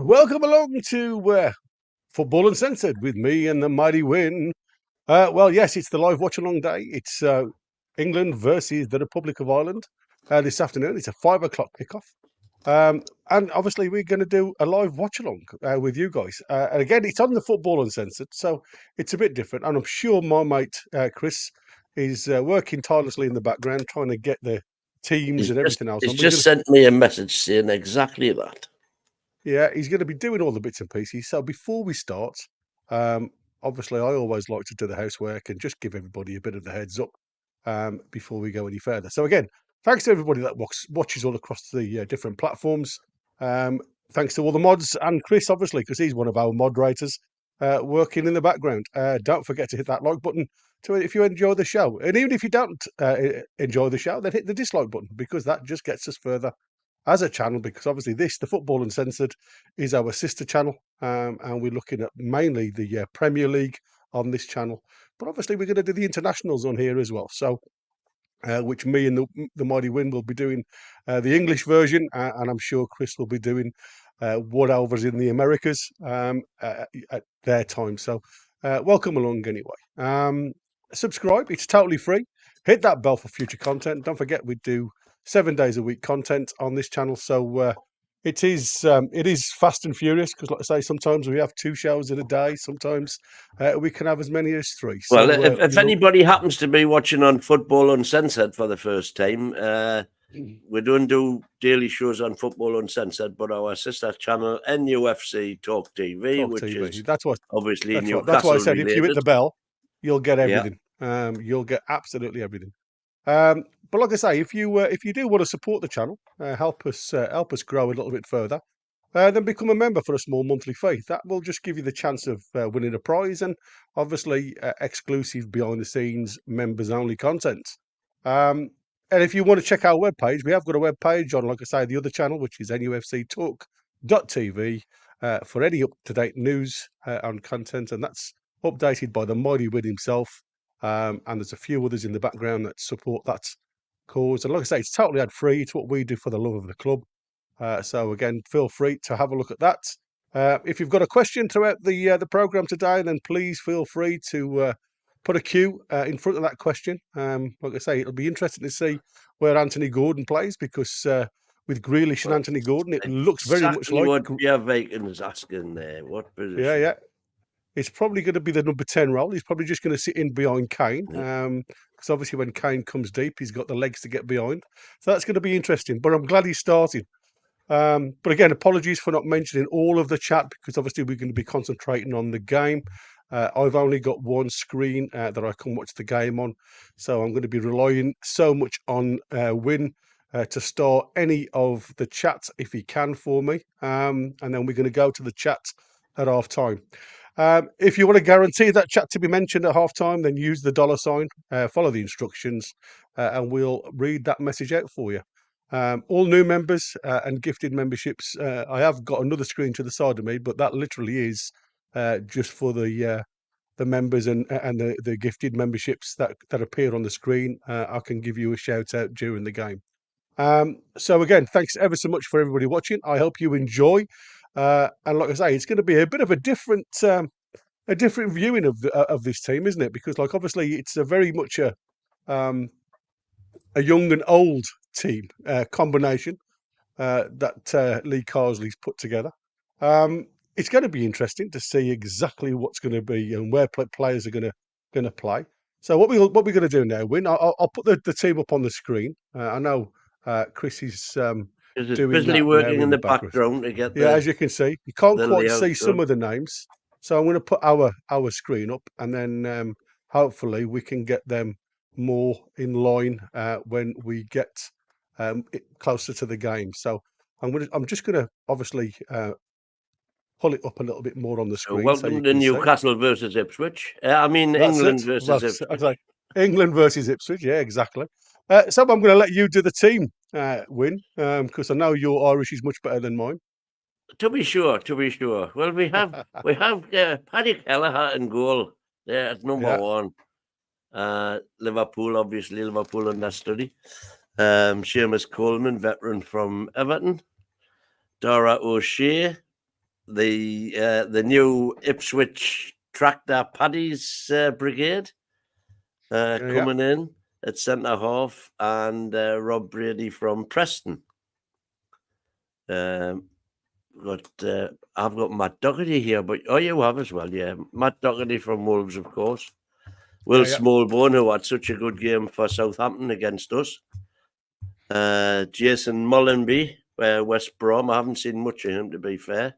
Welcome along to Football Uncensored with me and the mighty Win. Yes, it's the live watch-along day. It's England versus the Republic of Ireland this afternoon. It's a 5 o'clock kickoff. And obviously we're going to do a live watch-along with you guys. And again, it's on the Football Uncensored, so it's a bit different. And I'm sure my mate Chris is working tirelessly in the background trying to get the teams and everything else. He's just sent me a message saying exactly that. Yeah, he's going to be doing all the bits and pieces. So before we start, obviously I always like to do the housework and just give everybody a bit of the heads up before we go any further. So again, thanks to everybody that watches all across the different platforms. Thanks to all the mods and Chris, obviously, because he's one of our moderators working in the background. Don't forget to hit that like button if you enjoy the show. And even if you don't enjoy the show, then hit the dislike button because that just gets us further as a channel, because obviously the Football Uncensored is our sister channel, and we're looking at mainly the Premier League on this channel, but obviously we're going to do the internationals on here as well, so which me and the mighty Win will be doing the English version, and I'm sure Chris will be doing whatever's in the Americas at their time. So welcome along anyway. Subscribe, it's totally free. Hit that bell for future content. Don't forget we do 7 days a week content on this channel, so it is fast and furious, because like I say, sometimes we have 2 shows in a day, sometimes we can have as many as 3. So, well, if anybody happens to be watching on Football Uncensored for the first time, we don't do daily shows on Football Uncensored, but our sister channel NUFC Talk TV, which is obviously Newcastle that's why I said related. If you hit the bell, you'll get everything. Yeah. You'll get absolutely everything. But like I say, if you do want to support the channel, help us grow a little bit further, then become a member for a small monthly fee. That will just give you the chance of winning a prize, and obviously exclusive behind the scenes, members only content. And if you want to check our webpage, we have got a webpage on, like I say, the other channel, which is nufctalk.tv, for any up-to-date news on content, and that's updated by the mighty Win himself. And there's a few others in the background that support that cause. And like I say, it's totally ad-free. It's what we do for the love of the club. So again, feel free to have a look at that. If you've got a question throughout the program today, then please feel free to put a Q in front of that question. Like I say, it'll be interesting to see where Anthony Gordon plays, because with Grealish and Anthony Gordon, it looks very much like what Pierre Bacon is asking there. What position? Yeah. It's probably going to be the number 10 role. He's probably just going to sit in behind Kane, because obviously when Kane comes deep, he's got the legs to get behind. So that's going to be interesting. But I'm glad he's starting. But again, apologies for not mentioning all of the chat, because obviously we're going to be concentrating on the game. I've only got one screen that I can watch the game on, so I'm going to be relying so much on Win to start any of the chat if he can for me, and then we're going to go to the chat at half time. If you want to guarantee that chat to be mentioned at half time, then use the $sign, follow the instructions, and we'll read that message out for you. All new members and gifted memberships, I have got another screen to the side of me, but that literally is just for the members and the gifted memberships that appear on the screen. I can give you a shout out during the game. So again, thanks ever so much for everybody watching. I hope you enjoy. And like I say, it's going to be a bit of a different viewing of this team, isn't it? Because like obviously it's a very much a young and old team combination that Lee Carsley's put together. It's going to be interesting to see exactly what's going to be and where players are going to play. So what we're going to do now, Win, I'll put the team up on the screen. I know Chris is doing busily working in the background to get as you can see, you can't quite see some of the names, so I'm going to put our screen up, and then hopefully we can get them more in line when we get closer to the game. So I'm just going to obviously pull it up a little bit more on the screen. Welcome to Newcastle versus Ipswich. England versus Ipswich. England versus Ipswich. Yeah, exactly. So I'm going to let you do the team, Win, because I know your Irish is much better than mine. To be sure. Well, we have Paddy Kelleher in goal there at number 1. Liverpool, obviously, Liverpool understudy. Seamus Coleman, veteran from Everton. Dara O'Shea, the new Ipswich Tractor Paddy's Brigade coming in at centre half, and Rob Brady from Preston. I've got Matt Doherty here, but you have as well, yeah. Matt Doherty from Wolves, of course. Will Smallbone, who had such a good game for Southampton against us. Jason Mullenby, West Brom. I haven't seen much of him, to be fair.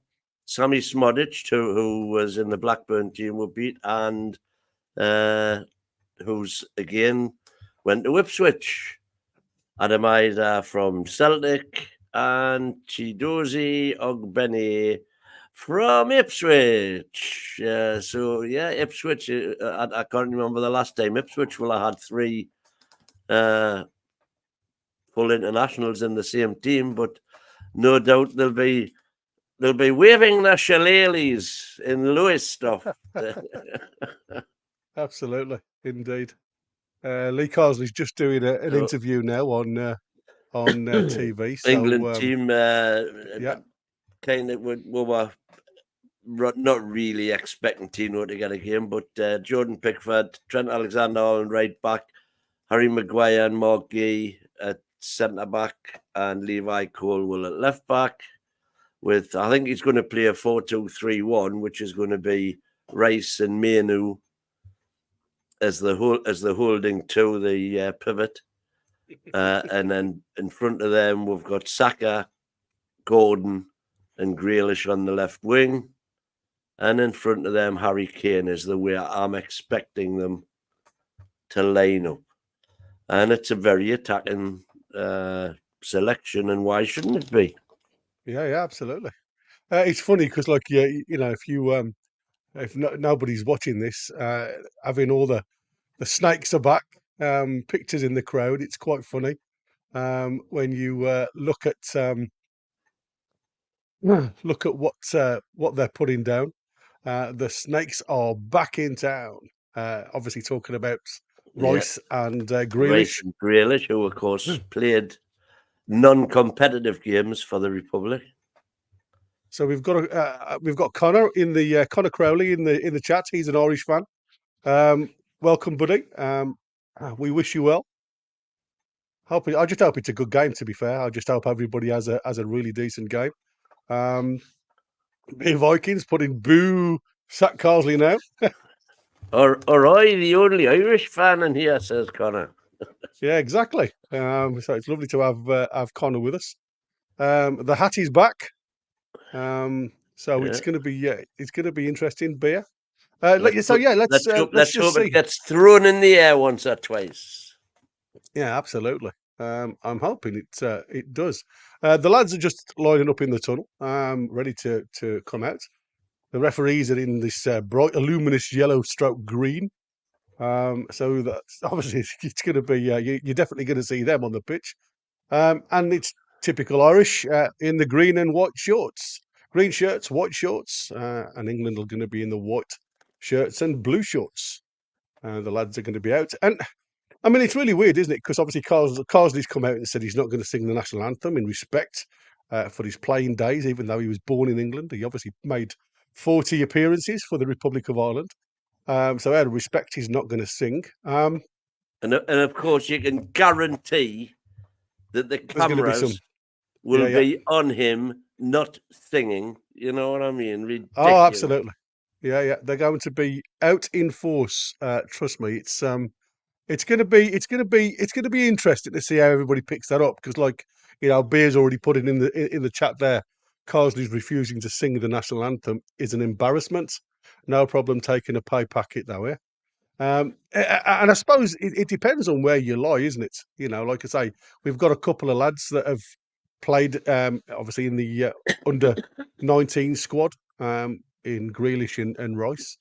Sammy Smodic, who was in the Blackburn team, we beat, and who's again went to Ipswich. Adam Ida from Celtic, and Chidozie Ogbeni from Ipswich. Ipswich. I can't remember the last time Ipswich will have had 3 full internationals in the same team, but no doubt they'll be waving their shillelaghs in Lewis stuff. Absolutely, indeed. Lee Carsley's just doing an interview now on TV. So, England team, kind of we were not really expecting Tino to get a game, but Jordan Pickford, Trent Alexander-Arnold right back, Harry Maguire and Mark Gee at centre back, and Levi Colwill at left back. With, I think he's going to play a 4-2-3-1, which is going to be Rice and Mainu as the holding to the pivot, and then in front of them we've got Saka, Gordon, and Grealish on the left wing, and in front of them Harry Kane is the way I'm expecting them to line up, and it's a very attacking selection, and why shouldn't it be? Yeah, absolutely. It's funny because, like, if nobody's watching this, having all the snakes are back, pictures in the crowd, it's quite funny when you look at what they're putting down. The snakes are back in town. Obviously, talking about Rice and Grealish. Rice and Grealish, who of course played non-competitive games for the Republic. So we've got Connor in the Connor Crowley in the chat. He's an Irish fan. Welcome, buddy. We wish you well. I just hope it's a good game. To be fair, I just hope everybody has a really decent game. Vikings putting boo sack Carsley now. Or I, the only Irish fan in here, says Connor. Yeah, exactly. So it's lovely to have Connor with us. The Hattie's back. It's going to be interesting. Beer. Let's hope it gets thrown in the air once or twice. Yeah, absolutely. I'm hoping it does. The lads are just lining up in the tunnel, ready to come out. The referees are in this bright, luminous yellow stroke green. So that's obviously it's going to be. You're definitely going to see them on the pitch, and it's typical Irish in the green and white shorts. Green shirts, white shorts, and England are going to be in the white shirts and blue shorts. The lads are going to be out. And, I mean, it's really weird, isn't it? Because obviously Carsley's come out and said he's not going to sing the national anthem in respect for his playing days, even though he was born in England. He obviously made 40 appearances for the Republic of Ireland. So out of respect, he's not going to sing. And of course, you can guarantee that the cameras will be on him, not singing. You know what I mean? Ridiculous. Oh, absolutely. Yeah. They're going to be out in force. Trust me. It's going to be interesting to see how everybody picks that up. Because, like, Beer's already put it in the chat there. Carsley's refusing to sing the national anthem is an embarrassment. No problem taking a pay packet though, yeah. And I suppose it depends on where you lie, isn't it? Like I say, we've got a couple of lads that have played, obviously in the under 19 squad, in Grealish and Rice,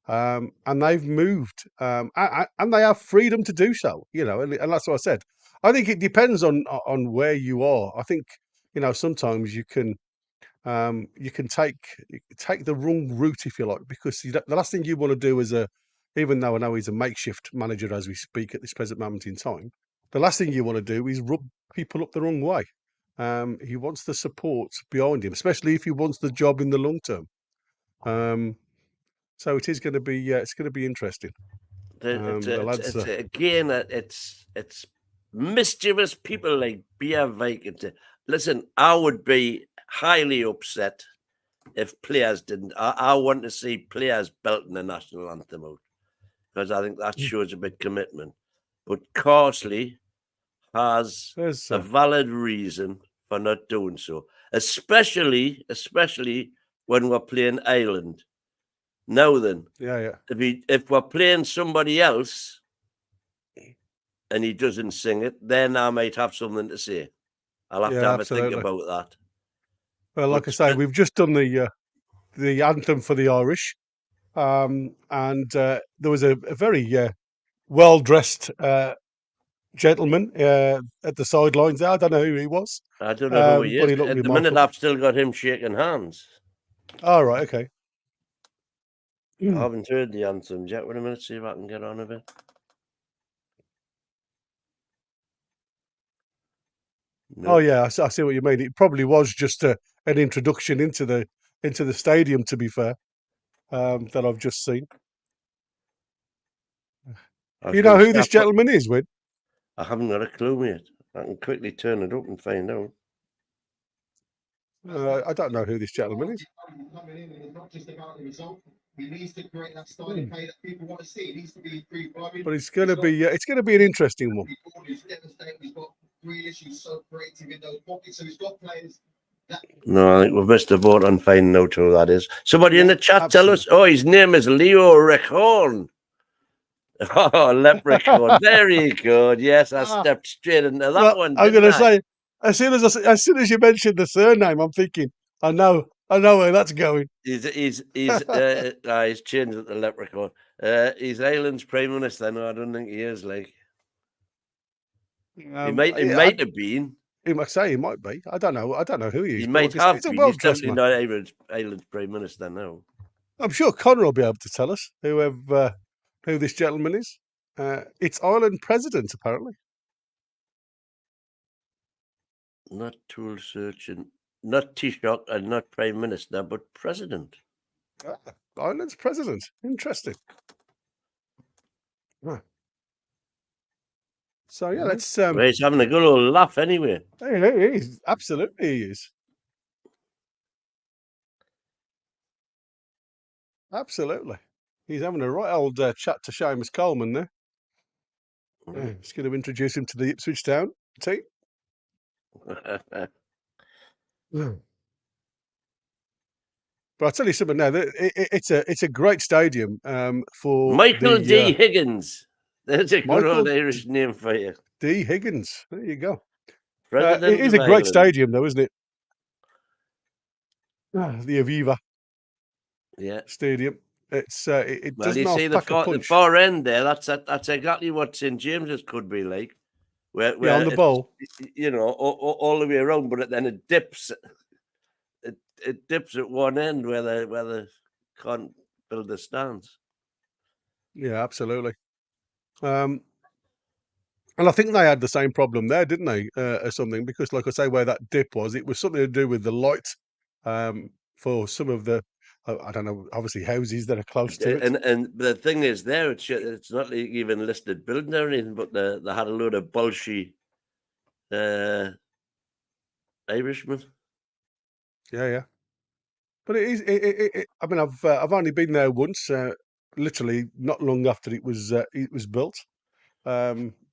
and they've moved, and they have freedom to do so. And that's what I said. I think it depends on where you are. I think sometimes you can take the wrong route, if you like, because the last thing you want to do even though I know he's a makeshift manager as we speak at this present moment in time, the last thing you want to do is rub people up the wrong way. he wants the support behind him, especially if he wants the job in the long term. So it is going to be it's going to be interesting. The lads, It's mischievous people like Bjerregaard. Listen, I would be highly upset if players didn't. I want to see players belting the national anthem out, because I think that shows a bit commitment. But Carsley has a valid reason for not doing so, especially when we're playing Ireland. Now then, if we're playing somebody else and he doesn't sing it, then I might have something to say. I'll have to have a think about that. Well, like I say, we've just done the anthem for the Irish, and there was a very well-dressed gentleman at the sidelines there. I don't know who he was. I don't know who he is. But he looked at the minute, I've still got him shaking hands. Oh, right, okay. I haven't heard the anthem yet. Wait a minute, see if I can get on a bit. No. Oh yeah, I see what you mean. It probably was just an introduction into the stadium, to be fair, that I've just seen. You know who this gentleman is, Win? I haven't got a clue yet. I can quickly turn it up and find out. I don't know who this gentleman is. But it's going to be an interesting one. No, I think we've missed a vote on finding out who that is. Somebody in the chat tell us. Oh, his name is Leo Rechorn. Oh, Leprechaun. Very good. Yes, I stepped straight into that one. I'm going to say, as soon as you mentioned the surname, I'm thinking, I know where that's going. He's changed it to Leprechaun. He's Ireland's Prime Minister. No, I don't think he is. Like, he might have been. He might say he might be. I don't know who he is. He might have been. He's definitely not Ireland's Prime Minister now. I'm sure Connor will be able to tell us who this gentleman is. It's Ireland president, apparently. Not tool searching, not Taoiseach, and not Prime Minister, but president. Ireland's president. Interesting. Huh. So yeah, let's. He's having a good old laugh anyway. He is. Absolutely, he is. Absolutely. He's having a right old chat to Seamus Coleman there. Just going to introduce him to the Ipswich Town team. But I'll tell you something now. It's a great stadium for Michael D. Higgins. There's a good old Irish name for you. D. Higgins. There you go. It is a great stadium, though, isn't it? The Aviva. Yeah. Stadium. It does you not see the far end there. That's exactly what St James's could be like. Where on the bowl, all the way around, but then it dips. It dips at one end where they can't build the stands. Yeah, absolutely. And I think they had the same problem there, didn't they? Or something, because, like I say, where that dip was, it was something to do with the light for some of the. I don't know, obviously houses that are close to it. And the thing is, there it's not like even listed building or anything, but they had a load of Bolshie Irishmen. Yeah. But it is. I mean, I've only been there once, literally not long after it was built. Watching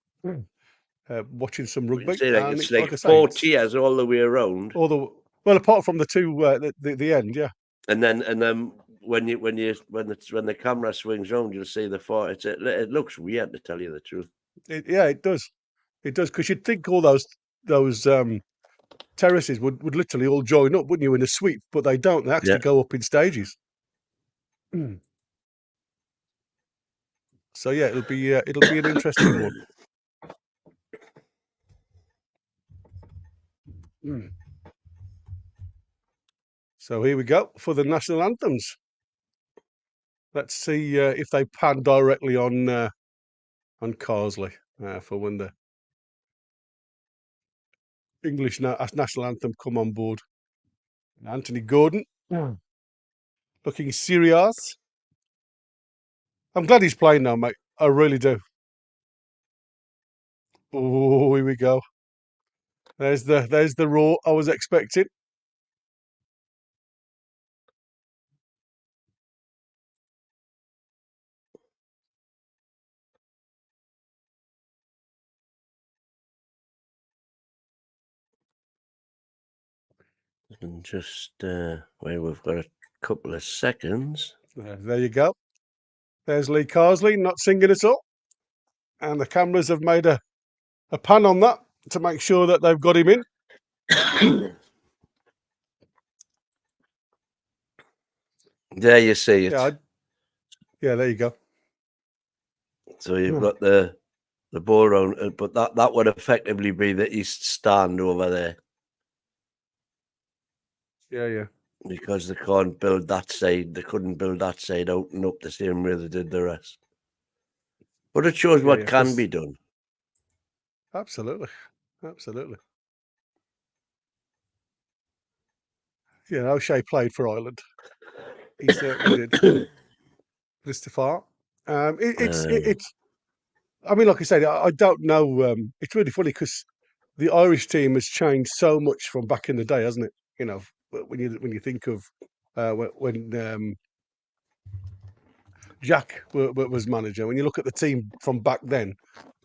some rugby. It's like 4 tiers all the way around. Well, apart from the two the end, yeah. And then when the camera swings round, you'll see the 4. It looks weird, to tell you the truth. It does. It does, because you'd think all those terraces would literally all join up, wouldn't you, in a sweep? But they don't. They actually go up in stages. So yeah, it'll be an interesting one. So here we go for the national anthems. Let's see if they pan directly on Carsley for when English national anthem come on board. Anthony Gordon looking serious. I'm glad he's playing now, mate. I really do. Oh, here we go. There's the roar I was expecting. And just where we've got a couple of seconds. There you go. There's Lee Carsley not singing at all. And the cameras have made a pan on that to make sure that they've got him in. There you see it. Yeah, there you go. So you've got the ball round, but that would effectively be the east stand over there. Yeah. Because they can't build that side. They couldn't build that side out and up the same way they did the rest. But it shows what can be done. Absolutely. Yeah, O'Shea played for Ireland. He certainly did. Mr. Farr. It's. I mean, like I said, I don't know. It's really funny because the Irish team has changed so much from back in the day, hasn't it? You know, when you think of when Jack was manager, when you look at the team from back then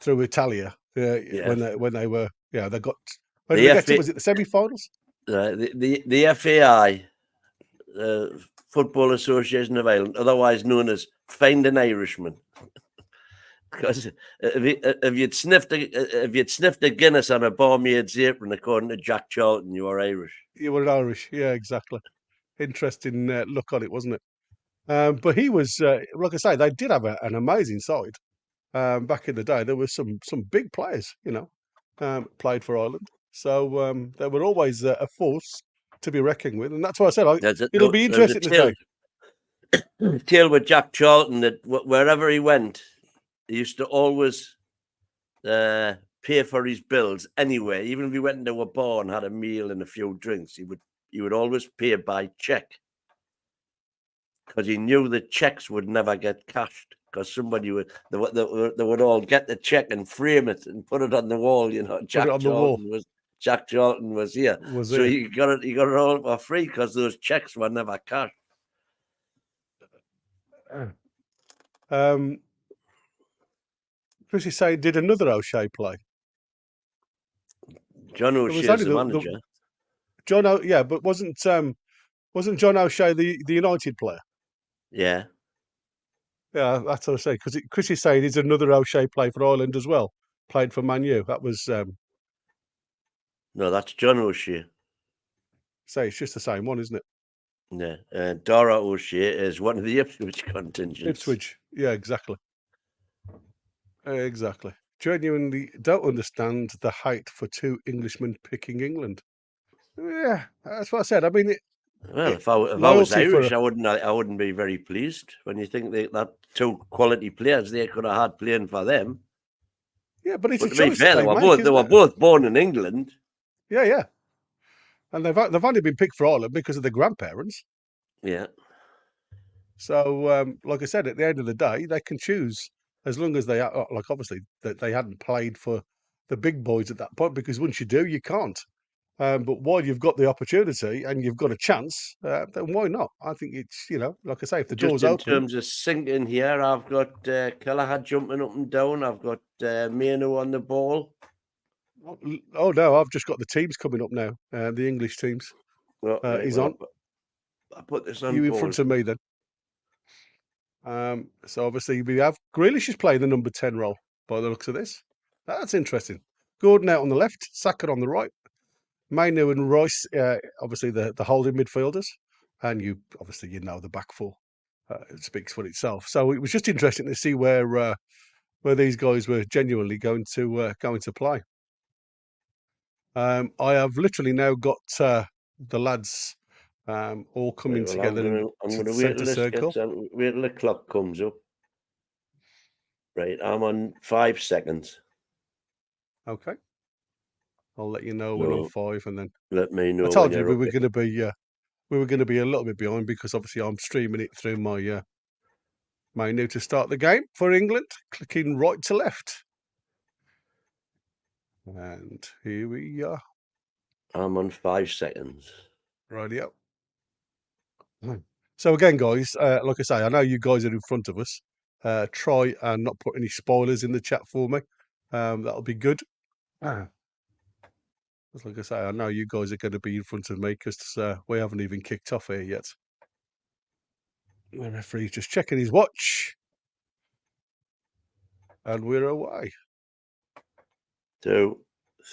through Italia, when they were, they got. When did they get to? Was it the semi-finals? The FAI, Football Association of Ireland, otherwise known as Find an Irishman. Because if you'd sniffed a Guinness on a barmaid's apron, according to Jack Charlton, you were Irish. You were Irish, yeah, exactly. Interesting look on it, wasn't it? But he was, like I say, they did have an amazing side back in the day. There were some big players, played for Ireland. So they were always a force to be reckoned with, and that's why I said it'll be interesting to see. Tale with Jack Charlton that wherever he went, he used to always pay for his bills anyway. Even if he went into a bar and had a meal and a few drinks, he would always pay by check because he knew the checks would never get cashed because somebody they would all get the check and frame it and put it on the wall. Jack Charlton was here, he got it all for free because those checks were never cashed. Chrissy say, did another O'Shea play? John O'Shea the manager. But wasn't John O'Shea the United player? Yeah. Yeah, that's what I say. Because Chrissy saying he's another O'Shea play for Ireland as well. Played for Man U. That was. No, that's John O'Shea. Say it's just the same one, isn't it? Yeah. Dara O'Shea is one of the Ipswich contingents. Ipswich, yeah, exactly. Exactly. Genuinely don't understand the hate for two Englishmen picking England. Yeah, that's what I said. I mean, if I was Irish, I wouldn't be very pleased when you think that two quality players they could have had playing for them. Yeah, but it's to be fair, they were both born in England. Yeah, and they've only been picked for Ireland because of the grandparents. Yeah. So, like I said, at the end of the day, they can choose as long as they are. Like obviously that they hadn't played for the big boys at that point, because once you do, you can't. But while you've got the opportunity and you've got a chance, then why not? I think it's, like I say, if the door's open. In terms of sinking here, I've got Kelleher jumping up and down. I've got Maino on the ball. Oh no, I've just got the teams coming up now. The English teams. He's on. I put this on. You in front of me then. So obviously we have Grealish is playing the number 10 role by the looks of this. That's interesting. Gordon out on the left, Saka on the right. Mainu and Royce, obviously the holding midfielders, and the back four. It speaks for itself. So it was just interesting to see where these guys were genuinely going to play. I have literally now got the lads all coming together. I'm going to wait till the clock comes up. Right, I'm on 5 seconds. Okay. I'll let you know when I'm 5, and then let me know. I told when you you're we were up. going to be a little bit behind because obviously I'm streaming it through my menu to start the game for England, clicking right to left, and here we are. I'm on 5 seconds. Radio. So again, guys, like I say, I know you guys are in front of us. Try and not put any spoilers in the chat for me. That'll be good. Like I say, I know you guys are going to be in front of me because we haven't even kicked off here yet. The referee's just checking his watch, and we're away. 2,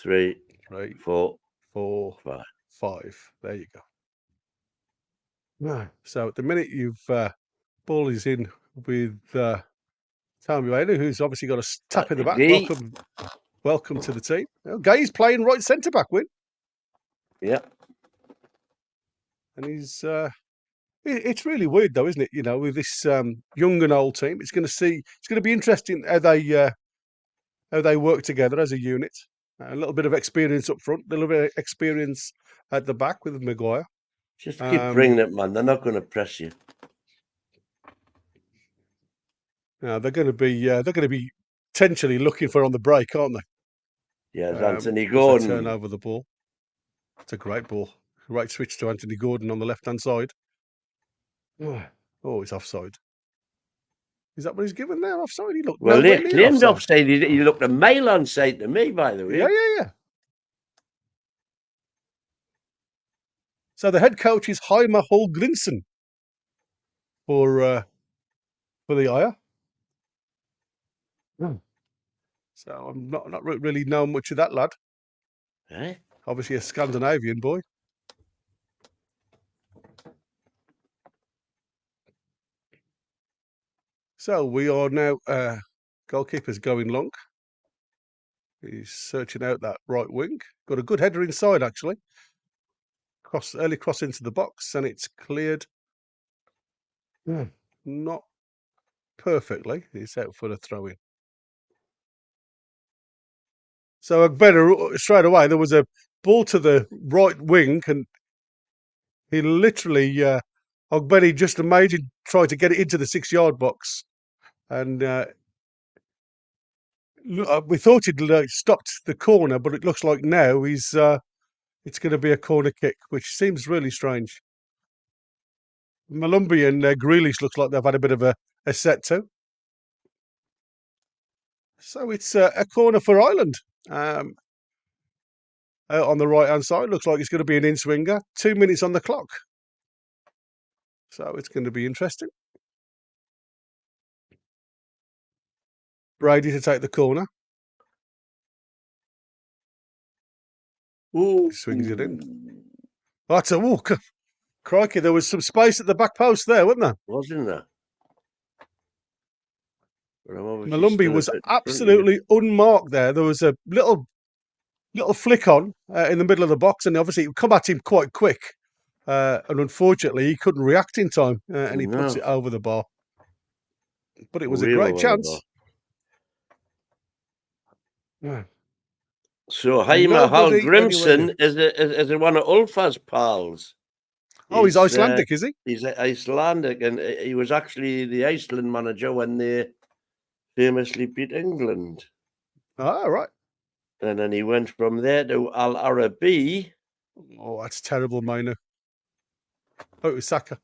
3, 3, 4, 4, 5. 5. There you go. Right. So at the minute you've ball is in with Tammy Wainer, who's obviously got a tap in the back. Gay. Welcome to the team. Gay's playing right centre back, Win. Yeah. And he's it's really weird though, isn't it? You know, with this young and old team, it's going to be interesting how they work together as a unit. A little bit of experience up front, a little bit of experience at the back with Maguire. Just keep bringing it, man. They're not going to press you. They're going to be potentially looking for on the break, aren't they? Yeah, Anthony They Gordon. turn over the ball. It's a great ball. Great switch to Anthony Gordon on the left-hand side. Oh, it's offside. Is that what he's given there? Offside? He looked Well, they claimed offside. offside. He looked a mile onside to me, by the way. Yeah. So the head coach is Heimer Hallgrimsson for the Aya. So I'm not really known much of that lad. Eh? Obviously a Scandinavian boy. So we are now goalkeeper's going long. He's searching out that right wing. Got a good header inside actually. Early cross into the box, and it's cleared. Not perfectly. It's out for the throw in. So Ogbene straight away, there was a ball to the right wing, and he literally Ogbene just amazing tried to get it into the 6-yard box, and we thought he'd stopped the corner, but it looks like now it's going to be a corner kick, which seems really strange. Malumbi and Grealish looks like they've had a bit of a set to. So it's a corner for Ireland. On the right-hand side, looks like it's going to be an in-swinger. 2 minutes on the clock. So it's going to be interesting. Brady to take the corner. Ooh. Swings it in. That's a walk. Crikey, there was some space at the back post there, wasn't there? Wasn't there? Malumbi was absolutely unmarked there. There was a little flick on in the middle of the box, and obviously it come at him quite quick. And unfortunately, he couldn't react in time, and he puts it over the bar. But it was a great chance. Yeah. So Heimer Hallgrimsson is one of Ulfa's pals. He's Icelandic, is he? He's Icelandic, and he was actually the Iceland manager when they famously beat England. Ah, right. And then he went from there to Al Arabi. Oh, that's terrible, Mainu. Oh, it was Saka.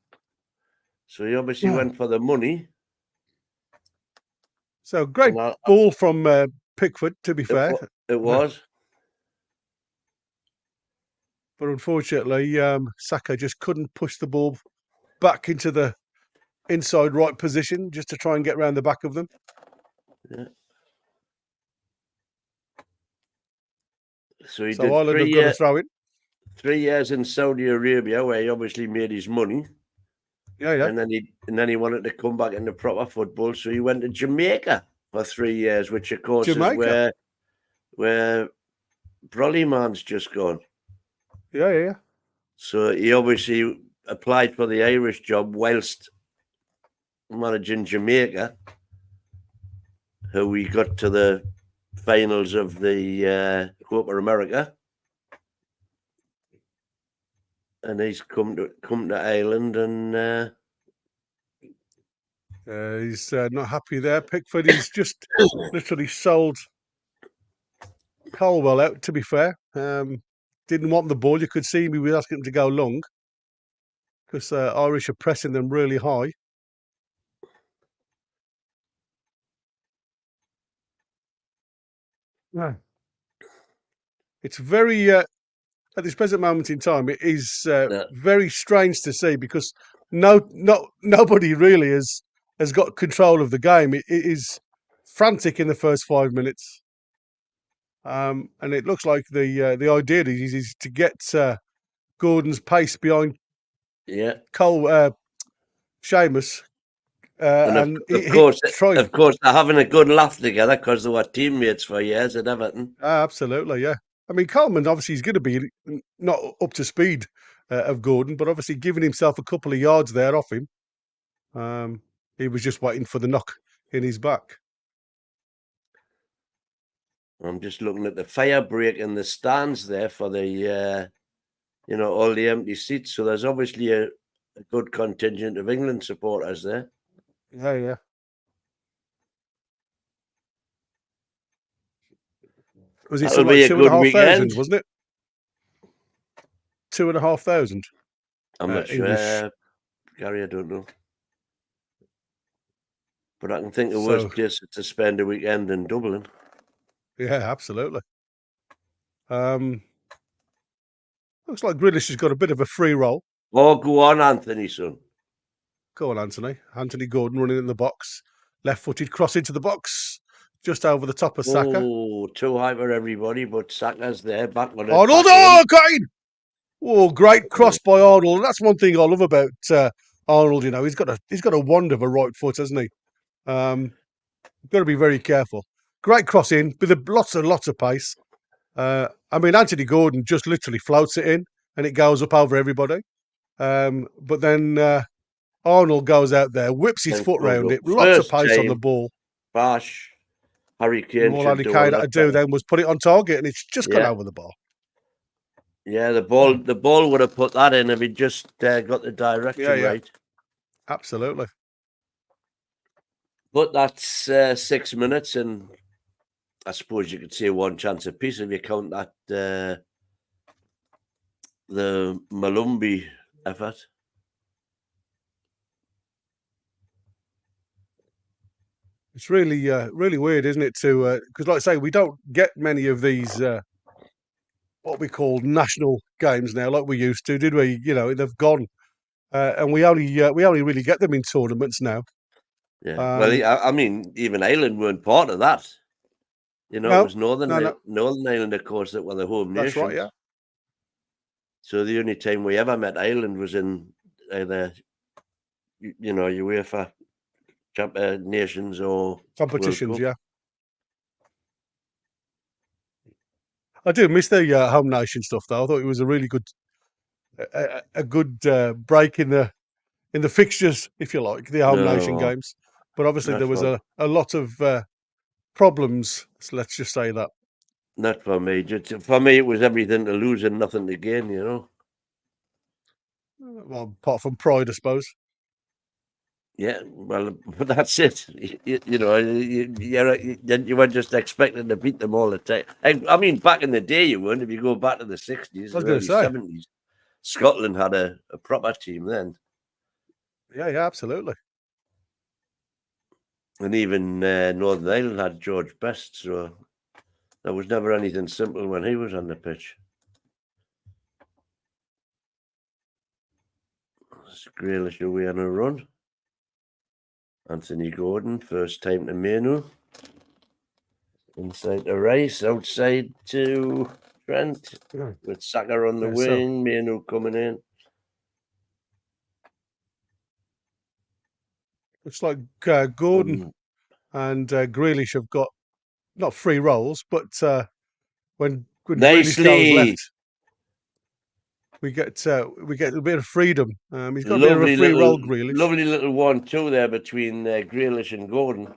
So he obviously went for the money. So great ball from Pickford, to be fair. It was. But unfortunately, Saka just couldn't push the ball back into the inside right position just to try and get around the back of them. Yeah. So he Ireland have got a throw in. 3 years in Saudi Arabia, where he obviously made his money. Yeah. And then he wanted to come back into proper football, so he went to Jamaica for 3 years, which of course is where Brollyman's just gone. Yeah. So he obviously applied for the Irish job whilst managing Jamaica, who we got to the finals of the Copa America. and he's come to Ireland, and he's not happy there. Pickford, he's just literally sold Colwell out, to be fair. Didn't want the ball. You could see he was asking him to go long because Irish are pressing them really high. Yeah. It's very, at this present moment in time, it is very strange to see because nobody really has got control of the game. It is frantic in the first 5 minutes. And it looks like the idea is to get Gordon's pace behind Seamus. and of course, they're having a good laugh together because they were teammates for years at Everton. Absolutely, yeah. I mean, Coleman obviously is going to be not up to speed of Gordon, but obviously giving himself a couple of yards there off him. He was just waiting for the knock in his back. I'm just looking at the fire break in the stands there for the, all the empty seats. So there's obviously a good contingent of England supporters there. Yeah. Was it something like 2,500, wasn't it? 2,500. I'm not sure, Gary. I don't know, but I can think the worst place to spend a weekend in Dublin. Yeah, absolutely. Looks like Grealish has got a bit of a free roll. Oh, go on, Anthony, son. Go on, Anthony. Anthony Gordon running in the box. Left-footed cross into the box. Just over the top of Saka. Oh, too high for everybody, but Saka's there. Back on it. Arnold, Kane! Oh, great cross by Arnold. That's one thing I love about Arnold. You know, he's got a wand of a right foot, hasn't he? Got to be very careful. Great cross in with lots of pace. I mean, Anthony Gordon just literally floats it in and it goes up over everybody. But then Arnold goes out there, whips his foot round it, lots of pace on the ball. Bash. Harry Kane. All Harry Kane had to do then was put it on target, and it's just gone over the bar. Yeah, the ball would have put that in if he just got the direction right. Absolutely. But that's 6 minutes, and I suppose you could say one chance apiece if you count that the Malumbi effort. It's really, really weird, isn't it? Because, like I say, we don't get many of these what we call national games now, like we used to, did we? You know, they've gone, and we only really get them in tournaments now. Yeah. Well, I mean, even Ireland weren't part of that. You know, it was Northern Ireland, of course, that were the home nation. That's right, yeah. So the only time we ever met Ireland was in either, UEFA Nations or competitions, yeah. I do miss the home nation stuff, though. I thought it was a really good, a good break in the fixtures, if you like, the home nation games. But obviously there was a lot of problems. So let's just say that. Not for me. For me, it was everything to lose and nothing to gain. You know. Well, apart from pride, I suppose. Yeah, well, but that's it. You weren't just expecting to beat them all the time. I mean, back in the day, you weren't. If you go back to the 60s, early 70s, Scotland had a proper team then. Yeah, absolutely. And even Northern Ireland had George Best, so there was never anything simple when he was on the pitch. It's Grealish away on a run. Anthony Gordon, first time to Manu. Inside to Rice, outside to Trent. With Saka on the wing, Manu coming in. Looks like Gordon and Grealish have got not free rolls, but when Grealish goes left, we get a bit of freedom. He's got a bit of a free roll, Grealish. Lovely little 1-2 there between Grealish and Gordon.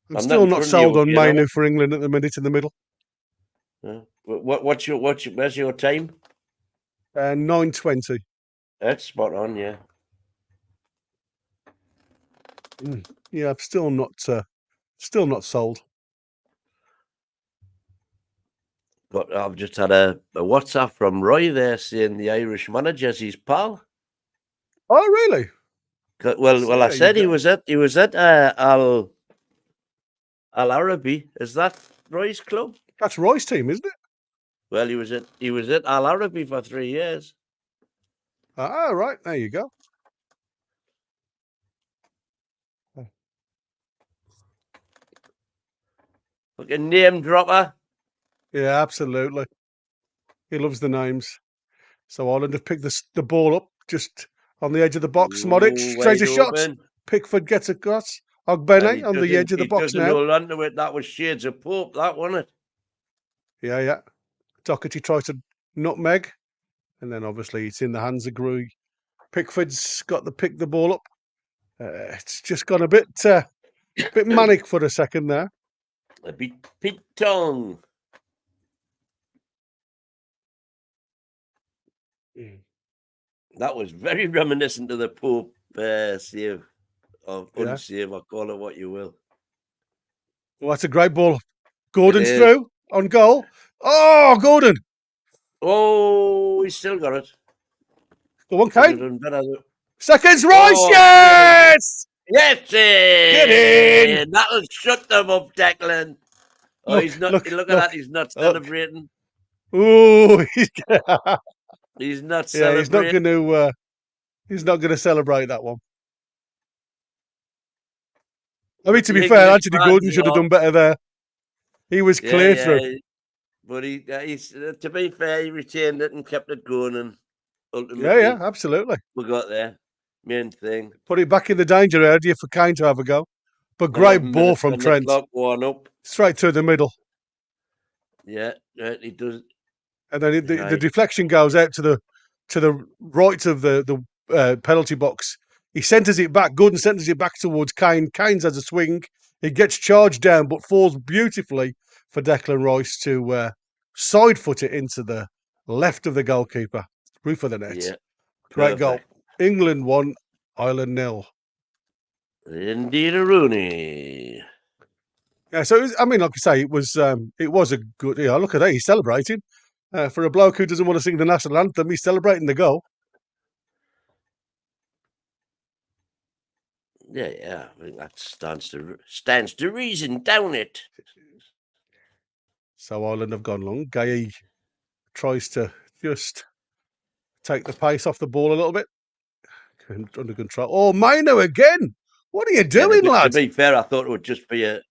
I'm still not sold on Manu for England at the minute in the middle. Where's your time? 9:20. That's spot on, yeah. Yeah, I'm still not sold. But I've just had a WhatsApp from Roy there saying the Irish manager's his pal. Oh, really? Well, I said he was at Al Arabi. Is that Roy's club? That's Roy's team, isn't it? Well, he was at Al Arabi for 3 years. Ah, right. There you go. Fucking name dropper. Yeah, absolutely. He loves the names. So Ireland have picked the ball up just on the edge of the box. Modric tries a shot. Pickford gets across. Ogbene on the edge of the box now. He doesn't hold on to it. That was shades of Pope, that wasn't it? Yeah. Doherty tries to nutmeg. And then obviously it's in the hands of Grui. Pickford's got to pick the ball up. It's just gone a bit manic for a second there. A bit pitong. That was very reminiscent of the Pope save or unsave, or call it what you will. Well, that's a great ball. Gordon's through on goal. Oh, Gordon. Oh, he's still got it. Go on, Kate. Seconds, Oh, Rice. Yes! Yes! Get in! That'll shut them up, Declan. Oh, he's not. Look at that. He's not celebrating. Ooh, he's not celebrating. Yeah, he's not going to celebrate that one. I mean, to be fair, Anthony Gordon should have done better there. He was clear through. But he's to be fair, he retained it and kept it going, and ultimately, yeah, absolutely. We got there. Main thing. Put it back in the danger area for Kane to have a go. But great ball from Trent. Straight through the middle. Yeah, he does. And then the deflection goes out to the right of the penalty box. He centres it back. Gordon centres it back towards Kane. Kane has a swing. He gets charged down, but falls beautifully for Declan Rice to side foot it into the left of the goalkeeper. Roof of the net. Yeah, great goal. England 1, Ireland 0. Indeed, a Rooney. Yeah, so like I say, it was a good. Yeah, look at that. He's celebrating. For a bloke who doesn't want to sing the national anthem, he's celebrating the goal. Yeah. I think that stands to reason, don't it? So Ireland have gone long. Gay tries to just take the pace off the ball a little bit. Under control. Oh, Maino again. What are you doing, lad? To be fair, I thought it would just be a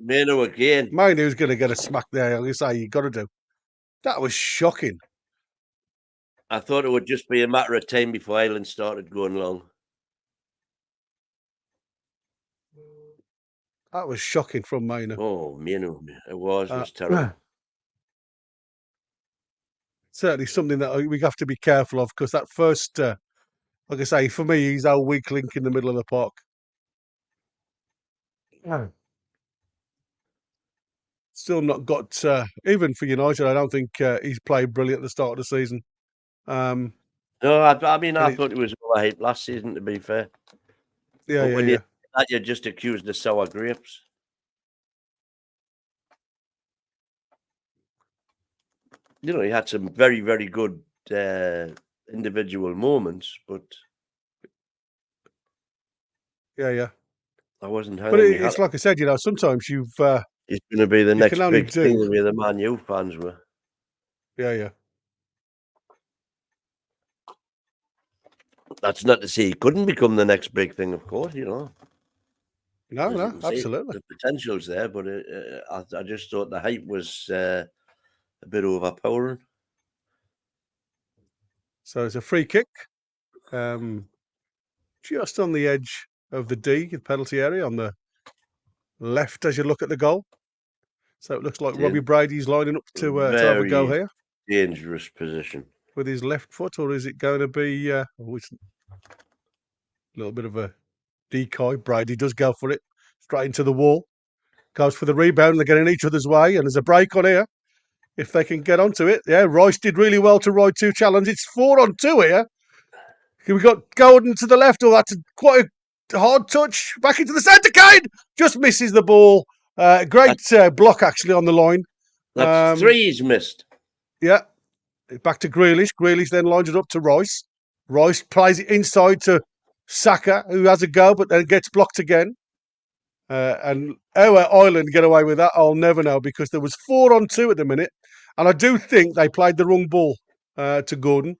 Maino again. Maino's going to get a smack there. I'm going to say you got to do. That was shocking. I thought it would just be a matter of time before Ireland started going long. That was shocking from Maino. Oh, Maino. It was terrible. Certainly something that we have to be careful of, because that first, like I say, for me, he's our weak link in the middle of the park. Still not got, even for United, I don't think he's played brilliant at the start of the season. No, I thought it was overhyped last season, to be fair. Yeah. You're just accused of sour grapes. You know, he had some very, very good individual moments, but yeah. I wasn't. But it's like I said, sometimes you've. It's going to be the next big thing the way the Man U fans were. Yeah. That's not to say he couldn't become the next big thing, of course. No, absolutely. The potential's there, but I just thought the hype was a bit overpowering. So it's a free kick, just on the edge of the the penalty area on the left as you look at the goal. So it looks like Robbie Brady's lining up to have a go here. Dangerous position. With his left foot, or is it going to be a little bit of a decoy? Brady does go for it, straight into the wall. Goes for the rebound, they're getting each other's way, and there's a break on here. if they can get onto it. Yeah, Rice did really well to ride 2 challenge. It's 4-on-2 here. We got Gordon to the left. Oh, that's quite a hard touch. Back into the centre. Kane just misses the ball. Great block, actually, on the line. That's 3 he's missed. Yeah. Back to Grealish. Grealish then lines it up to Rice. Rice plays it inside to Saka, who has a go, but then gets blocked again. And how Ireland get away with that, I'll never know, because there was 4-on-2 at the minute. And I do think they played the wrong ball to Gordon.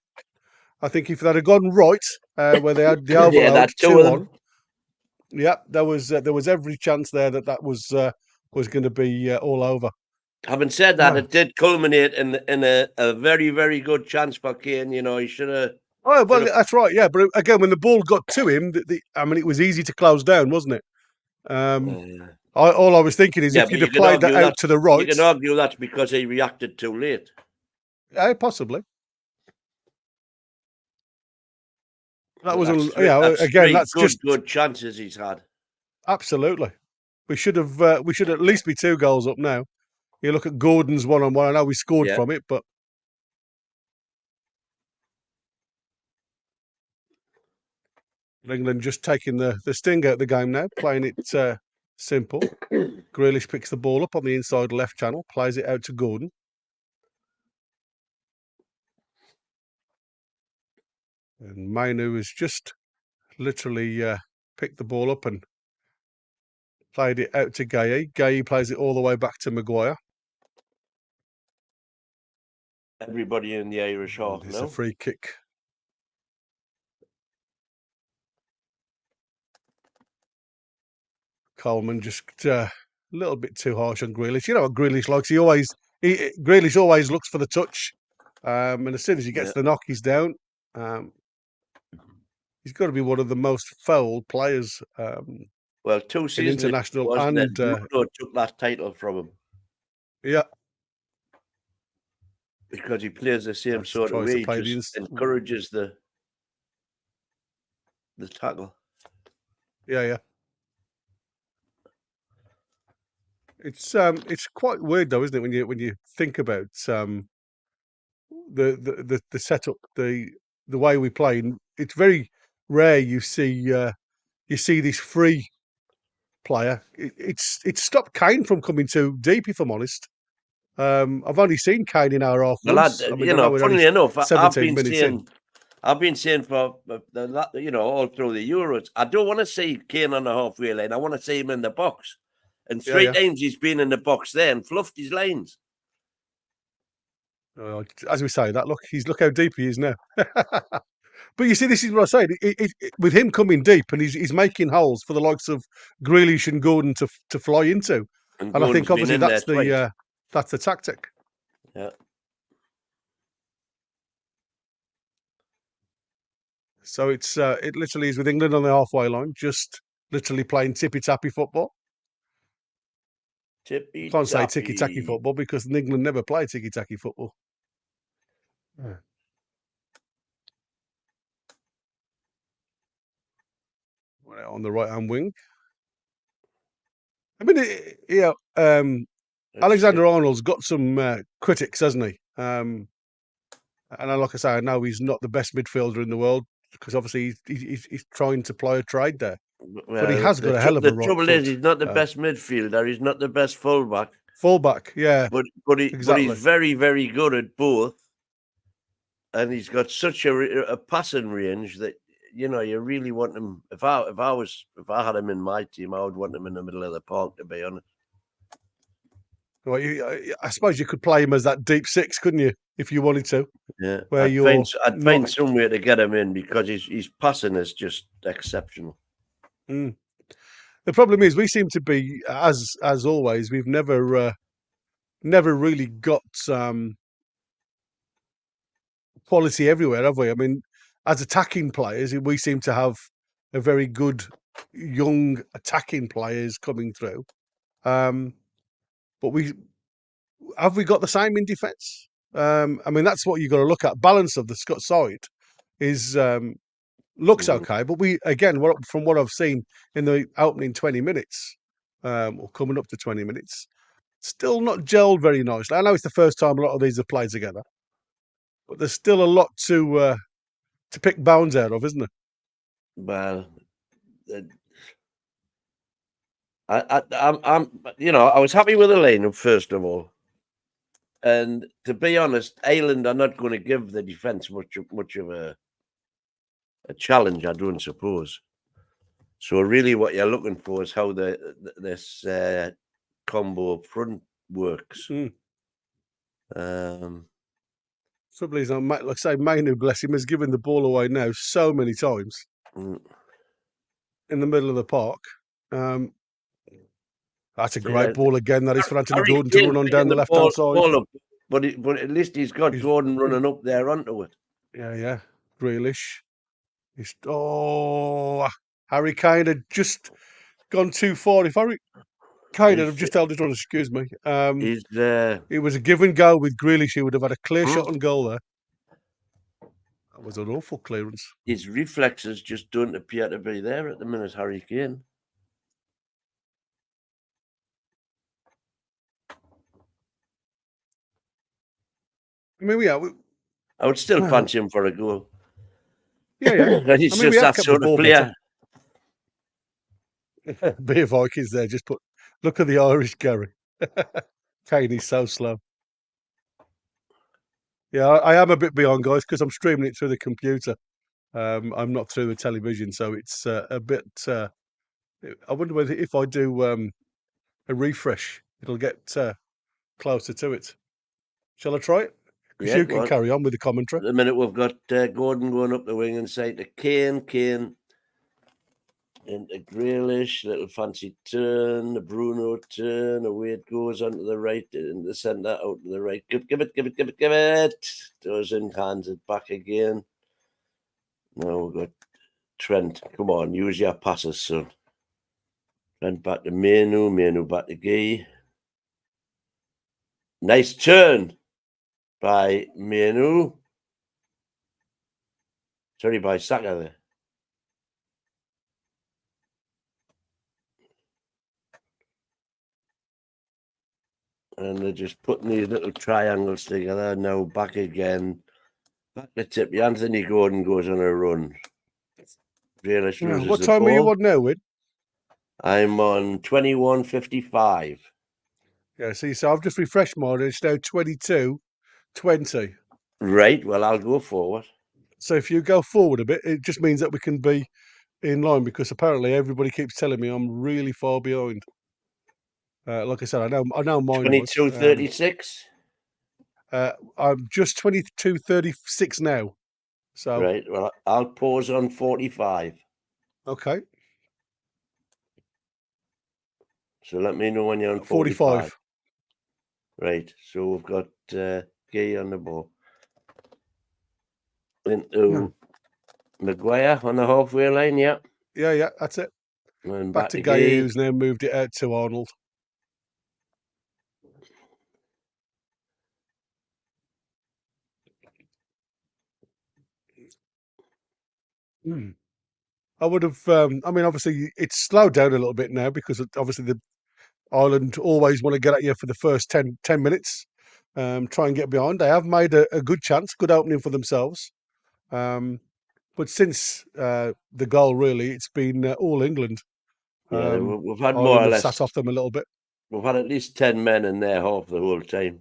I think if they'd have gone right, where they had the overload 2-on, there was every chance there that was going to be all over. Having said that, it did culminate in a very, very good chance for Kane. You know, he should have. Oh, well, that's right, yeah. But again, when the ball got to him, it was easy to close down, wasn't it? All I was thinking is if you'd have played that out to the right... You can argue that's because he reacted too late. Possibly. That was that's good chances he's had. Absolutely. We should at least be 2 goals up now. You look at Gordon's 1-on-1. I know we scored from it, but England just taking the sting out of the game now, playing it simple. Grealish picks the ball up on the inside left channel, plays it out to Gordon. And Mainu has just literally picked the ball up and played it out to Gueye. Gueye plays it all the way back to Maguire. Everybody in the Irish half now. It's a free kick. Coleman just a little bit too harsh on Grealish. You know what Grealish likes? Grealish always looks for the touch. And as soon as he gets the knock, he's down. He's got to be one of the most fouled players. 2 seasons international and took that title from him. Yeah, because he plays the same sort of way, just encourages the tackle. Yeah. It's quite weird though, isn't it, when you think about the setup, the way we play. It's very rare you see this free player. It's stopped Kane from coming too deep, if I'm honest. I've only seen Kane in our half. Well, funnily enough, I've been saying for all through the Euros, I don't want to see Kane on the halfway line. I want to see him in the box. And 3 times he's been in the box there and fluffed his lines. As we say that, look how deep he is now. But you see, this is what I say. With him coming deep, and he's making holes for the likes of Grealish and Gordon to fly into. And I think obviously that's the tactic. Yeah. So it literally is with England on the halfway line, just literally playing tippy-tappy football. Can't say ticky-tacky football because England never played ticky-tacky football. On the right-hand wing. I mean, Alexander Arnold's got some critics, hasn't he? And like I say, I know he's not the best midfielder in the world because obviously he's trying to ply a trade there. Well, but he has got a hell of a The trouble is, he's not the best midfielder. He's not the best fullback. Fullback, yeah. But he's very, very good at both. And he's got such a passing range that you really want him. If I had him in my team, I would want him in the middle of the park, to be honest. Well, I suppose you could play him as that deep 6, couldn't you, if you wanted to? Yeah, I'd find some way to get him in because his passing is just exceptional. Mm. The problem is we seem to be, as always, we've never really got quality everywhere, have we? I mean, as attacking players, we seem to have a very good young attacking players coming through. But we got the same in defence? I mean, that's what you've got to look at. Balance of the Scott side is looks okay, but from what I've seen in the opening 20 minutes, or coming up to 20 minutes, still not gelled very nicely. I know it's the first time a lot of these have played together, but there's still a lot to pick bounds out of, isn't there? Well, I was happy with the lineup first of all, and to be honest, Ireland are not going to give the defence much of a challenge, I don't suppose. So really, what you're looking for is how this combo up front works. Trouble is, like I say, Mainu, bless him, has given the ball away now so many times in the middle of the park. That's a great ball again. That is for Anthony Gordon to run on down the left-hand side. But at least he's got Gordon running up there onto it. Yeah. Grealish. Harry Kane had just gone too far. If Harry Kane had just held it on, excuse me. It was a give and go with Grealish. He would have had a clear shot on goal there. That was an awful clearance. His reflexes just don't appear to be there at the minute, Harry Kane. I mean, I would still punch him for a goal. Yeah. He's just that sort of player. Beer Vikings there. Just look at the Irish Gary. Kane is so slow. Yeah, I am a bit behind, guys, because I'm streaming it through the computer. I'm not through the television, so it's a bit. I wonder whether if I do a refresh, it'll get closer to it. Shall I try it? Because you can carry on with the commentary. At the minute, we've got Gordon going up the wing and saying to Kane into Grealish, little fancy turn, the Bruno turn, away it goes onto the right, in the centre, out to the right. Give it. Does in hands it back again. Now we've got Trent. Come on, use your passes, son. Trent back to Manu back to Guy. Nice turn by Manu. Sorry, by Saka there. And they're just putting these little triangles together. Now back again. Back to Tippy. Anthony Gordon goes on a run. What time are you on now, Win? I'm on 21:55. Yeah, see, so I've just refreshed mine. It's now 22:20. Right, well, I'll go forward. So if you go forward a bit, it just means that we can be in line, because apparently everybody keeps telling me I'm really far behind. Like I said, I know mine 22:36. I'm just 22:36 now. So right, well, I'll pause on 45. Okay. So let me know when you're on 45. Right, so we've got Gay on the ball. Into Maguire on the halfway line, yeah. Yeah, that's it. And back to Gay, who's now moved it out to Arnold. I would have. I mean, obviously, it's slowed down a little bit now because obviously the Ireland always want to get at you for the first 10 minutes, try and get behind. They have made a good chance, good opening for themselves. But since the goal, really, it's been all England. Yeah, we've had Ireland more or less sat off them a little bit. We've had at least 10 men in their half the whole time.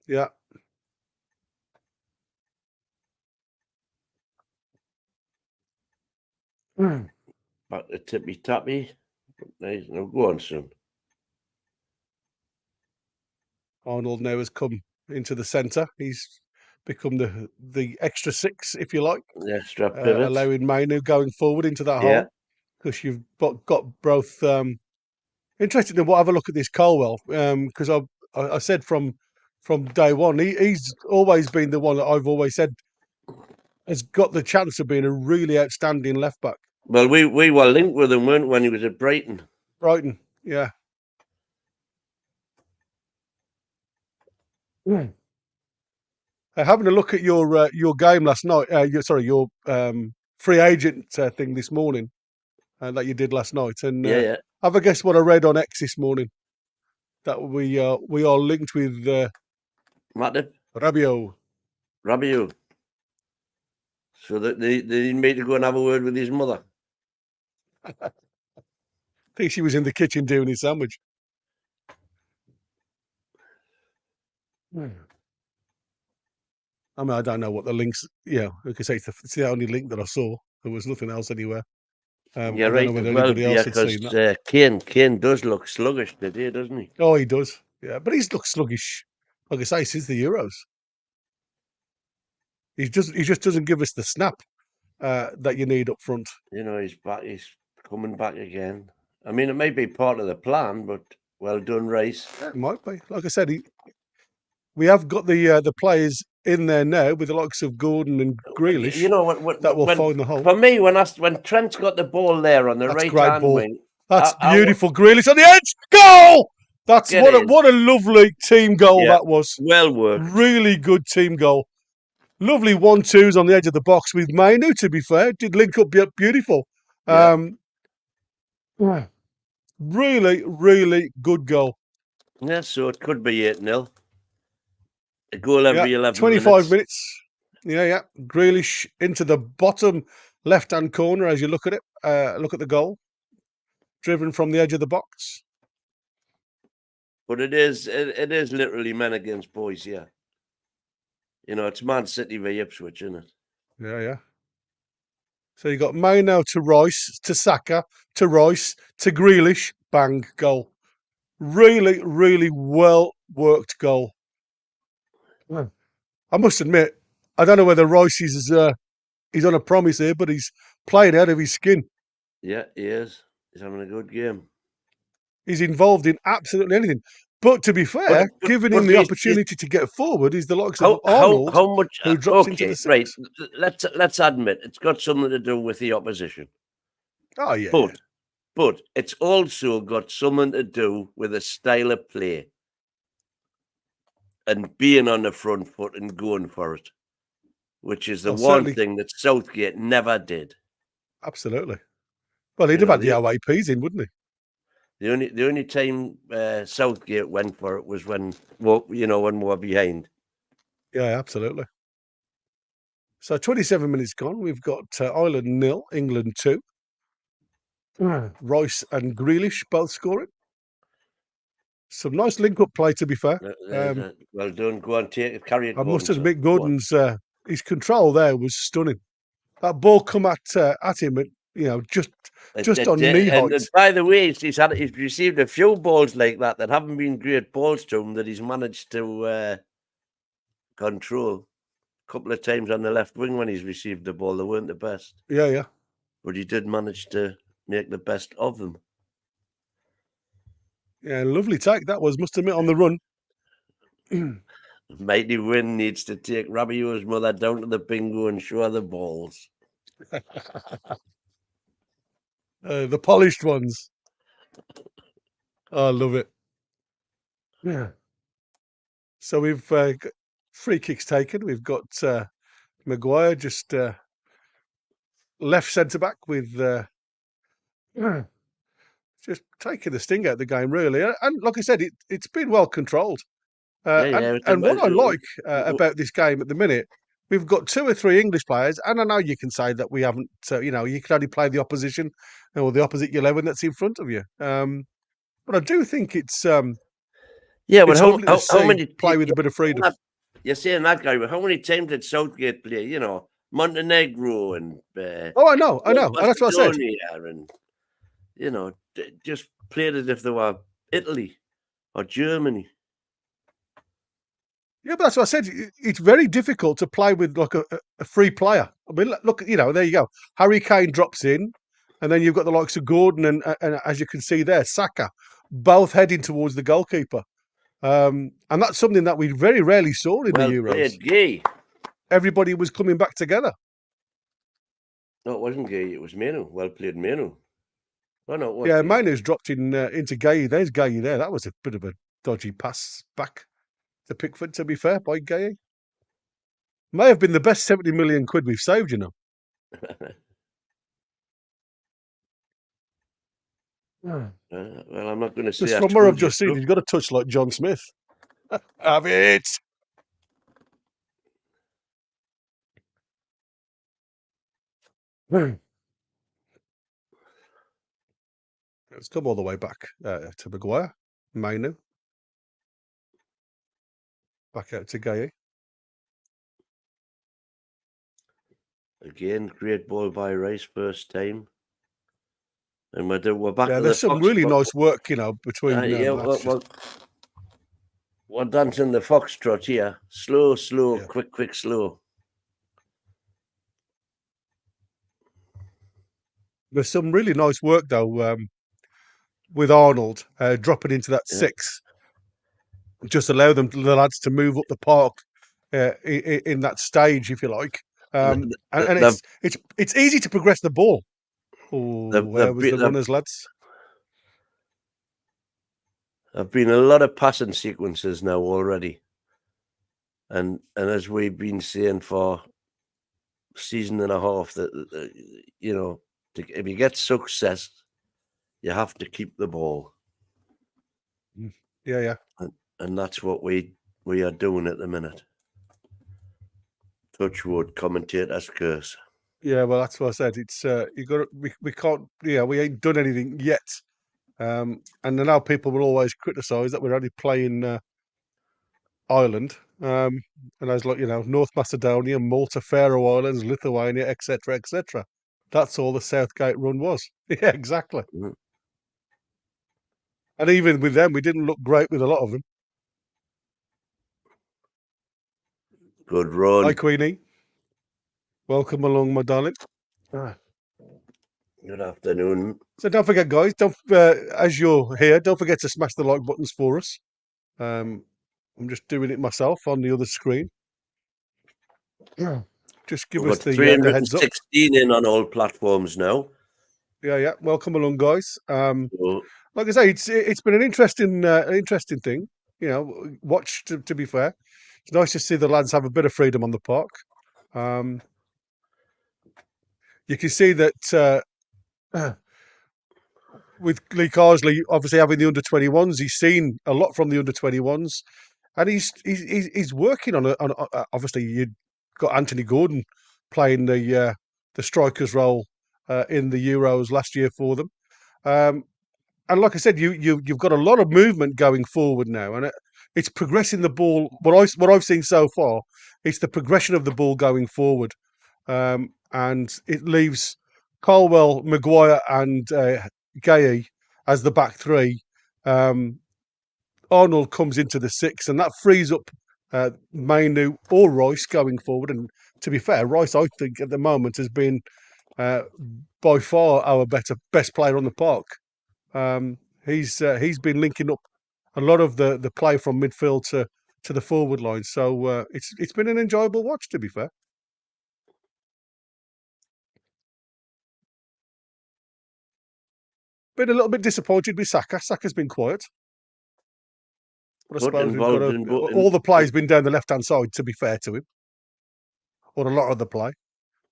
Yeah. Back to Tippy Tappy. Nice. Now go on, son. Arnold now has come into the centre. He's become the extra six, if you like. The extra pivot. Allowing Mainu going forward into that hole. Because you've got both. Interesting. We'll have a look at this Colwell. Because I said from day one, he's always been the one that I've always said has got the chance of being a really outstanding left back. Well, we were linked with him, weren't we, when he was at Brighton? Brighton, yeah. Having a look at your game last night. Your free agent thing this morning that you did last night, and have a guess what I read on X this morning. that we are linked with Matip, Rabiot. Rabiot. So that they need me to go and have a word with his mother. I think she was in the kitchen doing his sandwich. I mean, I don't know what the links. Yeah, like I say, it's the only link that I saw. There was nothing else anywhere. I You're don't right know whether as well, anybody else had because seen that. Kane does look sluggish today, doesn't he? Oh, he does. Yeah, but he's looked sluggish. Like I say, since the Euros, he just doesn't give us the snap that you need up front. You know, he's back. He's coming back again. I mean, it may be part of the plan, but well done, Rice. Yeah, it might be. Like I said, we have got the players in there now with the likes of Gordon and Grealish. You know, that will find the hole. For me, when Trent's got the ball there on the That's right-hand wing, that's beautiful. Grealish on the edge, goal! That's what a lovely team goal that was. Well worked. Really good team goal. Lovely 1-2s on the edge of the box with Mainu, to be fair. Did link up beautiful. Yeah. Really, really good goal. Yeah, so it could be 8-0. A goal every 11 25 minutes. Yeah. Grealish into the bottom left-hand corner as you look at it. Look at the goal. Driven from the edge of the box. But it is literally men against boys, yeah. You know, it's Man City v Ipswich, isn't it? Yeah. So you got Mainu to Rice, to Saka, to Rice, to Grealish. Bang, goal. Really, really well worked goal. I must admit, I don't know whether Rice is he's on a promise here, but he's playing out of his skin. Yeah, he is. He's having a good game. He's involved in absolutely anything. But to be fair, giving him the opportunity to get forward, he's the likes of Arnold, who drops into the six. Right, let's admit it's got something to do with the opposition. Oh yeah. But it's also got something to do with the style of play and being on the front foot and going for it, which is the one thing that Southgate never did. Absolutely. Well, he'd have had the OAPs in, wouldn't he? The only time Southgate went for it was when we were behind. Yeah, absolutely. So 27 minutes gone. We've got Ireland 0, England 2. Rice and Grealish both scoring. Some nice link-up play, to be fair. Well done. Go on, carry it. I must admit, Gordon's his control there was stunning. That ball come at him, just on knee height. And by the way, he's received a few balls like that haven't been great balls to him that he's managed to control. A couple of times on the left wing when he's received the ball, they weren't the best. Yeah. But he did manage to make the best of them. Yeah, lovely take that was, must admit, on the run. Mighty Win needs to take Rabiot's mother down to the bingo and show her the balls. The polished ones. Oh, I love it. Yeah. So we've got free kicks taken. We've got Maguire just left centre-back with just taking the sting out of the game, really. And like I said, it's been well controlled. And what I like about this game at the minute, we've got 2 or 3 English players, and I know you can say that we haven't, you can only play the opposition or the opposite 11 that's in front of you. But I do think it's but how many play with a bit of freedom? You're saying that guy, but how many times did Southgate play? Montenegro and I know, and that's what I said. And just played as if they were Italy or Germany. Yeah, but that's what I said. It's very difficult to play with like a free player. I mean, look, there you go. Harry Kane drops in, and then you've got the likes of Gordon and as you can see there, Saka, both heading towards the goalkeeper. And that's something that we very rarely saw in the Euros. Gay. Everybody was coming back together. No, it wasn't Gay. It was Mainu. Well played, Mainu. Oh, no, yeah, Mainu's dropped in into Gay. There's Gay there. That was a bit of a dodgy pass back to Pickford, to be fair, by Gay. May have been the best 70 million quid we've saved, Well, I'm not going to say Just I from what told I've you just seen, so. he's got a touch like John Smith. Have it. Let's come all the way back to Maguire. Mainu. Back out to Gay. Again, great ball by Rice, first time. And we're back Yeah, to there's the some really foxtrot. nice work, between. We're dancing the foxtrot here. Slow, Yeah. quick, slow. There's some really nice work though with Arnold dropping into that 6. Just allow the lads to move up the park in that stage, if you like. And it's easy to progress the ball. Oh, where was the runners, lads? There've been a lot of passing sequences now already. And as we've been saying for a season and a half, that if you get success, you have to keep the ball. Yeah. And that's what we are doing at the minute. Touchwood, commentator's curse. Yeah, well, that's what I said. It's you got we can't. Yeah, we ain't done anything yet. And now people will always criticise that we're only playing Ireland. And I was like, North Macedonia, Malta, Faroe Islands, Lithuania, etc., etc. That's all the Southgate run was. Yeah, exactly. Mm-hmm. And even with them, we didn't look great with a lot of them. Good run. Hi, Queenie. Welcome along, my darling. Good afternoon. So don't forget, guys, as you're here, don't forget to smash the like buttons for us. I'm just doing it myself on the other screen. Just give us the heads up. 316 in on all platforms now. Yeah. Welcome along, guys. Like I say, it's been an interesting thing. Watch. To be fair, it's nice to see the lads have a bit of freedom on the park. You can see that with Lee Carsley obviously having the under-21s, he's seen a lot from the under-21s, and he's working on obviously you've got Anthony Gordon playing the striker's role in the Euros last year for them. And like I said, you've got a lot of movement going forward now, and it's progressing the ball. What I've seen so far, it's the progression of the ball going forward, and it leaves Colwell, Maguire, and Gay as the back three. Arnold comes into the 6, and that frees up Mainu or Rice going forward. And to be fair, Rice, I think at the moment has been by far our best player on the park. He's been linking up a lot of the play from midfield to the forward line. So it's been an enjoyable watch, to be fair. Been a little bit disappointed with Saka. Saka's been quiet. But I suppose we've got all the play's been down the left-hand side, to be fair to him, or a lot of the play.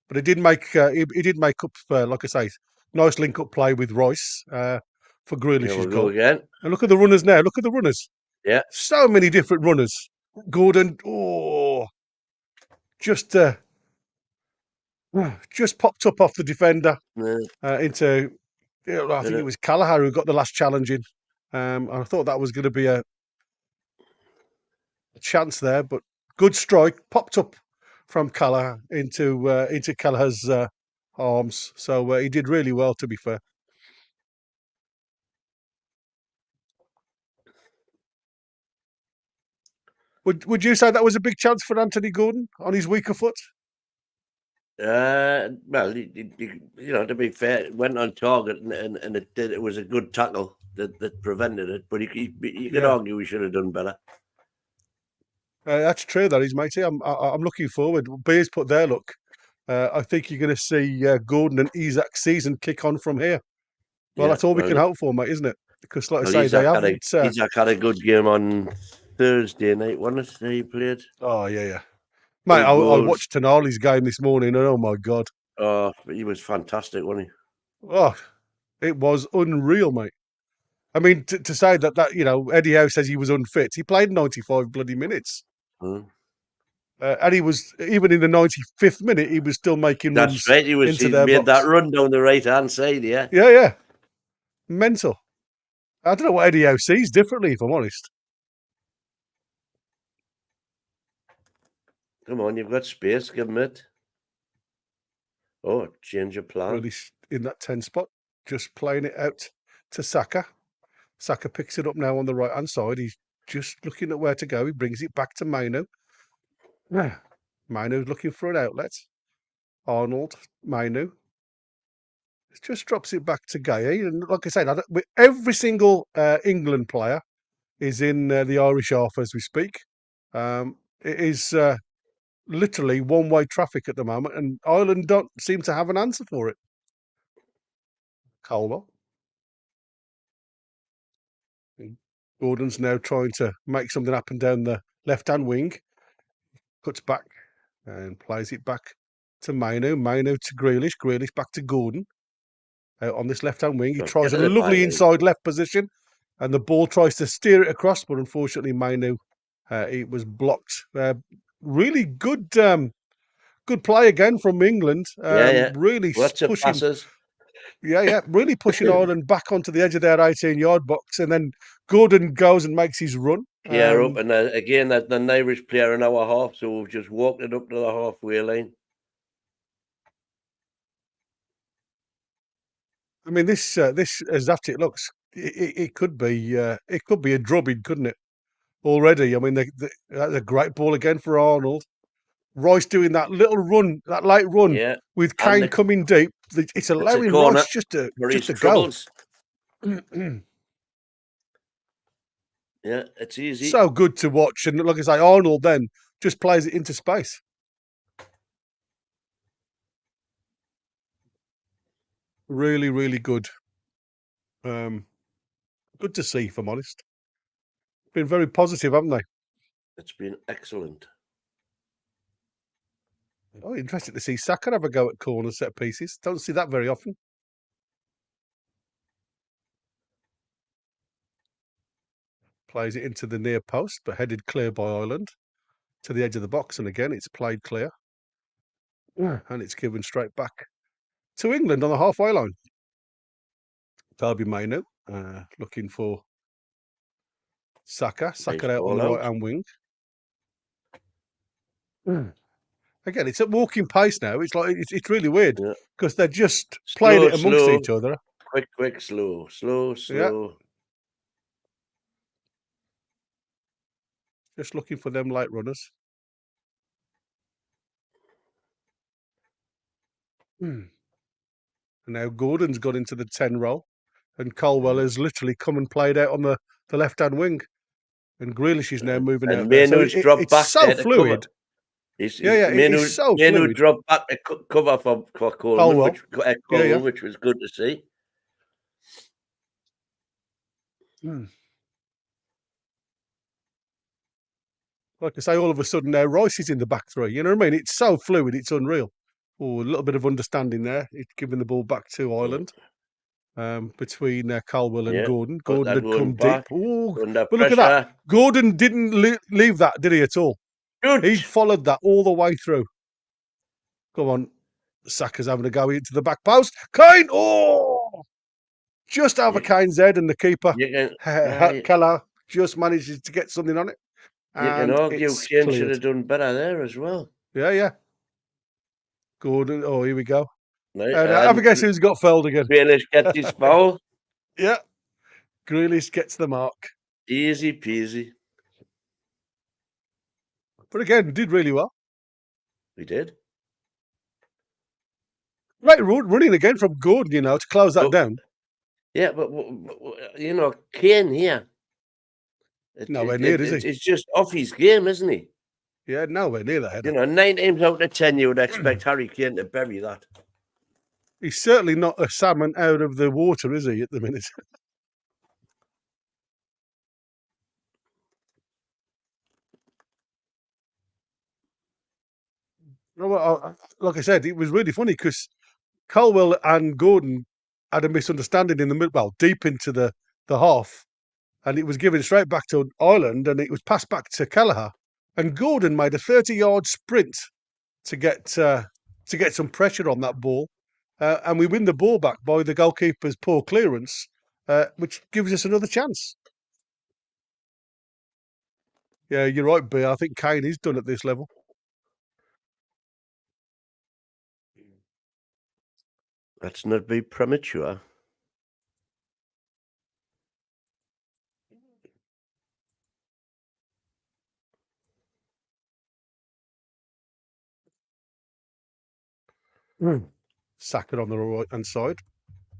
But he did make up for, like I say, nice link-up play with Rice for Grealish's goal. Again. And look at the runners now. Look at the runners. Yeah. So many different runners. Gordon, just popped up off the defender into. I think it was Callagher who got the last challenge in. I thought that was going to be a chance there, but good strike, popped up from Callagher into Callagher's arms. So he did really well, to be fair. Would you say that was a big chance for Anthony Gordon on his weaker foot? Well, to be fair, it went on target and it was a good tackle that prevented it. But you could argue we should have done better. That's true, that is, matey. I'm looking forward. Beers put there, look. I think you're going to see Gordon and Isak's season kick on from here. Well, that's all we can hope for, mate, isn't it? Because, like I say, they haven't. Isak had a good game on Thursday night, wasn't it? He played. Oh, yeah. Mate, I watched Tonali's game this morning, and oh, my God. Oh, he was fantastic, wasn't he? Oh, it was unreal, mate. I mean, to say that Eddie Howe says he was unfit. He played 95 bloody minutes. Mm. And he was, even in the 95th minute, he was still making runs That's right. He into their made box. that run down the right-hand side, yeah. Yeah. Mental. I don't know what Eddie Howe sees differently, if I'm honest. Come on, you've got space. Give him it. Oh, change of plan. Really in that 10 spot, just playing it out to Saka. Saka picks it up now on the right-hand side. He's just looking at where to go. He brings it back to Maino. Maino's looking for an outlet. Arnold, Maino. Just drops it back to Gay. And like I said, every single England player is in the Irish half as we speak. It is literally one-way traffic at the moment, and Ireland don't seem to have an answer for it. Colwell. Gordon's now trying to make something happen down the left-hand wing. Cuts back and plays it back to Maino. Maino to Grealish. Grealish back to Gordon. Out on this left-hand wing. He tries a lovely inside left position, and the ball tries to steer it across, but unfortunately Maino, it was blocked. Really good good play again from England. Really lots of pushing passes. Really pushing Ireland back onto the edge of their 18-yard box, and then Gordon goes and makes his run. Up, and again, that's an Irish player in our half, so we've just walked it up to the halfway line. I mean, this as that it looks, it could be a drubbing, couldn't it? Already, I mean, that's a great ball again for Arnold. Rice doing that little run, that late run with Kane coming deep. It's allowing Rice just to go. Yeah, it's easy. So good to watch. And like I say, Arnold then just plays it into space. Really, really good. Good to see, if I'm honest. Been very positive, haven't they? It's been excellent. Oh, interesting to see Saka have a go at corner set pieces. Don't see that very often. Plays it into the near post, but headed clear by Ireland to the edge of the box. And again, it's played clear. And it's given straight back to England on the halfway line. Darby Maino looking for Saka. Saka out on the right-hand wing. Again, it's at walking pace now. It's like it's really weird because they're just playing it amongst each other. Quick, slow. Yeah. Just looking for them light runners. And now Gordon's got into the 10 role, and Colwell has literally come and played out on the left-hand wing, and Grealish is now moving out there. So dropped back so fluid. It's so fluid. Dropped back to cover for Coleman, which was good to see. Like I say, all of a sudden now Rice is in the back three. You know what I mean? It's so fluid, it's unreal. Oh, a little bit of understanding there. It's giving the ball back to Ireland between Colwell and Gordon. Gordon had come deep. Oh, but look at that. Gordon didn't leave that, did he, at all? Good. He followed that all the way through. Come on. Saka's having a go into the back post. Kane! Oh! Just over Kane's head, and the keeper, Keller, just manages to get something on it. You can argue Kane should have done better there as well. Yeah. Gordon, oh, here we go. And have a guess who's got fouled again. Grealish gets his foul. Yeah. Grealish gets the mark. Easy peasy. But again, did really well. We did. Right, running again from Gordon, to close that down. Yeah, but Kane here. Nowhere near, is he? It's just off his game, isn't he? Yeah, nowhere near that header. 9 times out of 10, you would expect Harry Kane to bury that. He's certainly not a salmon out of the water, is he, at the minute? Like I said, it was really funny because Colwell and Gordon had a misunderstanding in the middle, deep into the the half, and it was given straight back to Ireland, and it was passed back to Kelleher, and Gordon made a 30-yard sprint to get some pressure on that ball, and we win the ball back by the goalkeeper's poor clearance, which gives us another chance. Yeah, you're right, B. I think Kane is done at this level. Let's not be premature. Saka on the right hand side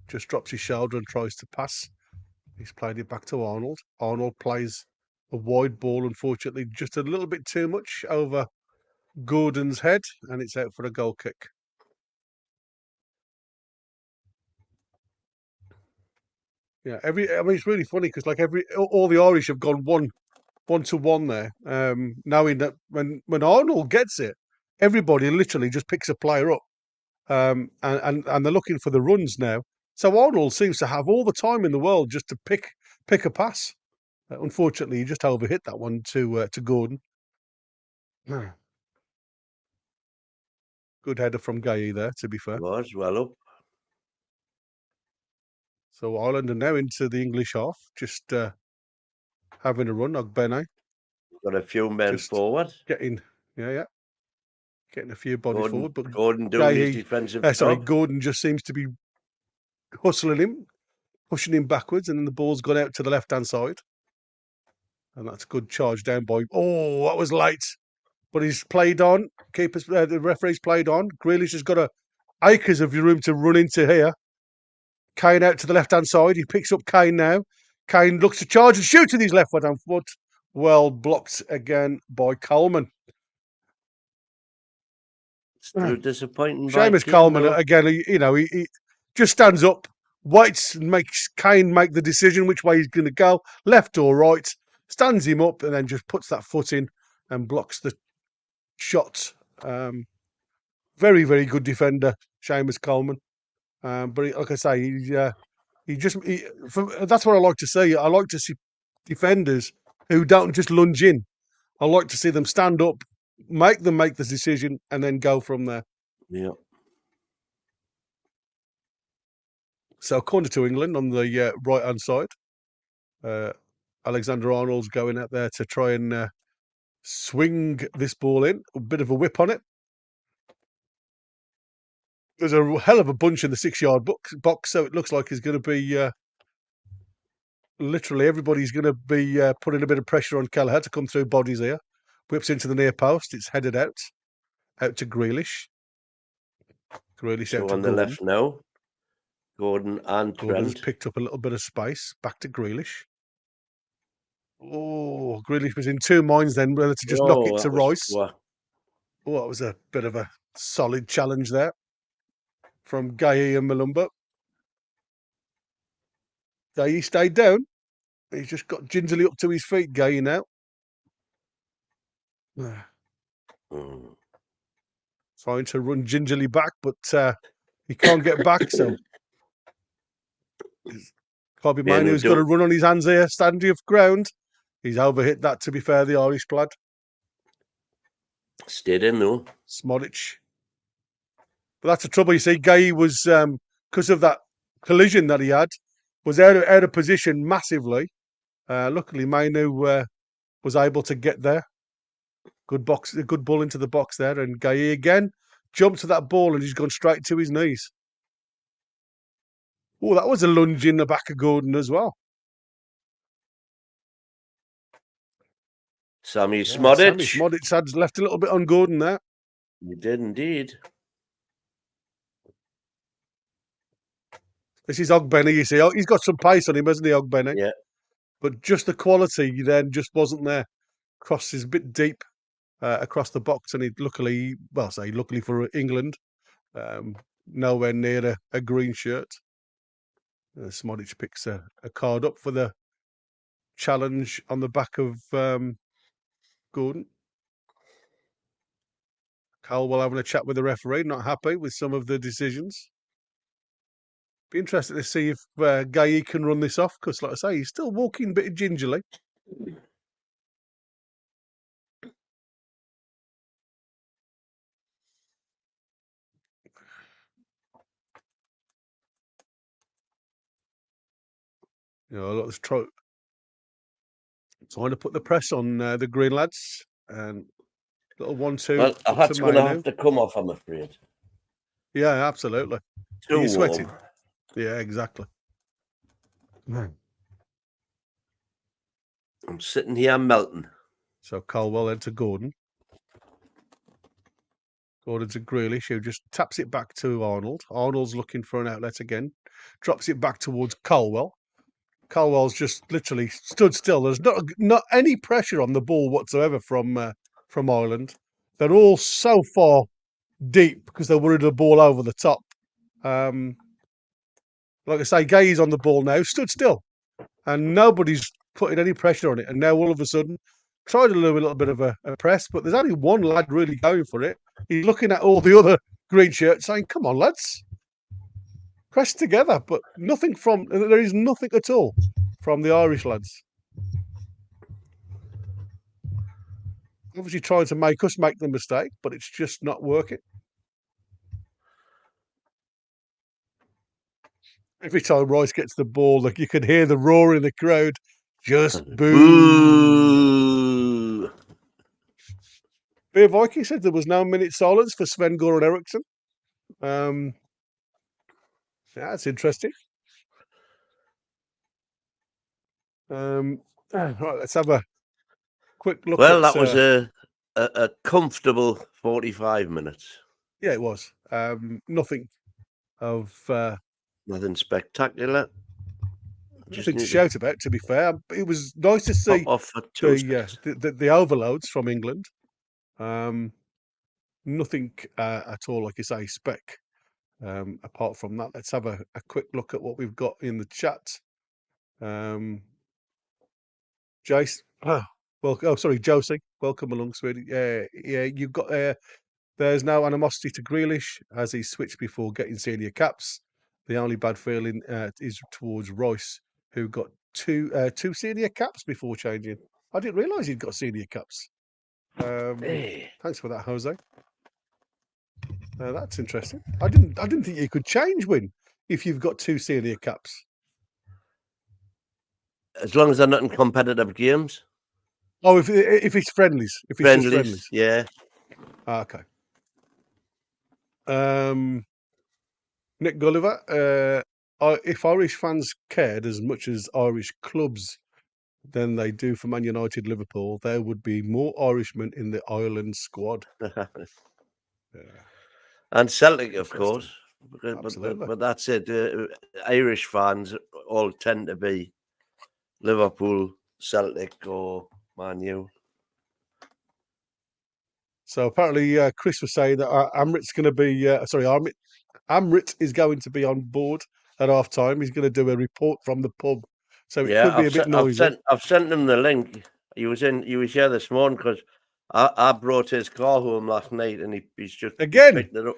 just drops his shoulder and tries to pass. He's played it back to Arnold. Arnold plays a wide ball, unfortunately, just a little bit too much over Gordon's head, and it's out for a goal kick. Yeah, I mean, it's really funny because like all the Irish have gone one to one there, knowing that when Arnold gets it, everybody literally just picks a player up, and they're looking for the runs now. So Arnold seems to have all the time in the world just to pick a pass. Unfortunately, he just overhit that one to Gordon. Good header from Gueye there, to be fair. Was well up. So Ireland are now into the English half, just having a run. Ogbene Got a few men just forward. getting a few bodies forward. But Gordon doing his defensive job. Gordon just seems to be hustling him, pushing him backwards, and then the ball's gone out to the left-hand side. And that's a good charge down by... Oh, that was late. But he's played on. The referee's played on. Grealish has got acres of room to run into here. Kane out to the left-hand side. He picks up Kane now. Kane looks to charge and shoot with his left foot. Well blocked again by Coleman. Still disappointing. Seamus Coleman, again, he just stands up, waits and makes Kane make the decision which way he's going to go, left or right, stands him up and then just puts that foot in and blocks the shot. Very, very good defender, Seamus Coleman. But like I say, that's what I like to see. I like to see defenders who don't just lunge in. I like to see them stand up, make the decision, and then go from there. Yeah. So corner to England on the right-hand side. Alexander Arnold's going out there to try and swing this ball in. A bit of a whip on it. There's a hell of a bunch in the 6-yard box, so it looks like it's going to be... literally everybody's going to be putting a bit of pressure on Kelleher to come through bodies here. Whips into the near post. It's headed out to Grealish. Grealish so out to on Gordon. The left now. Gordon and Gordon's Trent. picked up a little bit of space. Back to Grealish. Oh, Grealish was in two minds then whether to just knock it to Rice. Oh, that was a bit of a solid challenge there from Gueye and Malumba. Gueye stayed down. He's just got gingerly up to his feet, Gueye now. Trying to run gingerly back, but he can't get back, so Kobe Mainoo's got to run on his hands here, standing of ground. He's overhit that, to be fair, the Irish lad. Stayed in, though. Smodic. But that's the trouble, you see. Gueye was, because of that collision that he had, was out of position massively. Luckily, Mainoo was able to get there. Good ball into the box there, and Gueye again jumped to that ball and he's gone straight to his knees. Oh, that was a lunge in the back of Gordon as well. Sammy Smodic. Sammy Smodic had left a little bit on Gordon there. He did indeed. This is Ogbene, you see. He's got some pace on him, hasn't he, Ogbene? Yeah. But just the quality then just wasn't there. Crosses a bit deep across the box, and luckily for England, nowhere near a green shirt. Smodic picks a card up for the challenge on the back of Gordon. Caldwell having a chat with the referee, not happy with some of the decisions. Be interested to see if Gay can run this off, because, like I say, he's still walking a bit gingerly. You know, let's trying to put the press on the Green lads, and little 1-2. Well, a up hat's to going to Mainu. have to come off, I'm afraid. Yeah, absolutely. Too Are you warm. sweating? Yeah, exactly. I'm sitting here melting. So Colwell then to Gordon. Gordon to Grealish, who just taps it back to Arnold. Arnold's looking for an outlet again. Drops it back towards Colwell. Colwell's just literally stood still. There's not any pressure on the ball whatsoever from Ireland. They're all so far deep because they're worried the ball over the top. Like I say, Gay's on the ball now, stood still, and nobody's putting any pressure on it. And now all of a sudden, tried to do a little bit of a press, but there's only one lad really going for it. He's looking at all the other green shirts saying, "Come on, lads, press together." But there is nothing at all from the Irish lads. Obviously trying to make us make the mistake, but it's just not working. Every time Rice gets the ball, like, you can hear the roar in the crowd. Just boo. Beer Viking said there was no minute silence for Sven-Goran Eriksson. Yeah, that's interesting. Right, let's have a quick look. Well, that was a comfortable 45 minutes. Yeah, it was. Nothing of nothing spectacular. Nothing to shout about, to be fair. It was nice to see the overloads from England. Nothing at all, like you say, spec. Apart from that, let's have a quick look at what we've got in the chat. Jace, Josie, welcome along, sweetie. Yeah, you've got there's no animosity to Grealish as he switched before getting senior caps. The only bad feeling is towards Rice, who got two senior caps before changing. I didn't realise he'd got senior caps. Thanks for that, Jose. That's interesting. I didn't think you could change Win if you've got two senior caps. As long as they're not in competitive games. Oh, if it's friendlies, if it's just friendlies, yeah. Okay. Nick Gulliver, if Irish fans cared as much as Irish clubs than they do for Man United, Liverpool, there would be more Irishmen in the Ireland squad. And Celtic, of course. But that's it. Irish fans all tend to be Liverpool, Celtic, or Man U. So apparently, Chris was saying that Amrit's going to be Amrit is going to be on board at half time. He's going to do a report from the pub, so it could be a bit noisy. I've sent him the link. He was here this morning because I brought his car home last night, and he's just picked it up.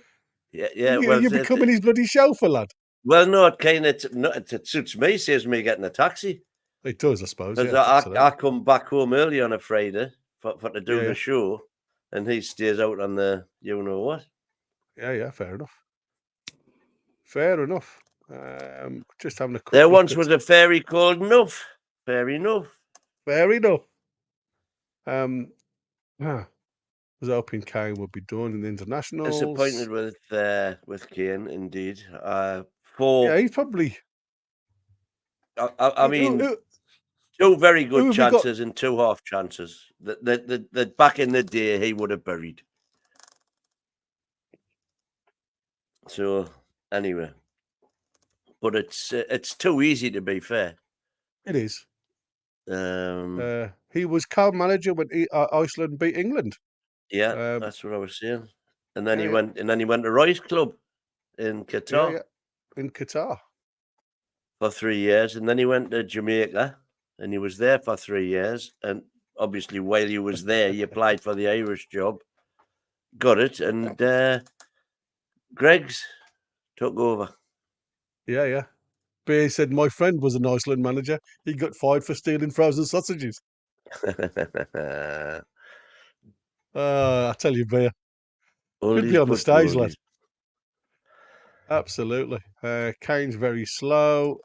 Yeah. You're becoming his bloody chauffeur, lad. Well, no, it suits me. Saves me getting a taxi. It does, I suppose. Because I come back home early on a Friday for to do the show, and he stays out on the you know what. Yeah, fair enough. Just having a quick there once was a fairy called Nuff. Fair enough. Was hoping Kane would be done in the internationals. Disappointed with Kane, indeed. He's probably. I mean, two very good chances and two half chances that back in the day he would have buried. So anyway, but it's too easy to be fair. It is. He was co-manager when Iceland beat England. Yeah, that's what I was saying. And then he went to Rice Club in Qatar. Yeah, in Qatar for 3 years, and then he went to Jamaica, and he was there for 3 years. And obviously, while he was there, he applied for the Irish job, got it, and Greggs took over. Yeah. Beer said my friend was an Iceland manager. He got fired for stealing frozen sausages. I tell you, Beer. Should be on the stage, lad. Absolutely. Kane's very slow.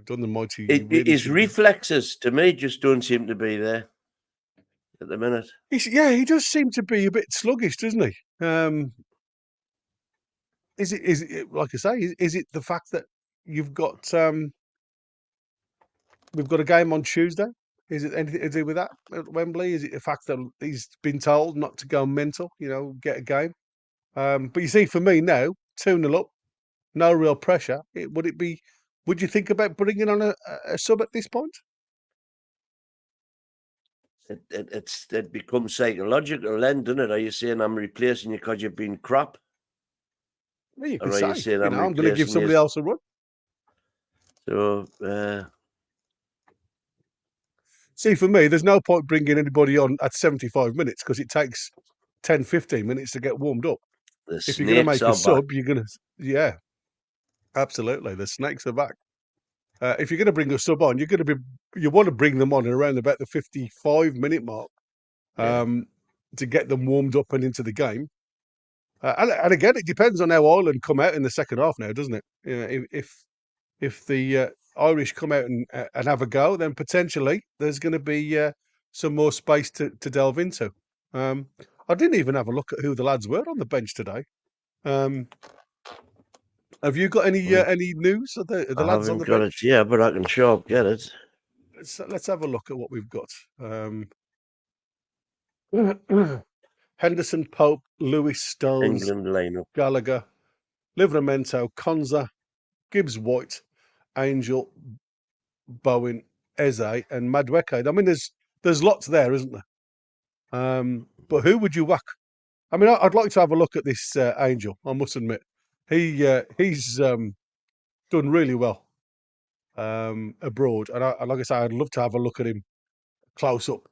Done the mighty. His reflexes, to me, just don't seem to be there at the minute. He does seem to be a bit sluggish, doesn't he? Is it like I say? Is it the fact that you've got we've got a game on Tuesday? Is it anything to do with that at Wembley? Is it the fact that he's been told not to go mental? Get a game. But you see, for me now, 2-0 up, no real pressure. Would you think about bringing on a sub at this point? It becomes psychological then, doesn't it? Are you saying I'm replacing you because you've been crap? Well, you can say, I'm going to give somebody else a run. So, see, for me, there's no point bringing anybody on at 75 minutes because it takes 10, 15 minutes to get warmed up. If you're going to make a sub, you're going to, yeah, absolutely. The snakes are back. If you're going to bring a sub on, you want to bring them on around about the 55-minute mark to get them warmed up and into the game. And again, it depends on how Ireland come out in the second half now, doesn't it? If the Irish come out and have a go, then potentially there's going to be some more space to delve into. I didn't even have a look at who the lads were on the bench today. Have you got any news of the lads on the bench? I haven't got it, yeah, but I can sure get it. Let's have a look at what we've got. Henderson, Pope, Lewis, Stones, England lineup. Gallagher, Livramento, Konza, Gibbs-White, Angel, Bowen, Eze, and Madueke. I mean, there's lots there, isn't there? But who would you whack? I mean, I'd like to have a look at this Angel. I must admit, he's done really well abroad, and like I say, I'd love to have a look at him close up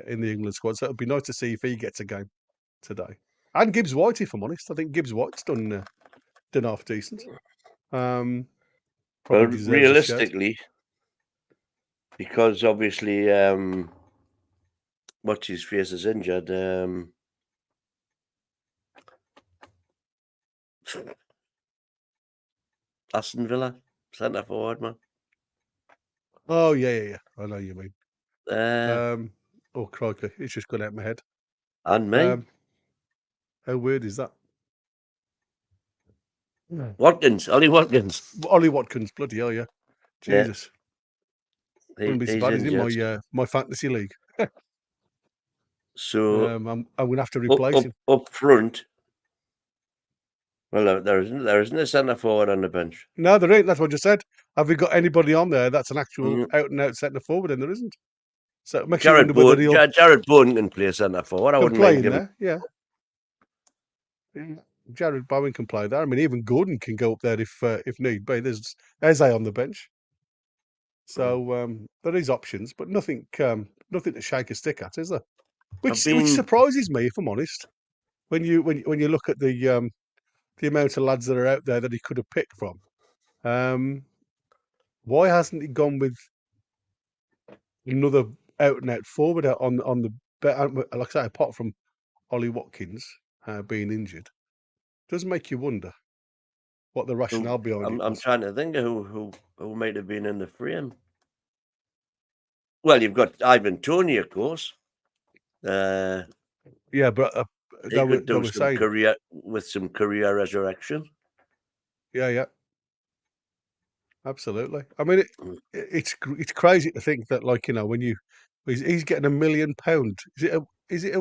in the England squad. So it'd be nice to see if he gets a game today. And Gibbs-White, if I'm honest, I think Gibbs-White's done half decent. Well, realistically, because obviously, what's his face is injured. Aston Villa, centre forward, man. Oh yeah. I know you mean. Oh crikey, it's just gone out of my head. And me. How weird is that? Ollie Watkins. Ollie Watkins, bloody hell, yeah. Jesus. Yeah. Wouldn't be so bad. He's in my fantasy league. So I'm going to have to replace him. Up front. Well, there isn't a centre forward on the bench. No, there ain't. That's what I just said. Have we got anybody on there that's an actual out-and-out centre forward? And there isn't. So it makes Jared Bowen can play centre forward. I wouldn't mind him. There, yeah. Jared Bowen can play there. I mean, even Gordon can go up there if need be. There's Eze on the bench. So there is options, but nothing to shake a stick at, is there? Which surprises me, if I'm honest. When you look at the amount of lads that are out there that he could have picked from, why hasn't he gone with another out and out forward on the like I say, apart from Ollie Watkins being injured, does make you wonder what the rationale behind it. I'm trying to think of who might have been in the frame. Well, you've got Ivan Toney, of course. Yeah, but he could do some career resurrection. Yeah. Absolutely. I mean, it's crazy to think that, like, when he's getting £1 million. Is it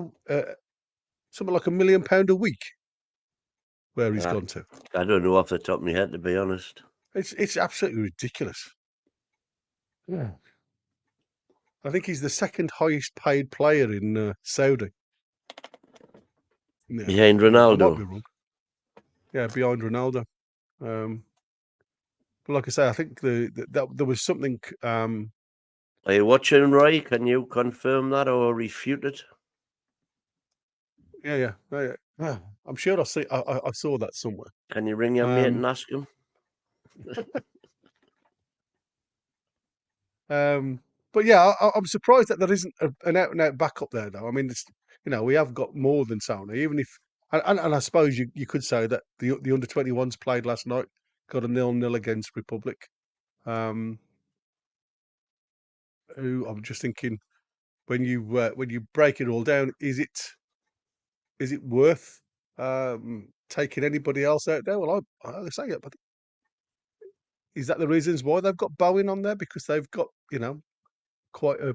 something like £1 million a week where he's gone to? I don't know off the top of my head, to be honest. It's absolutely ridiculous. Yeah. I think he's the second highest paid player in Saudi. Yeah. Behind Ronaldo. I might be wrong. Yeah, behind Ronaldo. But like I say, I think that there was something. Are you watching, Roy? Can you confirm that or refute it? Yeah. I'm sure I saw that somewhere. Can you ring your mate and ask him? But yeah, I'm surprised that there isn't an out and out backup there, though. I mean, we have got more than Sony, even if, and I suppose you could say that the under 21s played last night, got a 0-0 against Republic. Who I'm just thinking, when you break it all down, is it worth taking anybody else out there? Well, I say it, but is that the reasons why they've got Bowen on there? Because they've got quite a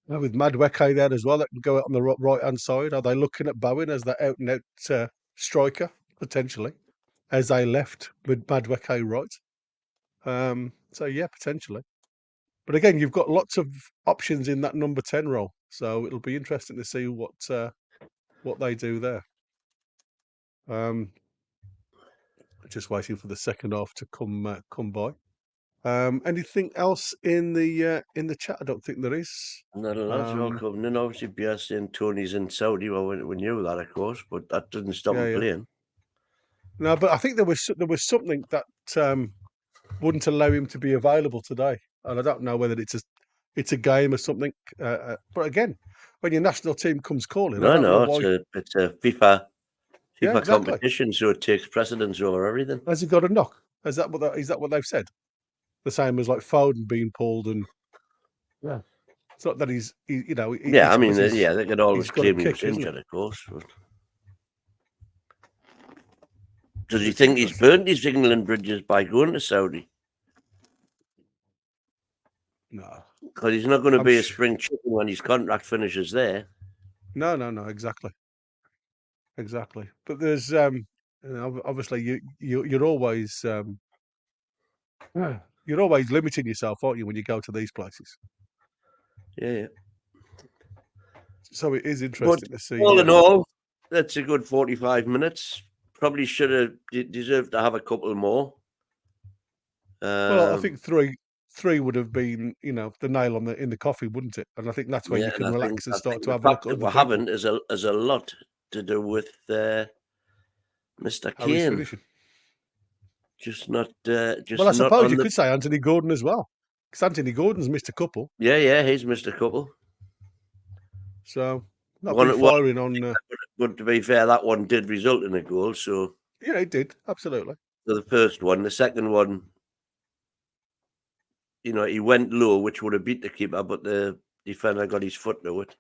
with Madueke there as well, that can go out on the right hand side. Are they looking at Bowen as that out and out striker potentially, as they left with Madueke right? So yeah, potentially. But again, you've got lots of options in that number 10 role, so it'll be interesting to see what they do there. Just waiting for the second half to come by. Anything else in the chat? I don't think there is. Not a lot all coming in. Obviously, Bielsa and Tony's in Saudi. Well, we knew that, of course, but that doesn't stop him playing. No, but I think there was something that wouldn't allow him to be available today, and I don't know whether it's a game or something. But again, when your national team comes calling, I don't know why. It's a FIFA competition, so it takes precedence over everything. Has he got a knock? Is that what they've said? The same as like Foden being pulled and it's not that he's they could always claim he was injured, of course. But... Does he think he's burnt his England bridges by going to Saudi? No, because he's not going to be a spring chicken when his contract finishes there. No, exactly. But there's obviously you're always you're always limiting yourself, aren't you, when you go to these places? Yeah. So it is interesting to see. All in all, that's a good 45 minutes. Probably should have deserved to have a couple more. Well, I think three would have been, the nail in the coffee, wouldn't it? And I think that's where you can relax and start to have a look at. What happened is a lot to do with Mr. Kane. Just not. Well, I suppose you could say Anthony Gordon as well, because Anthony Gordon's missed a couple. Yeah, he's missed a couple. So not firing on. But to be fair, that one did result in a goal. So yeah, it did, absolutely. So the first one, the second one, he went low, which would have beat the keeper, but the defender got his foot to it.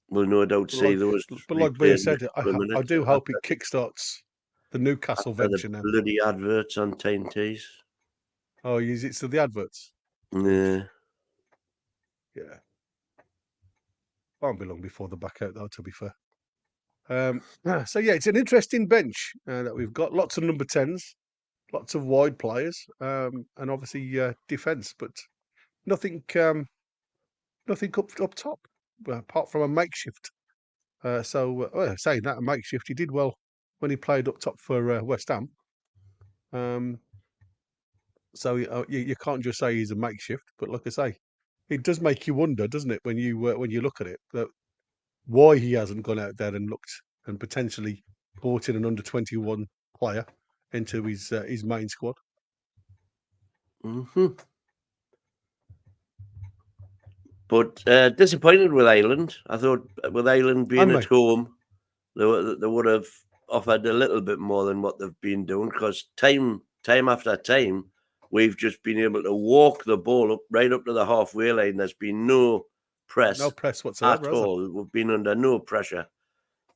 We'll no doubt see those. But like Bea said, I do hope it kickstarts the Newcastle venture now. Bloody adverts on TNTs. Oh, is it the adverts? Yeah. Won't be long before the back out, though, to be fair. So yeah, it's an interesting bench that we've got. Lots of number 10s, lots of wide players, and obviously defence, but nothing up top, apart from a makeshift. Saying that, a makeshift, he did well when he played up top for West Ham. So you can't just say he's a makeshift, but like I say, it does make you wonder, doesn't it, when you look at it, that why he hasn't gone out there and looked and potentially brought in an under 21 player into his main squad. Mm-hmm. But disappointed with Ireland. I thought with Ireland being at home, they would have offered a little bit more than what they've been doing, because time after time, we've just been able to walk the ball right up to the halfway line. There's been no press whatsoever at all. We've been under no pressure.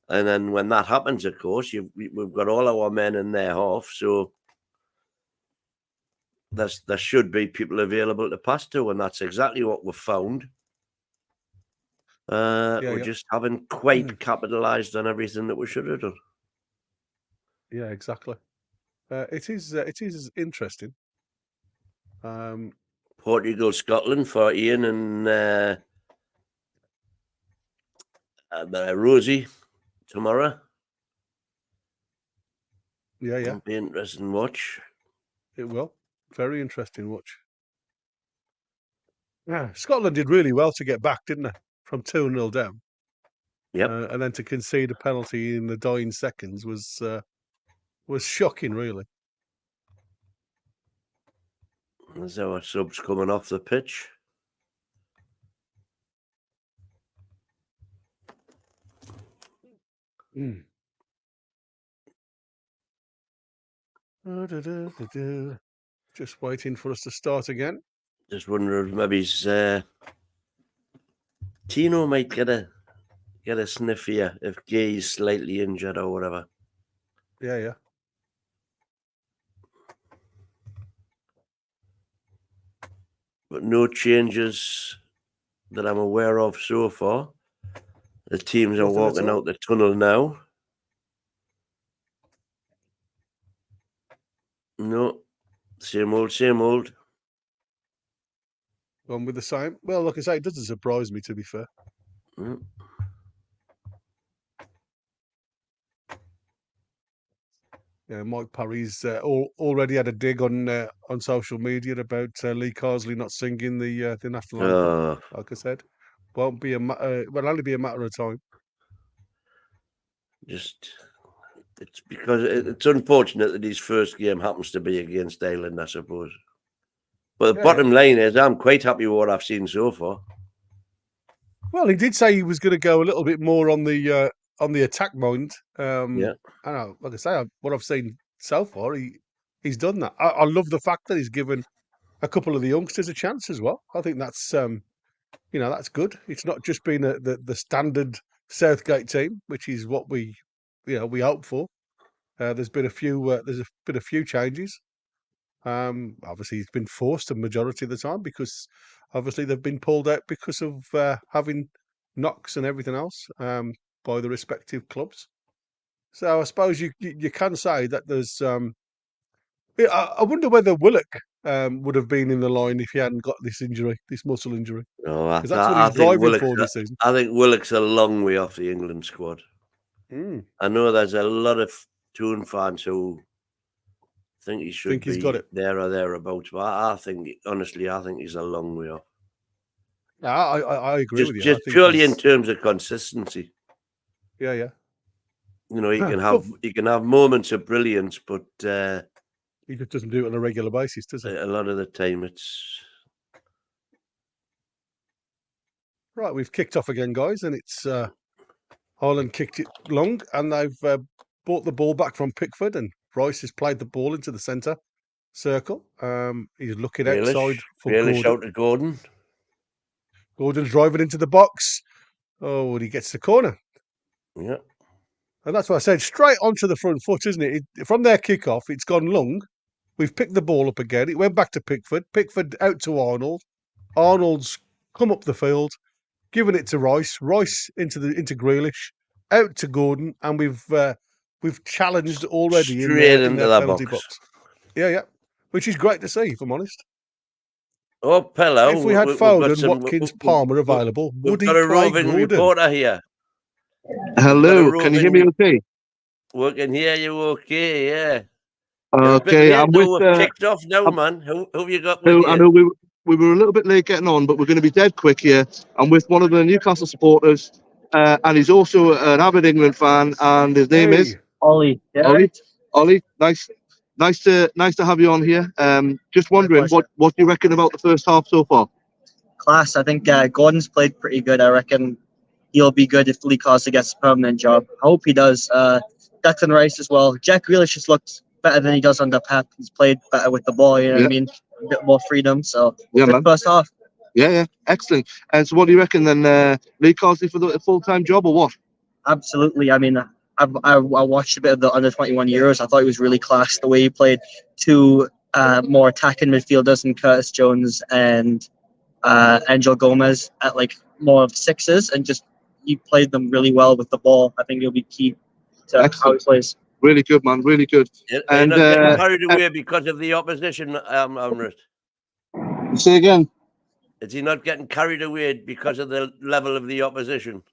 And then when that happens, of course, we've got all our men in their half, so there should be people available to pass to, and that's exactly what we've found. We just haven't quite capitalised on everything that we should have done. Yeah, exactly. It is interesting. Portugal, Scotland for Ian and Rosie tomorrow. Yeah. It'll be interesting watch. It will. Very interesting watch. Yeah, Scotland did really well to get back, didn't they? From 2-0 down. Yep. And then to concede a penalty in the dying seconds was shocking, really. There's our subs coming off the pitch. Just waiting for us to start again. Just wondering if maybe Tino might get a sniff here if Gay's slightly injured or whatever. Yeah. But no changes that I'm aware of so far. The teams are walking out the tunnel now. No, same old. Gone with the same. Well, like I say, it doesn't surprise me, to be fair. Yeah, Mike Parry's already had a dig on social media about Lee Carsley not singing the national anthem. Like I said, won't be will only be a matter of time. It's because it's unfortunate that his first game happens to be against Ireland, I suppose. But the bottom line is, I'm quite happy with what I've seen so far. Well, he did say he was going to go a little bit more on the attack mind. Yeah. I know, like I say, what I've seen so far, he's done that. I love the fact that he's given a couple of the youngsters a chance as well. I think that's that's good. It's not just been the standard Southgate team, which is what we hope for. There's been a few changes. Obviously, he's been forced a majority of the time because obviously they've been pulled out because of having knocks and everything else by the respective clubs. So I suppose you can say that there's. I wonder whether Willock would have been in the line if he hadn't got this injury, this muscle injury. No, because that's what he's driving for this season. I think Willock's a long way off the England squad. I know there's a lot of Toon fans who think he should be got it. There or thereabouts, but I think he's a long way off. Yeah, I agree with you. Just purely in terms of consistency. Yeah. You know, he can have moments of brilliance, but he just doesn't do it on a regular basis, does he? A lot of the time, it's right. We've kicked off again, guys, and it's Ireland kicked it long, and they've brought the ball back from Pickford, and Rice has played the ball into the centre circle. He's looking outside for Gordon. Shouted Gordon. Gordon's driving into the box. Oh, and he gets the corner. Yeah. And that's what I said, straight onto the front foot, isn't it? From their kickoff, it's gone long. We've picked the ball up again. It went back to Pickford. Pickford out to Arnold. Arnold's come up the field, given it to Rice. Rice into Grealish, out to Gordon, and we've challenged already in their penalty box. Yeah, which is great to see, if I'm honest. Oh, Pello. If we had Foden, Watkins, Palmer available, would he play Gordon? Reporter here. Hello, can you hear me okay? We can hear you okay, yeah. Okay, I'm with... kicked off now, man. Who have you got with you? I know we were a little bit late getting on, but we're going to be dead quick here. I'm with one of the Newcastle supporters, and he's also an avid England fan, and his name is... Ollie. Yeah, Ollie, nice to have you on here. Just wondering, what do you reckon about the first half so far? Class. I think Gordon's played pretty good. I reckon he'll be good if Lee Carsley gets a permanent job. I hope he does. Declan Rice as well. Jack Grealish just looks better than he does under Pep. He's played better with the ball, you know what I mean? A bit more freedom. So, man. First half. Yeah. Excellent. And so what do you reckon then? Lee Carsley for the full-time job or what? Absolutely. I mean, I watched a bit of the under-21 Euros. I thought he was really class the way he played two more attacking midfielders in Curtis Jones and Angel Gomez at like more of sixes, and just he played them really well with the ball. I think he'll be key to how he plays. Really good, man. Really good. And not getting carried away because of the opposition, Amrit. Say again. Is he not getting carried away because of the level of the opposition?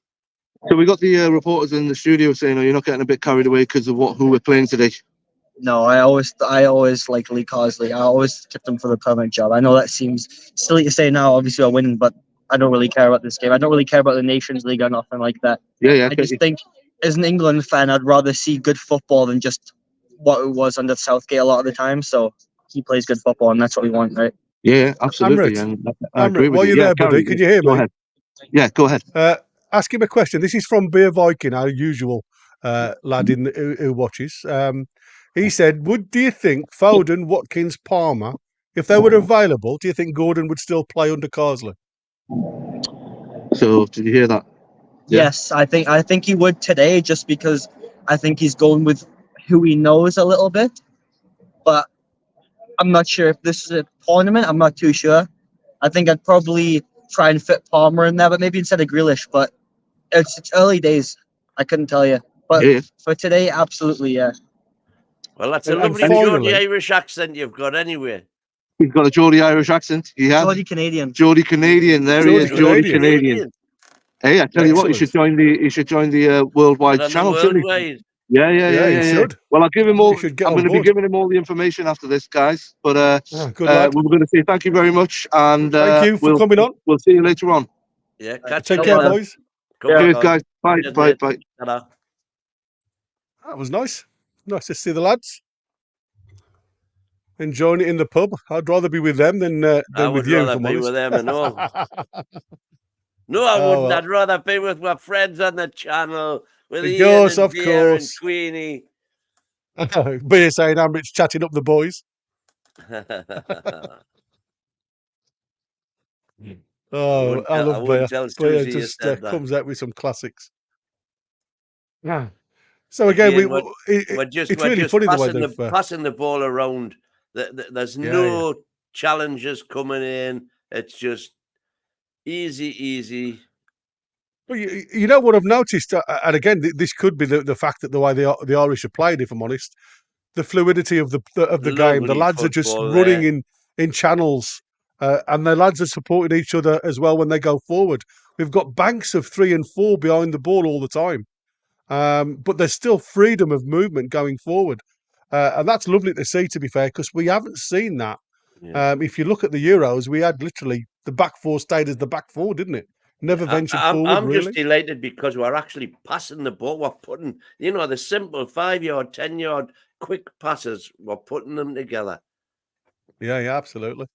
So we got the reporters in the studio saying, "Oh, you're not getting a bit carried away because of who we're playing today." No, I always like Lee Carsley. I always tipped him for the permanent job. I know that seems silly to say now. Obviously, we're winning, but I don't really care about this game. I don't really care about the Nations League or nothing like that. Yeah. I just think, as an England fan, I'd rather see good football than just what it was under Southgate a lot of the time. So he plays good football, and that's what we want, right? Yeah, absolutely. Amrit, And I agree Amrit, with while you. you're Yeah, there, buddy, Gary, can you hear go me? ahead. Yeah, go ahead. Ask him a question. This is from Beer Viking, our usual lad who watches. He said, do you think Foden, Watkins, Palmer, if they were available, do you think Gordon would still play under Carsley? So, did you hear that? Yeah. Yes, I think he would today, just because I think he's going with who he knows a little bit. But I'm not sure if this is a tournament. I'm not too sure. I think I'd probably try and fit Palmer in there, but maybe instead of Grealish. But it's early days. I couldn't tell you. But Yeah. for today, absolutely, yeah. Well, that's a And lovely finally- Geordie Irish accent you've got anyway. He's got a Geordie Irish accent. Yeah. Geordie Canadian. Geordie Canadian. There he is. Geordie Geordie Canadian. Hey, I tell you what, Excellent. he should join the worldwide But on the channel, shouldn't he? worldwide. Yeah, he Yeah. should. Well, I'll give him all. He should get I'm on going to be board. giving him all the information after this, guys. But Good lad. we were going to say thank you very much, and Thank you for coming on. We'll see you later on. Yeah, catch Take you care, later. boys. Come Cheers, on. guys. Bye, Cheers, bye, mate. bye. Ta-da. That was nice. Nice to see the lads. Enjoying it in the pub. I'd rather be with them than I with would you, if rather I'm be honest. with them and all. No, I Oh, wouldn't. well. I'd rather be with my friends on the channel, with Of Ian course, and of Dear and course. Queenie. Beer saying Amrit's chatting up the boys. Oh, I love Beer. wouldn't tell Beer Susie you just said that. comes out with some classics. Yeah. So again, Again, it's We're just really funny the way they've. passing the ball around. There's Yeah, no challenges coming in. It's just easy. Well, you know what I've noticed, and again, this could be the fact that the way the Irish are played. If I'm honest, the fluidity of the game. The Lovely lads are just football running in channels, and the lads are supporting each other as well when they go forward. We've got banks of 3 and 4 behind the ball all the time, but there's still freedom of movement going forward, and that's lovely to see. To be fair, because we haven't seen that. Yeah. If you look at the Euros, we had literally the back four stayed as the back four, didn't it? Never ventured forward. I'm really. just delighted because we're actually passing the ball. We're putting, the simple 5-yard, 10-yard quick passes. We're putting them together. Yeah, absolutely.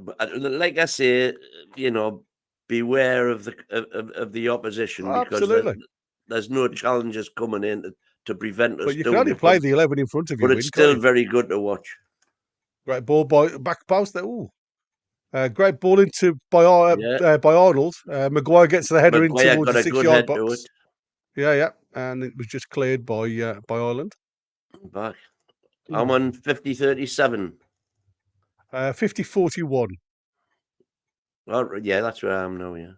But like I say, beware of the opposition because Absolutely. there's no challenges coming in to prevent us. But you can doing only it, play the 11 in front of you. but it's still very good to watch. Great ball by back post there. Ooh. Great ball by Arnold. Maguire gets the header Maguire in towards got the a good 6-yard head to box. it. Yeah, and it was just cleared by Ireland. Back. I'm on 50-37. 50-41. Oh, yeah, that's where I am now. Yeah.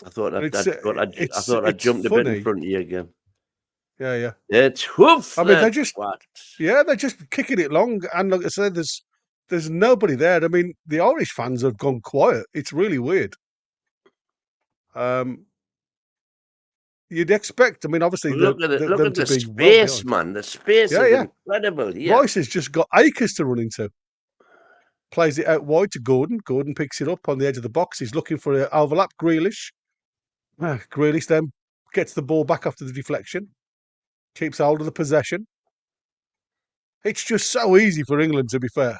I thought I'd jumped a bit in front of you again. Yeah. It's hoof. I mean, they're just kicking it long, and like I said, there's nobody there. I mean, the Irish fans have gone quiet. It's really weird. You'd expect. I mean, obviously, look at the space, man. The space is incredible. Yeah. Rice has just got acres to run into. Plays it out wide to Gordon. Gordon picks it up on the edge of the box. He's looking for an overlap. Grealish. Grealish then gets the ball back after the deflection. Keeps hold of the possession. It's just so easy for England, to be fair.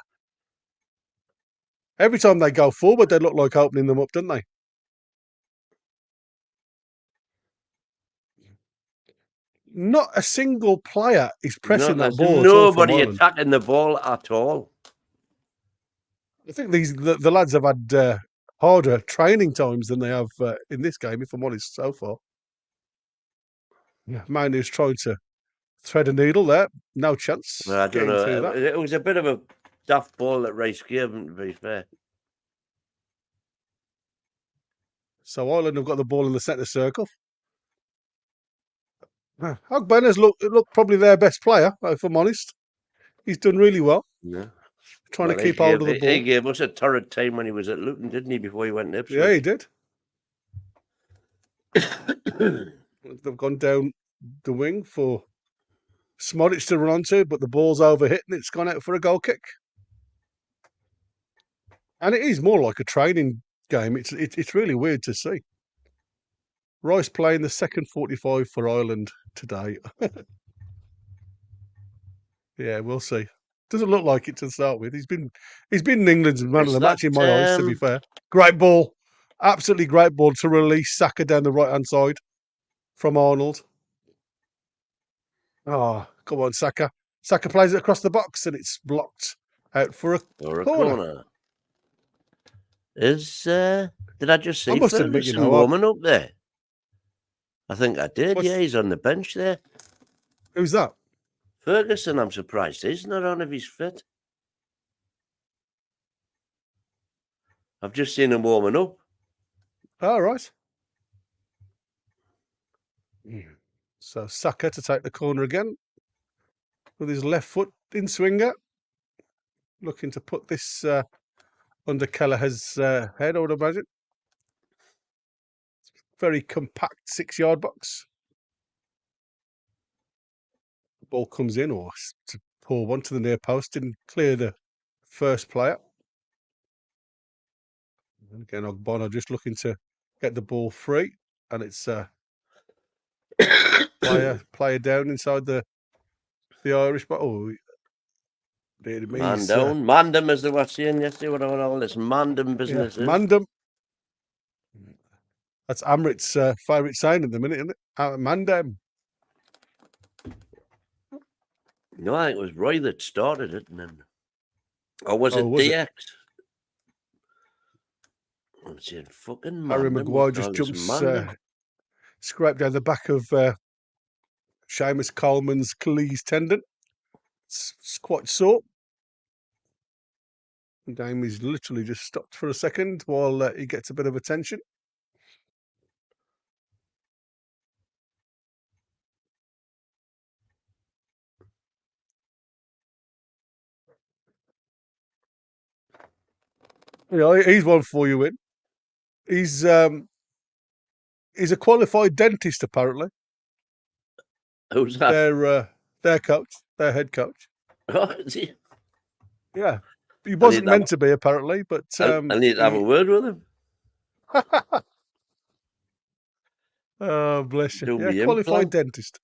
Every time they go forward, they look like opening them up, don't they? Not a single player is pressing that ball. Nobody attacking the ball at all. I think the lads have had harder training times than they have in this game, if I'm honest, so far. Yeah, man who's trying to thread a needle there. No chance. I don't know. It was a bit of a daft ball that Rice gave him, to be fair. So Ireland have got the ball in the centre circle. Ogbena's looked probably their best player, if I'm honest. He's done really well. Yeah. Trying to keep hold of the ball. He gave us a torrid time when he was at Luton, didn't he, before he went to Ipswich? Yeah, he did. They've gone down the wing for Smodic to run onto, but the ball's overhit and it's gone out for a goal kick. And it is more like a training game. It's really weird to see. Rice playing the second 45 for Ireland today. Yeah, we'll see. Doesn't look like it to start with. He's been in England's man of Is the match that, in my eyes, to be fair. Great ball. Absolutely great ball to release Saka down the right-hand side from Arnold. Oh, come on, Saka. Saka plays it across the box and it's blocked out for a or a corner. corner? Did I just see must admit, Ferguson warming up there? I think I did. What's- Yeah, he's on the bench there. Who's that? Ferguson, I'm surprised he's not on if he's fit. I've just seen him warming up. All right. So Saka to take the corner again with his left foot in swinger. Looking to put this under Kelleher's head, I would imagine. Very compact 6-yard box. The ball comes in, or to pour one to the near post, didn't clear the first player. And again, Ogbonna just looking to get the ball free, and it's player down inside the Irish. But Man down. Mandem, as they were saying yesterday, whatever all this Mandem business is. Mandem. That's Amrit's favourite saying at the minute, isn't it? Mandem. No, I think it was Roy that started it, and then, or was it was it? DX? I'm saying fucking Harry Mandem. Maguire just jumps, scraped down the back of Seamus Coleman's Achilles tendon. It's quite sore. The game is literally just stopped for a second while he gets a bit of attention. Yeah, he's one for you, in. He's a qualified dentist, apparently. Who's that? Their coach, their head coach. Oh, is he? Yeah, he wasn't meant to be, apparently, but I need to have a word with him. Oh, bless you. Do me Yeah, qualified implant. dentist.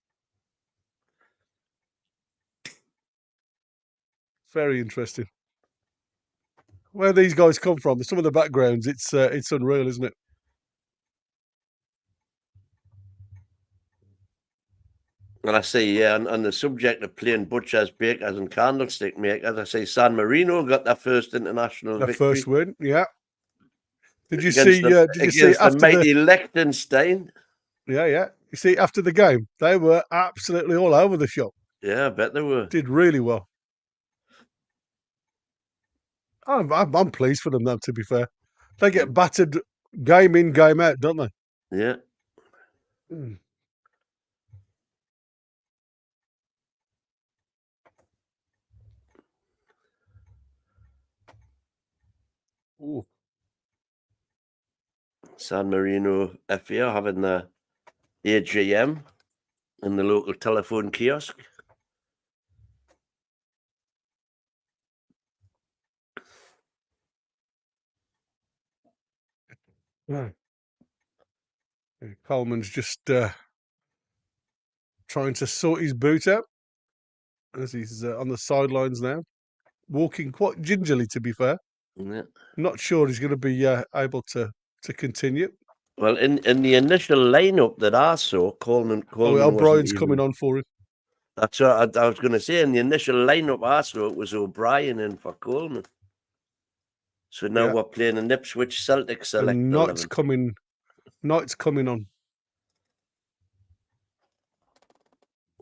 Very interesting. Where these guys come from, some of the backgrounds, it's unreal, isn't it? And I say, yeah, on the subject of playing butchers, bakers, and candlestick makers, I say San Marino got their first international Their victory. first win, yeah. Did you against see? the, Did you see against the after mighty Liechtenstein? Yeah. You see, after the game, they were absolutely all over the shop. Yeah, I bet they were. Did really well. I'm pleased for them, though. To be fair, they get battered game in, game out, don't they? Yeah. Ooh. San Marino FA having the AGM in the local telephone kiosk. Yeah. Coleman's just trying to sort his boot out as he's on the sidelines now, walking quite gingerly. To be fair, Yeah. not sure he's going to be able to continue. Well, in the initial lineup that I saw, Coleman O'Brien's coming on for him. That's what I was going to say. In the initial lineup I saw, it was O'Brien in for Coleman. So now we're playing an Ipswich Celtic select. And Knight's coming on.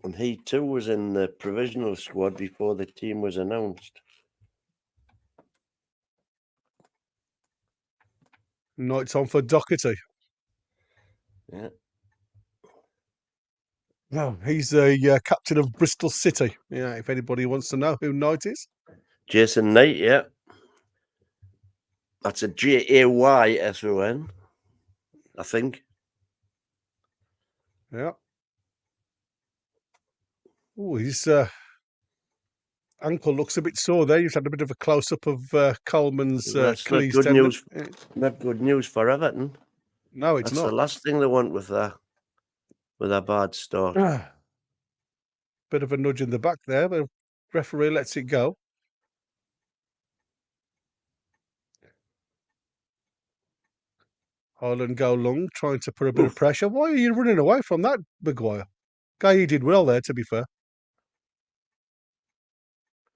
And he too was in the provisional squad before the team was announced. Knight's on for Doherty. Yeah. No, he's the captain of Bristol City. Yeah, if anybody wants to know who Knight is. Jason Knight, yeah. That's a Jayson, I think. Yeah. Oh, he's ankle looks a bit sore there. You've had a bit of a close up of Coleman's That's not Achilles good tendon. news. Not good news for Everton. No, it's That's the not. last thing they want with a bad start. Bit of a nudge in the back there. The referee lets it go. Ireland go long, trying to put a bit of pressure. Why are you running away from that, Maguire? Guy, did well there, to be fair.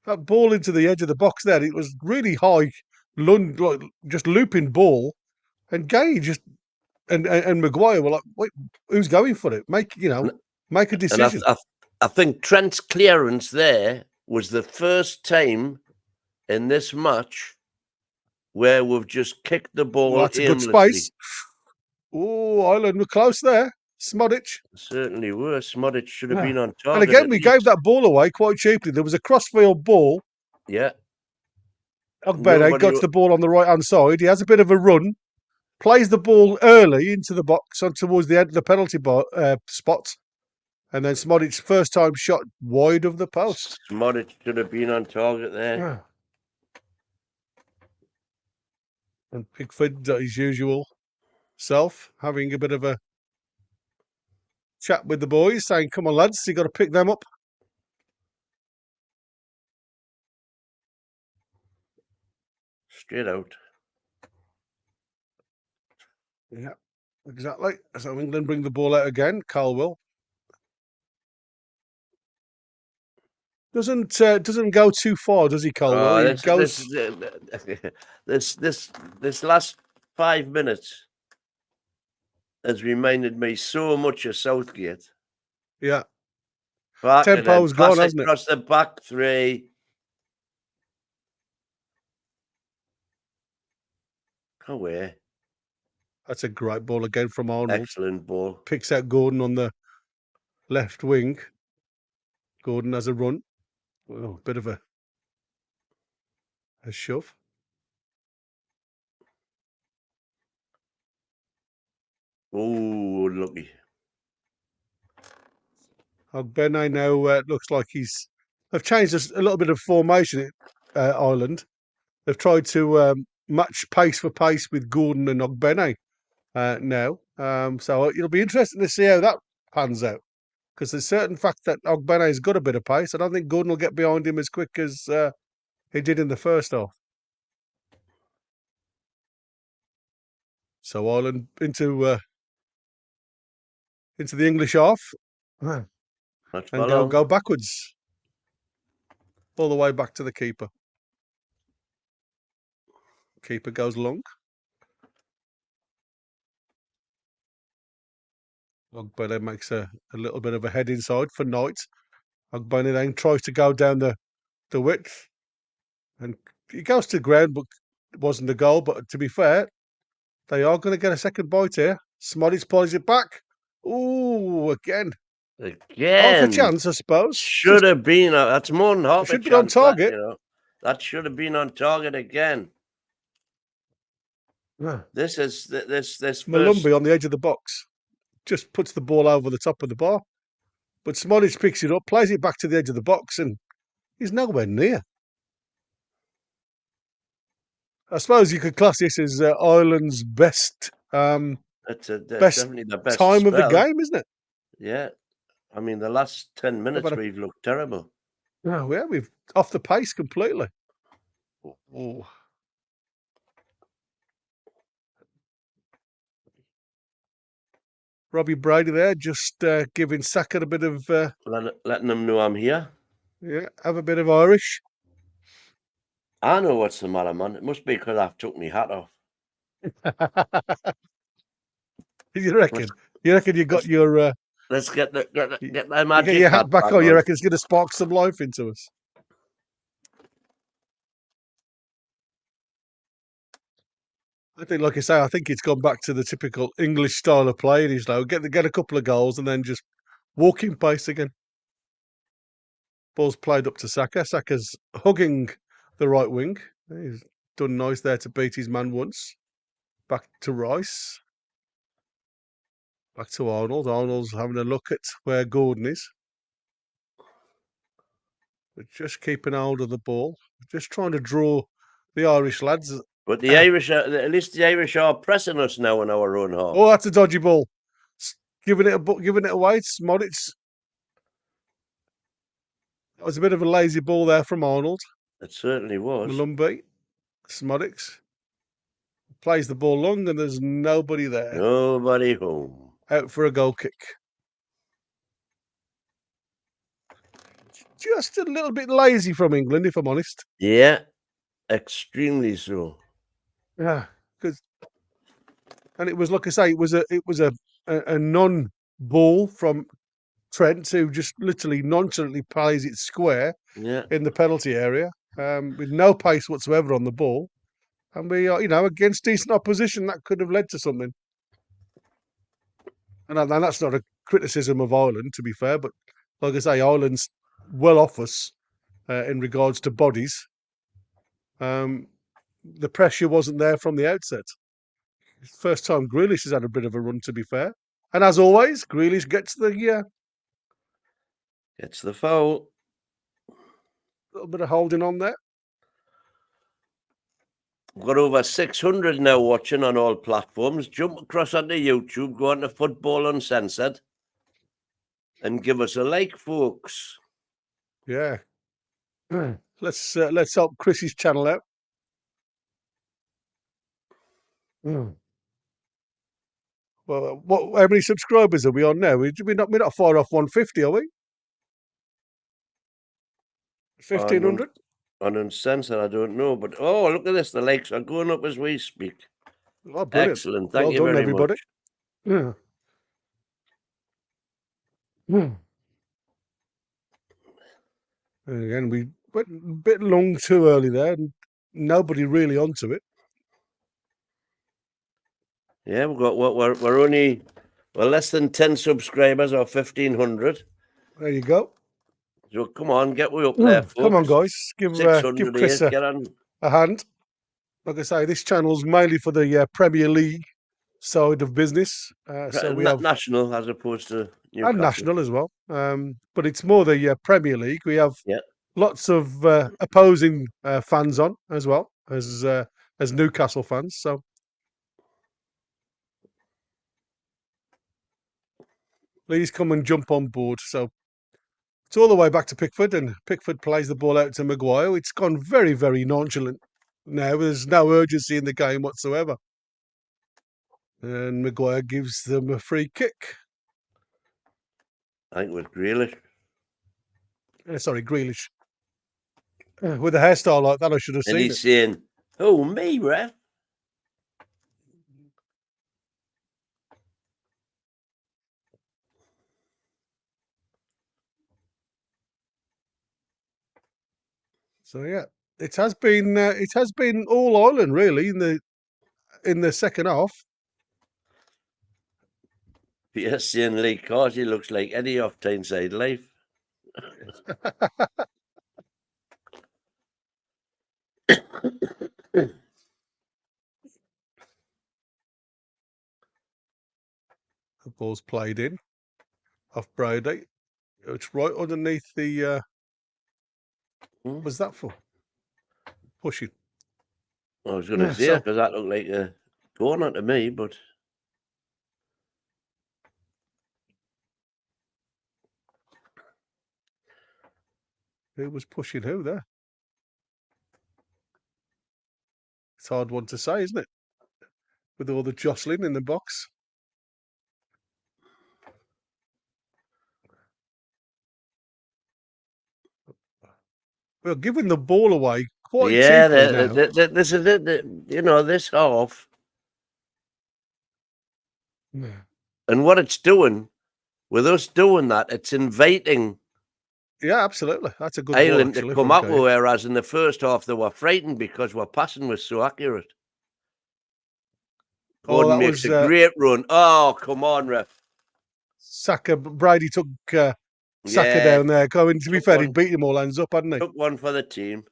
That ball into the edge of the box there, it was really high, like, just looping ball. And Gay just and Maguire were like, wait, who's going for it? Make a decision. And I think Trent's clearance there was the first time in this match where we've just kicked the ball Well, that's a good aimlessly. space. Oh, Ireland were close there. Smodic. Certainly were. Smodic should have been on And target. again, we gave that ball away quite cheaply. There was a crossfield ball. Yeah. Ogbene got the ball on the right-hand side. He has a bit of a run, plays the ball early into the box on towards the end of the penalty spot. And then Smodic's first time shot wide of the post. Smodic should have been on target there. And Pickford, his usual self, having a bit of a chat with the boys, saying, come on, lads, you got to pick them up. Straight out. Yeah, exactly. So England bring the ball out again. Caldwell. Doesn't go too far, does he, Caldwell? He goes. This last 5 minutes has reminded me so much of Southgate. Yeah. Tempo's gone, hasn't it? Across the back three. Away. That's a great ball again from Arnold. Excellent ball. Picks out Gordon on the left wing. Gordon has a run. Oh, bit of a shove. Oh, lucky. Ogbene now looks like they've changed a little bit of formation at Ireland. They've tried to match pace for pace with Gordon and Ogbene now. So it'll be interesting to see how that pans out. Because there's certain fact that Ogbene's got a bit of pace. I don't think Gordon will get behind him as quick as he did in the first half. So Ireland into the English half. And go backwards. All the way back to the keeper. Keeper goes long. Ogbene makes a little bit of a head inside for Knight. Ogbene then tries to go down the width. And he goes to the ground, but it wasn't a goal. But to be fair, they are going to get a second bite here. Smodic plays it back. Ooh, again. Half a chance, I suppose. Should have been. That's more than half a chance. Should be on target. That should have been on target again. Yeah. This Malumbi on the edge of the box just puts the ball over the top of the bar. But Smodic picks it up, plays it back to the edge of the box, and he's nowhere near. I suppose you could class this as Ireland's best, that's definitely the best time spell of the game, isn't it? Yeah. I mean, the last 10 minutes we've looked terrible. Oh, yeah, we've off the pace completely. Oh. Robbie Brady there, just giving Saka a bit of... letting them know I'm here. Yeah, have a bit of Irish. I know what's the matter, man. It must be because I've took my hat off. You reckon? You reckon you got your... let's get the magic get your hat back on. You reckon it's going to spark some life into us? I think, like I say, I think it's gone back to the typical English style of play. He's like, get a couple of goals and then just walk in pace again. Ball's played up to Saka. Saka's hugging the right wing. He's done nice there to beat his man once. Back to Rice. Back to Arnold. Arnold's having a look at where Gordon is. But just keeping hold of the ball, just trying to draw the Irish lads. But the Irish, at least the Irish are pressing us now in our own half. Oh, that's a dodgy ball. Giving it away. It's Moritz. That was a bit of a lazy ball there from Arnold. It certainly was. Malumbi, Smodics plays the ball long, and there's nobody there. Nobody home. Out for a goal kick. Just a little bit lazy from England, if I'm honest. Yeah, extremely so. Yeah, and it was, like I say, it was a non-ball from Trent, who just literally nonchalantly plays it square in the penalty area, with no pace whatsoever on the ball. And we are, against decent opposition, that could have led to something. And that's not a criticism of Ireland, to be fair, but like I say, Ireland's well off us in regards to bodies. The pressure wasn't there from the outset. First time Grealish has had a bit of a run, to be fair. And as always, Grealish gets the foul. Little bit of holding on there. We've got over 600 now watching on all platforms. Jump across onto YouTube, go on to Football Uncensored, and give us a like, folks. Yeah. Let's help Chris's channel out. Well, how many subscribers are we on now? We're not far off 150, are we? 1,500? On Uncensored, I don't know, but look at this. The likes are going up as we speak. Oh, brilliant. Excellent. Thank you well done, very everybody. much. Yeah. Again, we went a bit long too early there, and nobody really onto it. Yeah, we're only less than 10 subscribers, or 1,500. There you go. So come on, get way up there, folks. Come on, guys. Give Chris a hand. Like I say, this channel's mainly for the Premier League side of business. So we have national as opposed to Newcastle. And national as well. But it's more the Premier League. We have lots of opposing fans on as well as Newcastle fans. So please come and jump on board. So it's all the way back to Pickford, and Pickford plays the ball out to Maguire. It's gone very, very nonchalant now. There's no urgency in the game whatsoever. And Maguire gives them a free kick. I think it was Grealish. Sorry, Grealish. With a hairstyle like that, I should have seen it. And he's saying, "Oh, me, ref." So yeah, it has been all Ireland really in the second half. Pierce saying Lee Carsey looks like Eddie off Tyneside Life. The ball's played in off Brady. It's right underneath the. What was that for? Pushing. I was going to say because that looked like a corner to me, but. Who was pushing who there? It's a hard one to say, isn't it? With all the jostling in the box. Well, giving the ball away quite cheaply now. This is it. This half. Yeah. And what it's doing, with us doing that, it's inviting. Yeah, absolutely. That's a good Ireland ball, to come up, whereas in the first half they were frightened because our passing was so accurate. Gordon makes a great run. Oh, come on, ref. Saka, Brady took Saka down there. To be fair, he'd beat him all hands up, hadn't he? Took one for the team.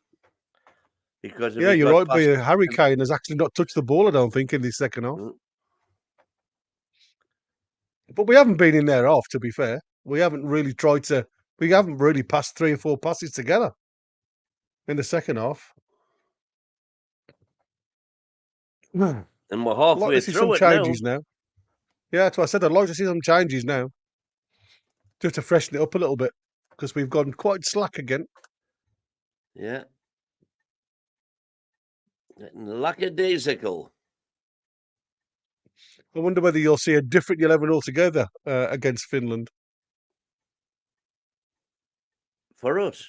Because you're right. But Harry Kane has actually not touched the ball, I don't think, in the second half. But we haven't been in there half, to be fair. We haven't really tried to We haven't really passed 3 or 4 passes together in the second half. I'd And we're like halfway to see some through it now. changes now. Yeah, that's what I said. I'd like to see some changes now, just to freshen it up a little bit, because we've gone quite slack again. Yeah. Lackadaisical. I wonder whether you'll see a different 11 altogether against Finland. For us.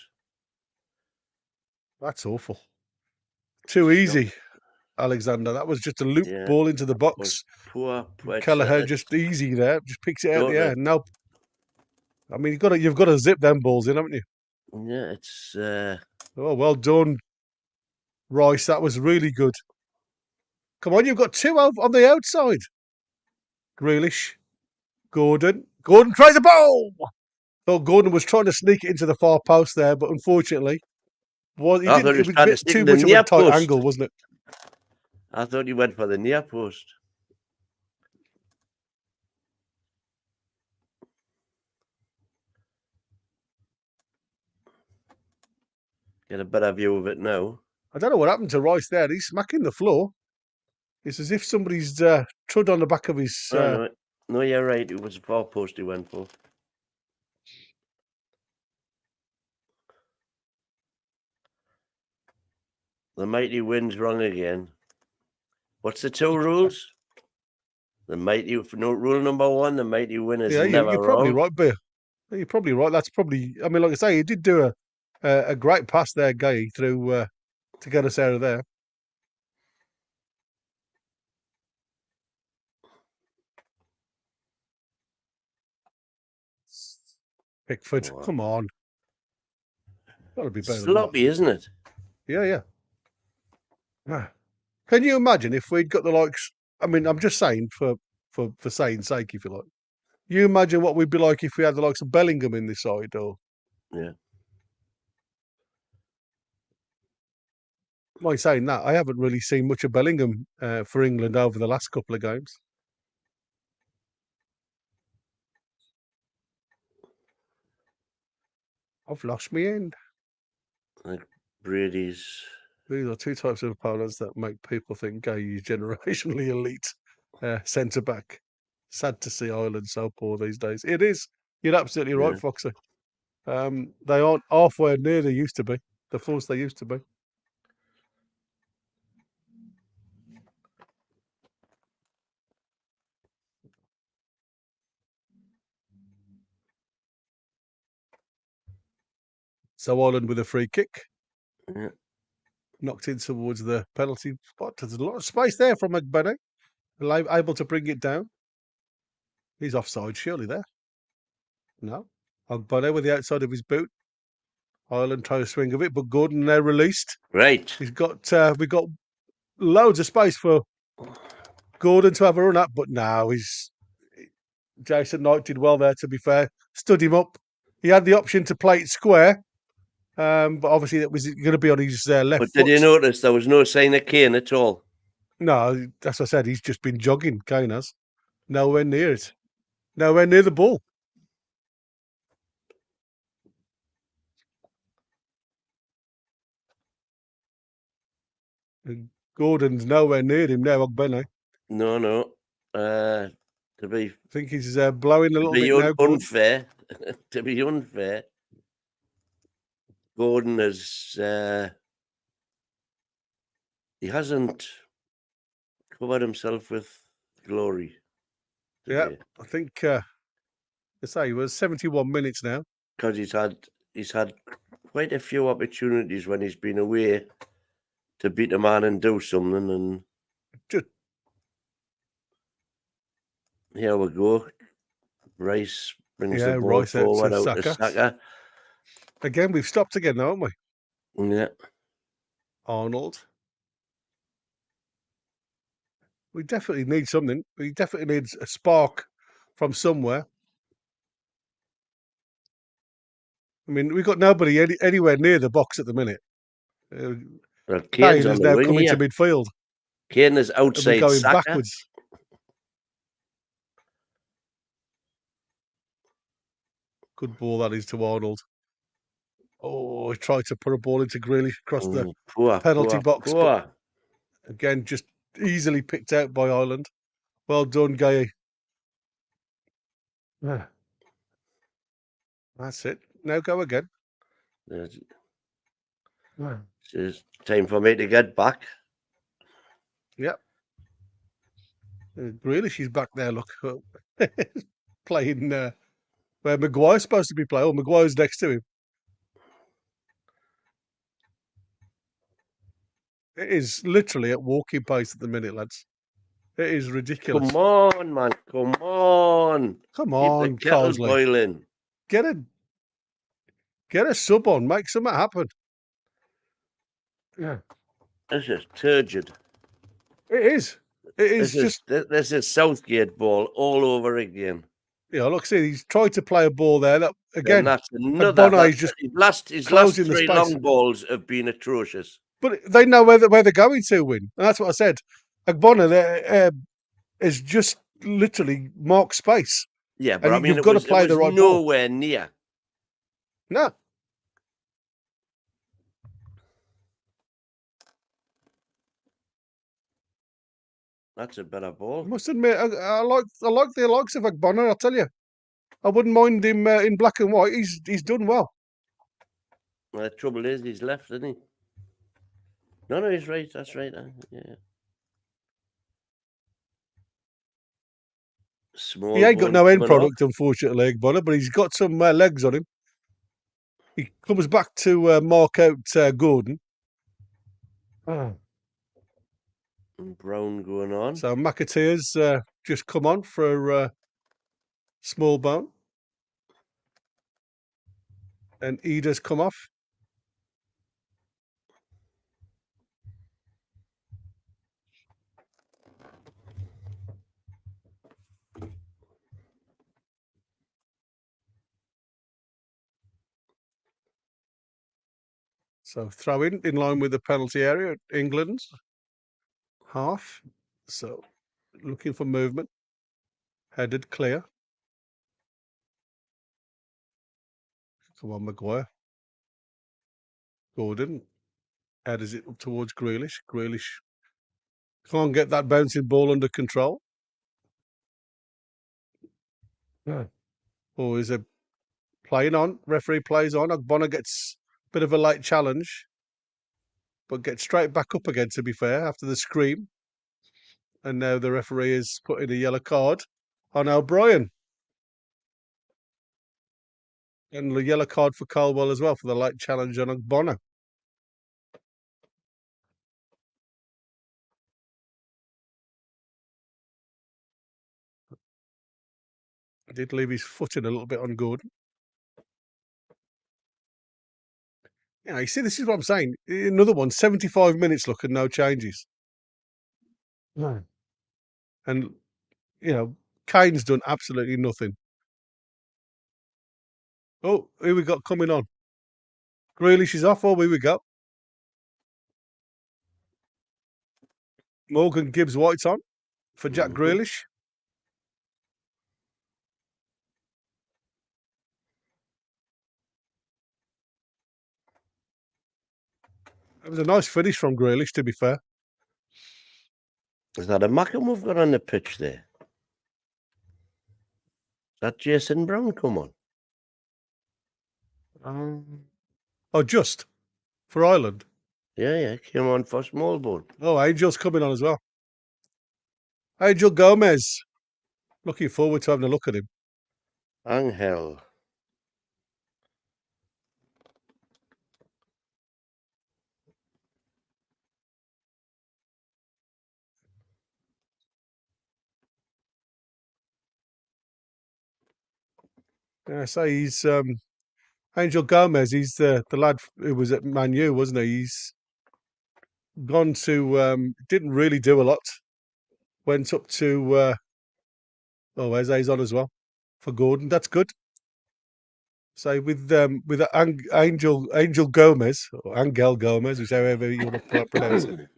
That's awful. Too easy, Alexander. That was just a loop Yeah, ball into the Was box. poor. Kelleher just easy there, just picks it out Don't the air. it? Nope. I mean, you've got to zip them balls in, haven't you? Yeah, it's Oh, well done, Rice. That was really good. Come on, you've got 2 on the outside. Grealish, Gordon. Gordon tries a ball. Thought Gordon was trying to sneak it into the far post there, but unfortunately, he I thought didn't. he It was was a trying to bit stick too in the much of a near tight post. angle, wasn't it? I thought he went for the near post. Get a better view of it now. I don't know what happened to Rice there. He's smacking the floor. It's as if somebody's trod on the back of his. No, you're right. It was a far post he went for. The mighty wins wrong again. What's the 2 rules? The mighty, no, rule number 1, the mighty win is Yeah, never you're probably wrong. right, Bear. You're probably right. That's probably. I mean, like I say, he did do a great pass there, Gay, through to get us out of there. Pickford, Wow. come on. Got to be better than that. Sloppy, isn't it? Yeah. Can you imagine if we'd got the likes? I mean, I'm just saying for saying sake, if you like. You imagine what we'd be like if we had the likes of Bellingham in this side, or Yeah. by saying that, I haven't really seen much of Bellingham for England over the last couple of games. I've lost my end. Like Brady's. These are 2 types of opponents that make people think Gay is generationally elite centre back. Sad to see Ireland so poor these days. It is. You're absolutely right, Yeah. Foxy. They aren't halfway near they used to be. The force they used to be. So Ireland with a free kick. Yeah. Knocked in towards the penalty spot. There's a lot of space there from McBenney. Able to bring it down. He's offside, surely there. No. Ogbonna with the outside of his boot. Ireland trying to swing of it, but Gordon now released. Right. We've got loads of space for Gordon to have a run at, but now Jason Knight did well there, to be fair. Stood him up. He had the option to play it square, but obviously that was going to be on his left But foot. did you notice there was no sign of Kane at all? No, that's what I said. He's just been jogging, Kane has. Nowhere near it. Nowhere near the ball. And Gordon's nowhere near him now, Ogbonna. No. To be I think he's blowing a little bit now. unfair, to be unfair, Gordon has he hasn't covered himself with glory. Yeah, today. I think I say he was 71 minutes now. Because he's had quite a few opportunities when he's been away to beat a man and do something, and Just here we go. Rice brings Yeah, the ball Rice out to forward out to Saka. Saka. again, we've stopped again now, haven't we? Yeah, Arnold. We definitely need something. We definitely need a spark from somewhere. I mean, we've got nobody anywhere near the box at the minute. well, Kane Kane's on has the now wing come into here. midfield. Kane is And we're outside going Saka. Good ball that is to Arnold. Oh, he tried to put a ball into Grealish across the Oh, poor, penalty poor, box, but poor. again, just easily picked out by Ireland. Well done, Gay. Yeah. That's it. Now go again. It's Yeah. it's time for me to get back. Yep. Grealish is back there. Look, playing where Maguire's supposed to be playing. Oh, Maguire's next to him. It is literally at walking pace at the minute, lads. It is ridiculous. Come on, man. Come on. Come Keep on, the kettle Carsley. boiling. Get a sub on. Make something happen. Yeah. This is turgid. It is. It is just. This is Southgate ball all over again. Yeah, look, see, he's tried to play a ball there. That again, And that's another. Bonner is just his last closing the three space. long balls have been atrocious. But they know where they're going to win, and that's what I said. Agbonna is just literally marked space. Yeah, but And I mean, you've got to play the right ball. nowhere near. No, That's a better I ball. must admit, I like the likes of Agbonna. I'll tell you, I wouldn't mind him in black and white. He's done well. Well, the trouble is, he's left, isn't he? No, he's right. That's right. Yeah. Small. He ain't got ball no end coming off. product, unfortunately, Agbonna, but he's got some legs on him. He comes back to mark out Gordon. And Brown going on. So McAteer's just come on for small bone. And Ida's come off. So throw in line with the penalty area at England's half. So looking for movement. Headed clear. Come on, Maguire. Gordon headers it up towards Grealish. Grealish can't get that bouncing ball under control. Yeah. Oh, is a playing on. Referee plays on. Agbonna gets a bit of a late challenge, but gets straight back up again, to be fair, after the scream. And now the referee is putting a yellow card on O'Brien. And the yellow card for Caldwell as well for the late challenge on Agbonna. Did leave his foot in a little bit on Gordon. Yeah, you see, this is what I'm saying. Another one, 75 minutes, look, and no changes. No. And, Kane's done absolutely nothing. Oh, here we got coming on. Grealish is off. Oh, here we go. Morgan Gibbs White's on for Jack Grealish. It was a nice finish from Grealish, to be fair. Is that a Mackham we've got on the pitch there? Is that Jason Brown come on? Oh, just for Ireland. Yeah, came on for small ball. Oh, Angel's coming on as well. Angel Gomez. Looking forward to having a look at him. Angel. Yeah, so he's Angel Gomez. He's the lad who was at Man U, wasn't he? He's gone to didn't really do a lot. Went up to Eze's on as well for Gordon. That's good. So with Angel Gomez or Angel Gomez, whichever you want to pronounce it,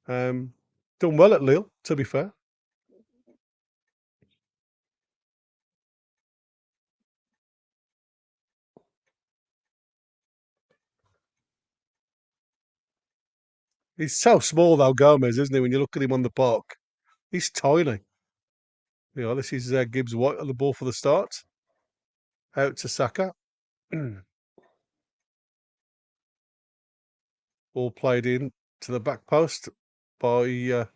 done well at Lille, to be fair. He's so small though, Gomez, isn't he? When you look at him on the park, he's tiny. This is Gibbs White on the ball for the start. Out to Saka. Ball played in to the back post by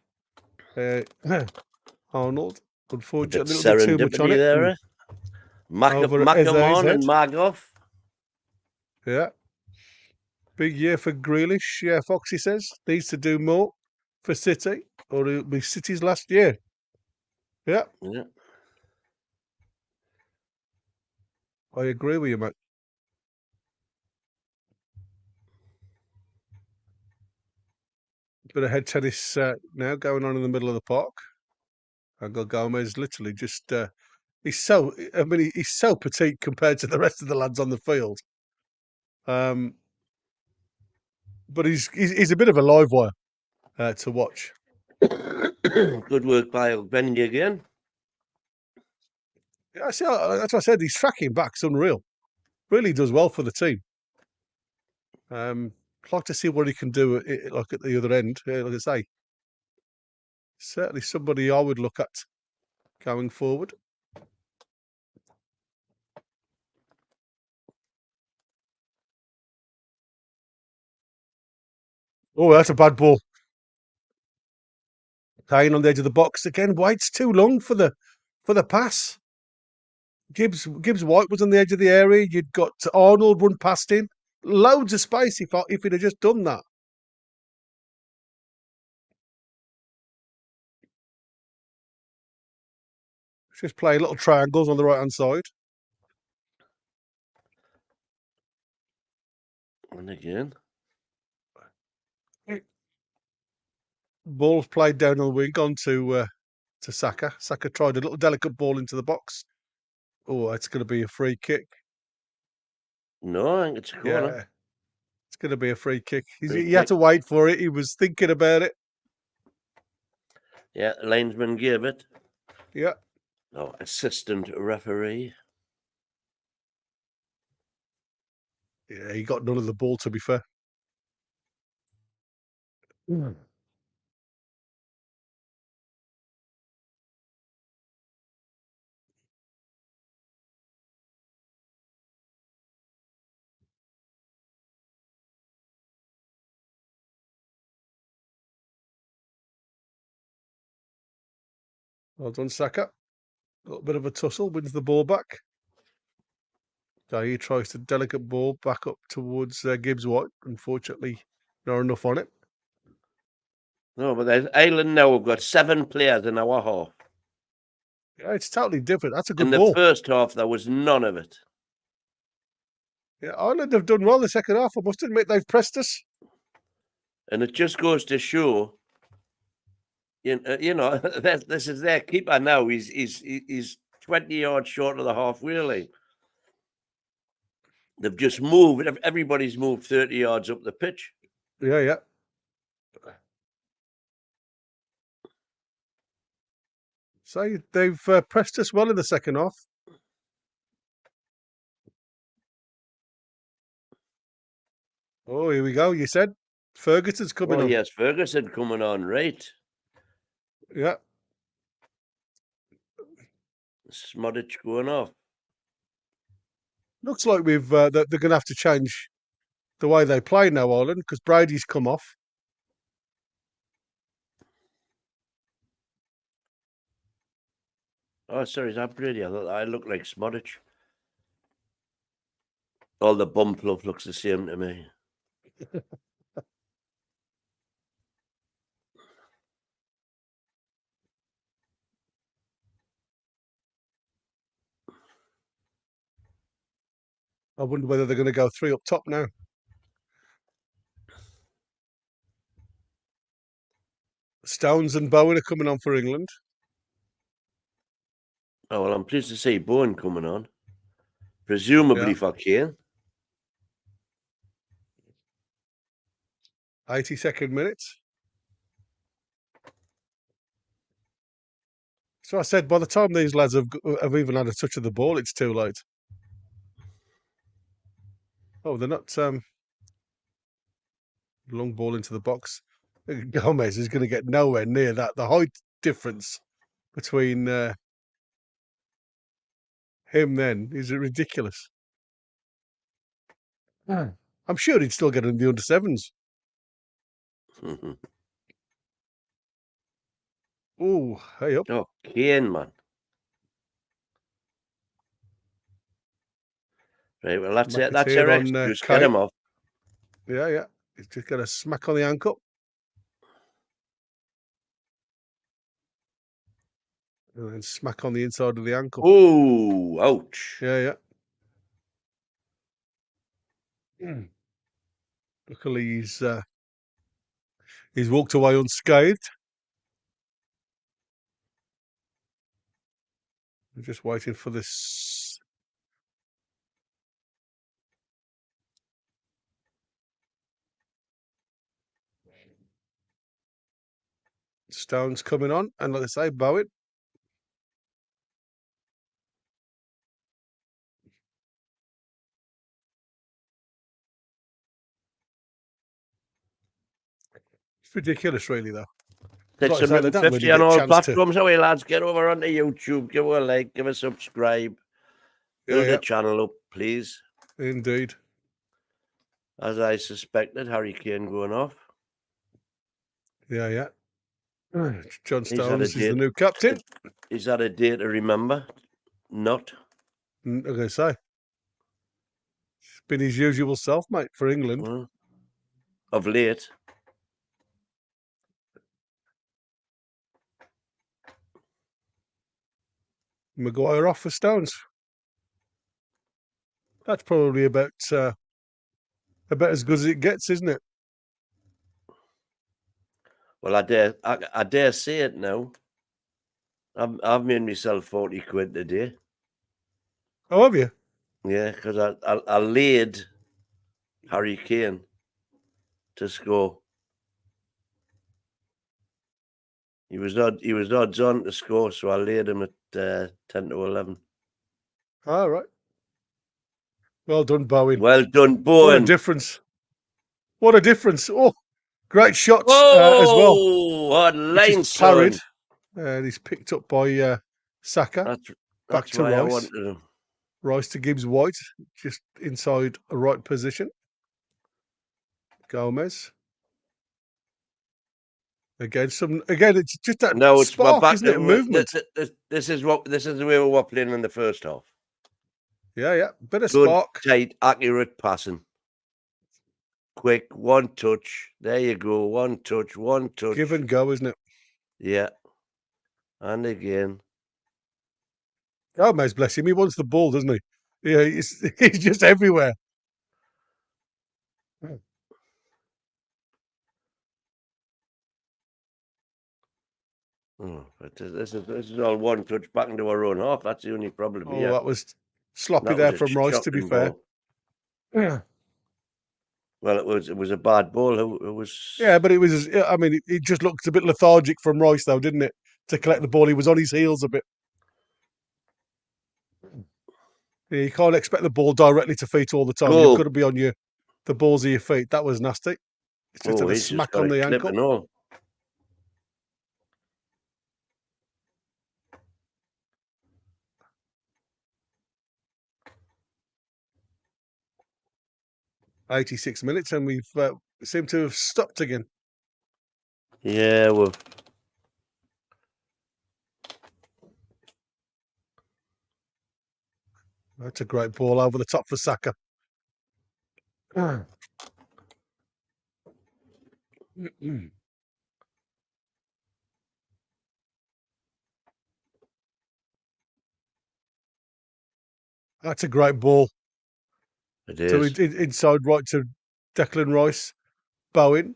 Arnold. Unfortunately, a little bit too much on serendipity it. there. Eh? Over Macamon Eze's and Margoff. Yeah. Big year for Grealish. Yeah, Foxy says needs to do more for City, or it'll be City's last year. Yeah, Yeah. I agree with you, mate. Bit of head tennis now going on in the middle of the park. Angel Gomez literally just he's so petite compared to the rest of the lads on the field. But he's a bit of a live wire to watch. Good work by Bendy again. Yeah, see, that's what I said. He's tracking back's unreal. Really does well for the team. I'd like to see what he can do like at the other end. Like I say, certainly somebody I would look at going forward. Oh, that's a bad ball. Kane on the edge of the box again. White's too long for the pass. Gibbs White was on the edge of the area. You'd got Arnold run past him. Loads of space if he'd have just done that. Just play little triangles on the right hand side. And again. Ball's played down on the wing onto to Saka. Saka tried a little delicate ball into the box. Oh, it's going to be a free kick. No, I think it's a corner. Yeah, it's going to be a free kick. Free He had kick. to wait for it. He was thinking about it. Yeah, linesman gave it. Yeah. Oh, assistant referee. Yeah, he got none of the ball, to be fair. Well done, Saka. Got a bit of a tussle, wins the ball back. He tries to delicate ball back up towards Gibbs White. Unfortunately, not enough on it. No, but there's Ireland now. We've got 7 players in our half. Yeah, it's totally different. That's a good In the ball. first half, there was none of it. Yeah, Ireland have done well the second half. I must admit they've pressed us. And it just goes to show, this is their keeper now. He's 20 yards short of the halfway line. They've just moved. Everybody's moved 30 yards up the pitch. Yeah. So they've pressed us well in the second half. Oh, here we go. You said Ferguson's coming on. Yes, Ferguson coming on, right? Yeah. Smodic going off. Looks like they're going to have to change the way they play now, Ireland, because Brady's come off. Oh, sorry, is that Brady? I thought I looked like Smodic. All the bum fluff looks the same to me. I wonder whether they're going to go 3 up top now. Stones and Bowen are coming on for England. Oh, well, I'm pleased to see Bowen coming on. Presumably for Kane. 82nd minute. So I said, by the time these lads have even had a touch of the ball, it's too late. Oh, they're not long ball into the box. Gomez is going to get nowhere near that. The height difference between him then is ridiculous. I'm sure he'd still get in the under sevens. Oh, hey up. Oh, Kane, man. Right, well, that's it. That's our McAteer on excuse. Get Kane. him off. Yeah. He's just got a smack on the ankle. And then smack on the inside of the ankle. Oh, ouch. Yeah. Luckily, he's walked away unscathed. I'm just waiting for this. Stones coming on, and like I say, Bowen. It's ridiculous, really, though. Like I say, they don't 650 really on get all chance to. platforms. Away, lads. Get over onto YouTube. Give a like. Give a subscribe. Build Yeah, the channel up, please. indeed. As I suspected, Harry Kane going off. Yeah. John He's had a Stones is the date. new captain. Is that a day to remember? Not. I'm going to say. It's been his usual self, mate, for England. Well, of late. Maguire off for Stones. That's probably about as good as it gets, isn't it? Well, I dare say it now. I've made myself 40 quid today. Oh, have you? Yeah, because I laid Harry Kane to score. He was odds on to score, so I laid him at 10 to 11. All right. Well done, Bowen. Well done, What a Bowen. difference. What a difference. Oh, great shots Oh, as well. what Which line, is parried. son. And he's picked up by Saka. That's Back to why I Rice. wanted him. Rice to Gibbs White, just inside a right position. Gomez. Again, it's just that No, it's spark, my back. isn't it? Movement. This is the way we were playing in the first half. Yeah. Bit of Good, spark. tight, accurate passing. Quick, one touch. There you go. One touch. Give and go, isn't it? Yeah. And again. Gomez, bless him. He wants the ball, doesn't he? Yeah, he's just everywhere. Oh, but this is all one touch back into our own half. That's the only problem. Oh, Yeah. that was sloppy That there was a from Rice, to be shocking fair. ball. Yeah. Well, it was a bad ball. It was. Yeah, but it was. I mean, it just looked a bit lethargic from Rice, though, didn't it? To collect the ball, he was on his heels a bit. Yeah, you can't expect the ball directly to feet all the time. Goal. You've got to be on the balls of your feet. That was nasty. It's just had a He's just smack got on a the clip ankle. and all. "86 minutes, and we've seemed to have stopped again." Yeah, well. That's a great ball over the top for Saka. That's a great ball. It is. So inside right to Declan Rice. Bowen.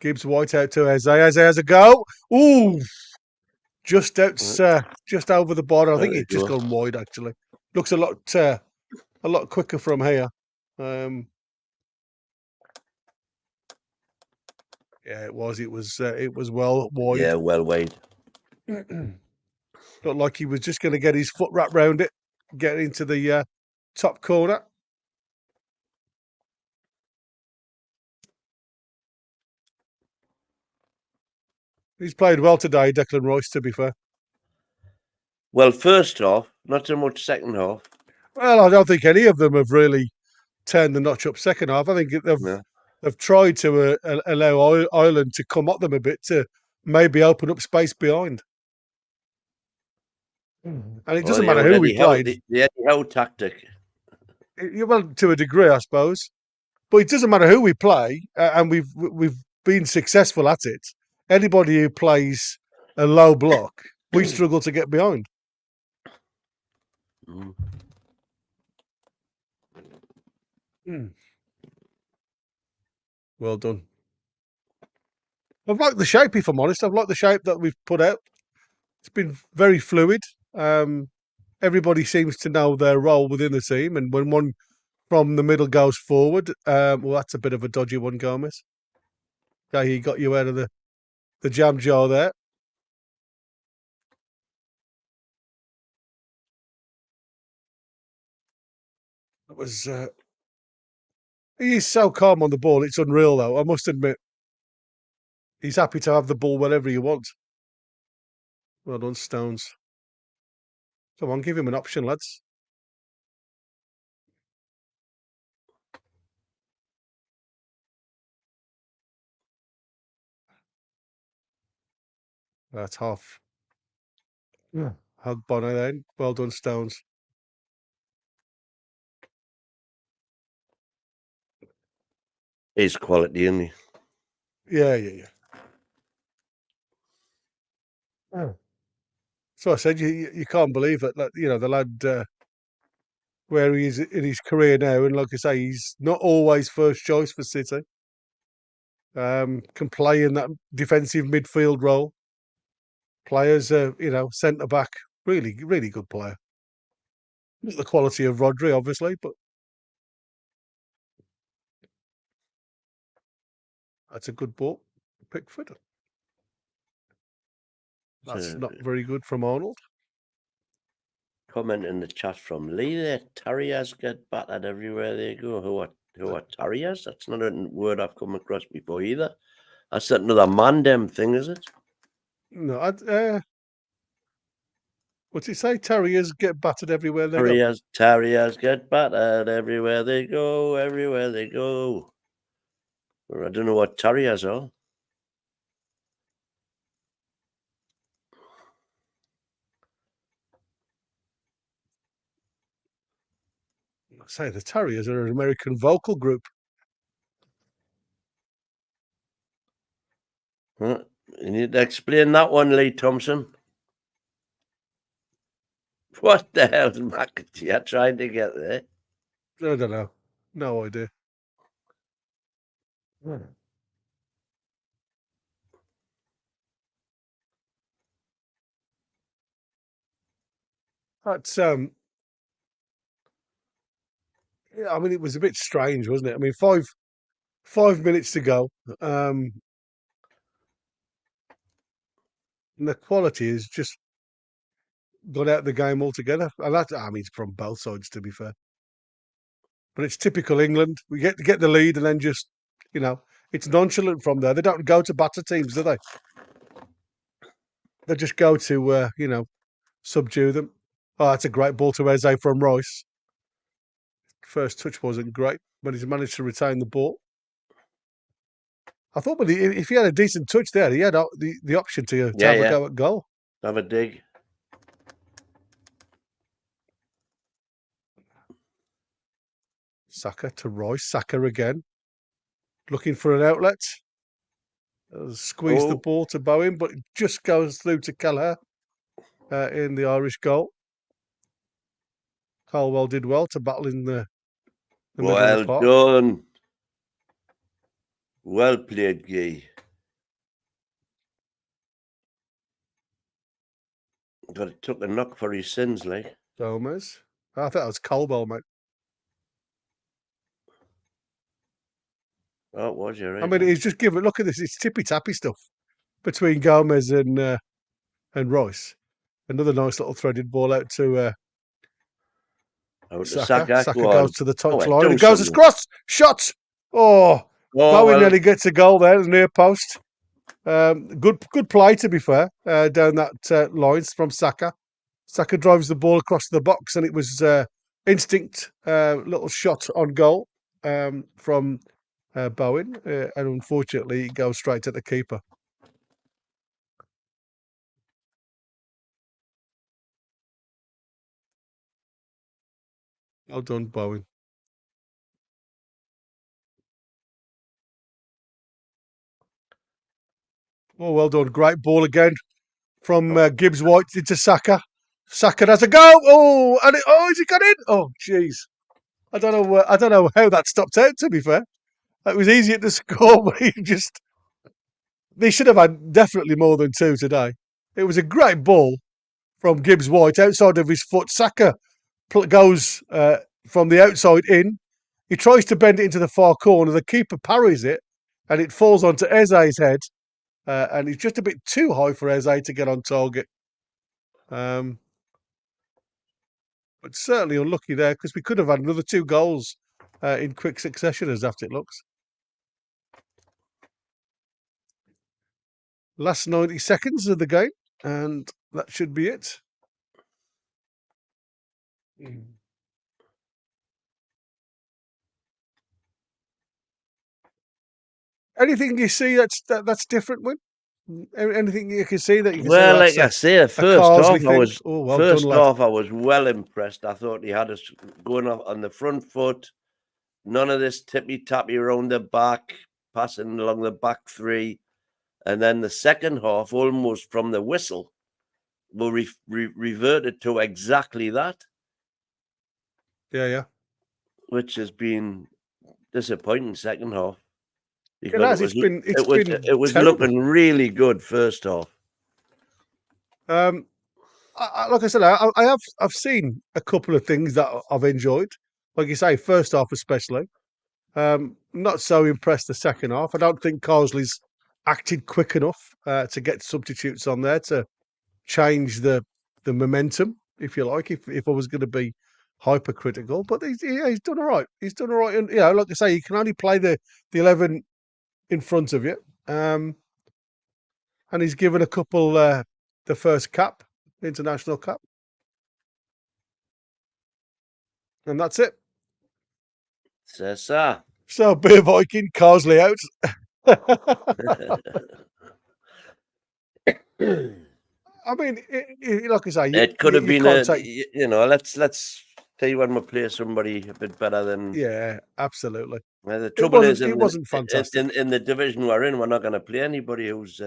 Gibbs White out to Eze. Eze has a go. Ooh! Just out, just over the border. I think There he's you just go. gone wide, actually. Looks a lot quicker from here. Yeah, it was. It was well wide. Yeah, well wide. Looked like he was just going to get his foot wrapped round it, get into the top corner. He's played well today, Declan Rice, to be fair. Well, first half, not so much second half. Well, I don't think any of them have really turned the notch up second half. I think No. they've tried to allow Ireland to come at them a bit to maybe open up space behind. And it doesn't matter who we played. The Eddie Howe tactic. Well, to a degree, I suppose. But it doesn't matter who we play, and we've been successful at it. Anybody who plays a low block, we struggle to get behind. Mm. Well done. I've liked the shape, if I'm honest. I've liked the shape that we've put out. It's been very fluid. Everybody seems to know their role within the team, and when one from the middle goes forward, well, that's a bit of a dodgy one, Gomez. Okay, he got you out of the jam jar there. It was. He is so calm on the ball. It's unreal, though. I must admit. He's happy to have the ball whenever he wants. Well done, Stones. Come on, give him an option, lads. That's half. Yeah. Hug Bono then. Well done, Stones. He's quality, isn't he? Yeah. Oh. So I said, you can't believe it. Like, you know, the lad, where he is in his career now, and like I say, he's not always first choice for City. Can play in that defensive midfield role. Players, centre back, really, really good player. Not the quality of Rodri, obviously, but that's a good ball. Pickford. That's not very good from Arnold. Comment in the chat from Lee there. Terriers get battered everywhere they go. Who are terriers? That's not a word I've come across before either. That's another Mandem thing, is it? No, what's he say? Terriers get battered everywhere they go. Terriers get battered everywhere they go, everywhere they go. Well, I don't know what terriers are. Say the Terriers are an American vocal group. Huh? You need to explain that one, Lee Thompson. What the hell's McAteer trying to get there? I don't know. No idea. That's yeah, I mean, it was a bit strange, wasn't it? I mean, 5 minutes to go. And the quality has just gone out of the game altogether. And that, I mean, it's from both sides, to be fair. But it's typical England. We get the lead and then just, it's nonchalant from there. They don't go to batter teams, do they? They just go to, subdue them. Oh, that's a great ball to Eze from Rice. First touch wasn't great, but he's managed to retain the ball. I thought, but if he had a decent touch there, he had the option to have a go at goal. Have a dig. Saka to Rice. Saka again. Looking for an outlet. Squeeze the ball to Bowen, but it just goes through to Kelleher in the Irish goal. Colwell did well to battle in the middle of the park. Well done. Well played, Guy. But it took a knock for his sins, like. Gomez. I thought that was Colwell, mate. Oh, it was, you're right. I mean, he's just given. Look at this. It's tippy-tappy stuff between Gomez and Rice. Another nice little threaded ball out to Saka. Saka goes to the touch line. It goes across. Shot. Oh, Bowen nearly gets a goal there. Near post. Good play, to be fair, down that line from Saka. Saka drives the ball across the box, and it was instinct, little shot on goal from Bowen, and unfortunately, it goes straight to the keeper. Well done, Bowen. Oh, well done. Great ball again from Gibbs White into Saka. Saka has a go. Oh, and has he got in? Oh, jeez. I don't know how that stopped out, to be fair. It was easier to score, but they should have had definitely more than 2 today. It was a great ball from Gibbs White outside of his foot. Saka goes from the outside in. He tries to bend it into the far corner. The keeper parries it, and it falls onto Eze's head. And he's just a bit too high for Eze to get on target. But certainly unlucky there, because we could have had another 2 goals in quick succession, as after it looks. Last 90 seconds of the game, and that should be it. Anything you see that's different, Win? Anything you can see that you can say? Well, like I say, first Carsley off, I thing? was Oh, well first done, lad. off I was well impressed. I thought he had us going off on the front foot. None of this tippy tappy around the back, passing along the back 3, and then the second half, almost from the whistle, we reverted to exactly that, Yeah. which has been disappointing second half. It has. It's been terrible. Looking really good first half. Like I said, I've seen a couple of things that I've enjoyed. Like you say, first half especially. Not so impressed the second half. I don't think Carsley's acted quick enough to get substitutes on there to change the momentum, if you like. If I was going to be hypercritical, but he's done all right. He's done all right, and like I say, you can only play the 11 in front of you. And he's given a couple the first cap, international cap. And that's it. So, Beer Viking, Carsley out. I mean, like I say, it could have been let's tell you when we play somebody a bit better than. Yeah, absolutely. The trouble is, it wasn't fantastic. In the division we're in, we're not going to play anybody who's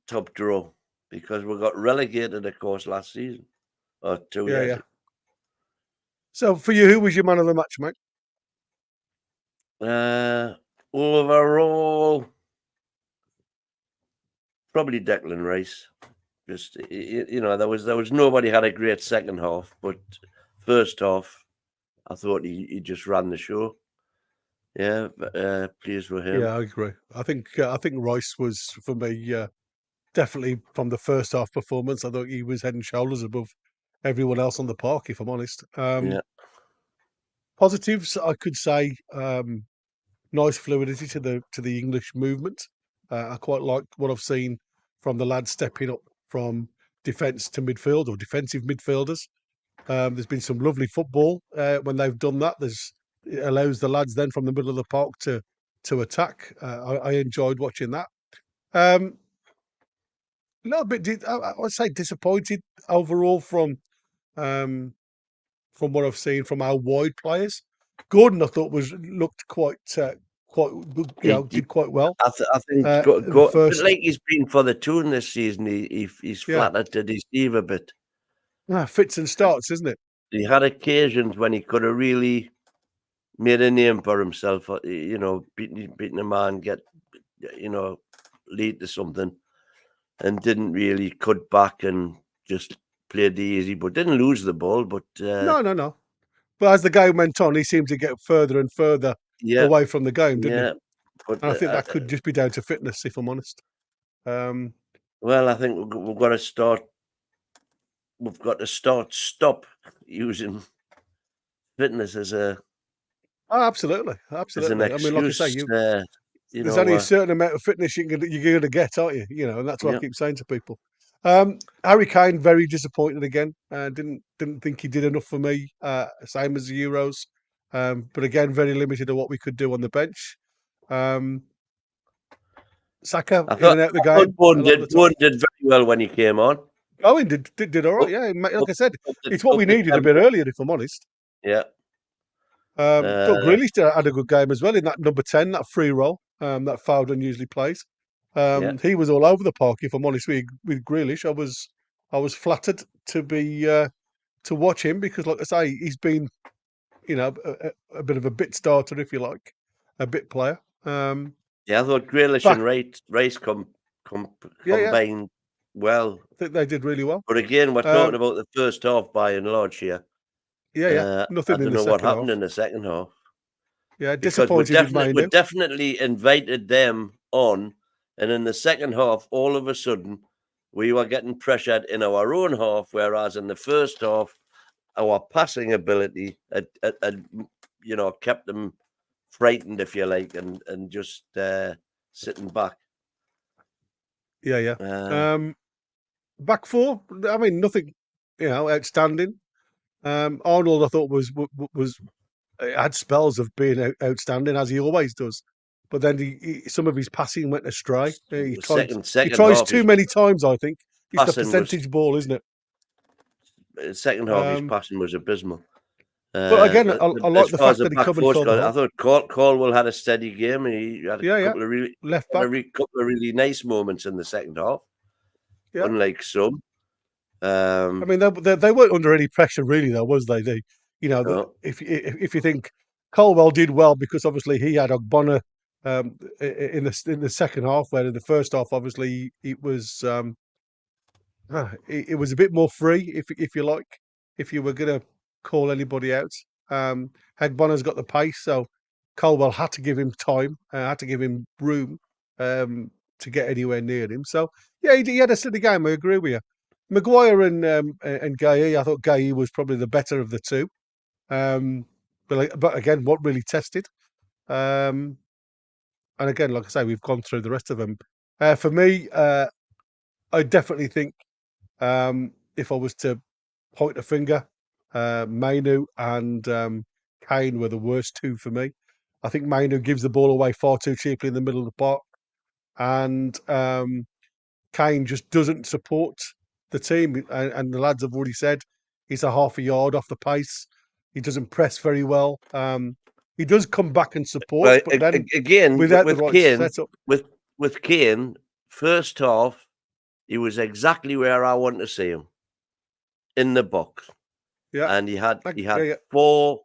top draw, because we got relegated, of course, last season or 2 years. Yeah. So for you, who was your man of the match, mate? Overall, probably Declan Rice. Just there was nobody had a great second half, but first half, I thought he just ran the show. Yeah, pleased with him. Yeah, I agree. I think Rice was, for me, definitely from the first half performance. I thought he was head and shoulders above everyone else on the park, if I'm honest. Positives, I could say, nice fluidity to the English movement. I quite like what I've seen from the lads stepping up from defence to midfield, or defensive midfielders. There's been some lovely football when they've done that. It allows the lads then from the middle of the park to attack. I enjoyed watching that. A little bit, I'd say, disappointed overall from what I've seen from our wide players. Gordon, I thought looked quite good. Did quite well. I think but like he's been for the tune this season, he's flattered to deceive a bit. Fits and starts, isn't it? He had occasions when he could have really made a name for himself. Beating a man, lead to something, and didn't really cut back and just played the easy, but didn't lose the ball. But no. But as the game went on, he seemed to get further and further away from the game, didn't he? But and I think that could just be down to fitness, if I'm honest. Well, I think we've got to start. We've got to stop using fitness as a. Oh, absolutely. As an excuse. I mean, like I say, there's only a certain amount of fitness you're going to get, aren't you? You know, and that's what I Yeah. keep saying to people. Harry Kane, very disappointed again. Didn't think he did enough for me. Same as the Euros, but again, very limited to what we could do on the bench. Saka I in thought, and out the I thought game a lot of the time. Bowen did very well when he came on. Owen did all right. Yeah, like I said, it's what we needed a bit earlier, if I'm honest. Yeah. Thought Grealish had a good game as well in that number 10, that free role that Foden usually plays. He was all over the park, if I'm honest with Grealish. I was flattered to be to watch him because, like I say, he's been, you know, a bit of a bit starter, if you like, a bit player. Yeah, I thought Grealish Back- and Rice Yeah, combined well. I think they did really well. But again, we're talking about the first half by and large here. Yeah. Nothing I in don't the know what second happened half. in the second half. Yeah, Because we disappointed with Manu. definitely invited them on, and in the second half, all of a sudden, we were getting pressured in our own half, whereas in the first half, our passing ability had kept them frightened, if you like, and just sitting back. Yeah. Back four, I mean, nothing, you know, outstanding. Arnold, I thought was had spells of being outstanding, as he always does. But then some of his passing went astray. He tries half, too many times, I think. It's the passing percentage ball, isn't it? Second half, his passing was abysmal. But again, I like the fact that he covered for the I thought Caldwell had a steady game. He had a couple of really left back. couple of really nice moments in the second half. Yeah. Unlike some. I mean, they weren't under any pressure, really, though, was they? No. If you think Colwell did well because obviously he had Ogbonna in the second half, where in the first half, obviously it was it was a bit more free, if you like, if you were going to call anybody out. Ogbonna's got the pace, so Colwell had to give him time, had to give him room to get anywhere near him. So yeah, he had a steady game. I agree with you. Maguire and Gueye, I thought Gueye was probably the better of the two. But again, what really tested? And again, like I say, we've gone through the rest of them. For me, I definitely think if I was to point a finger, Mainu and Kane were the worst two for me. I think Mainu gives the ball away far too cheaply in the middle of the park, and Kane just doesn't support the team. And the lads have already said he's a half a yard off the pace. He doesn't press very well. He does come back and support, but then again without with the right Kane, setup. with Kane, first half he was exactly where I want to see him, in the box. Yeah, and he had yeah. four,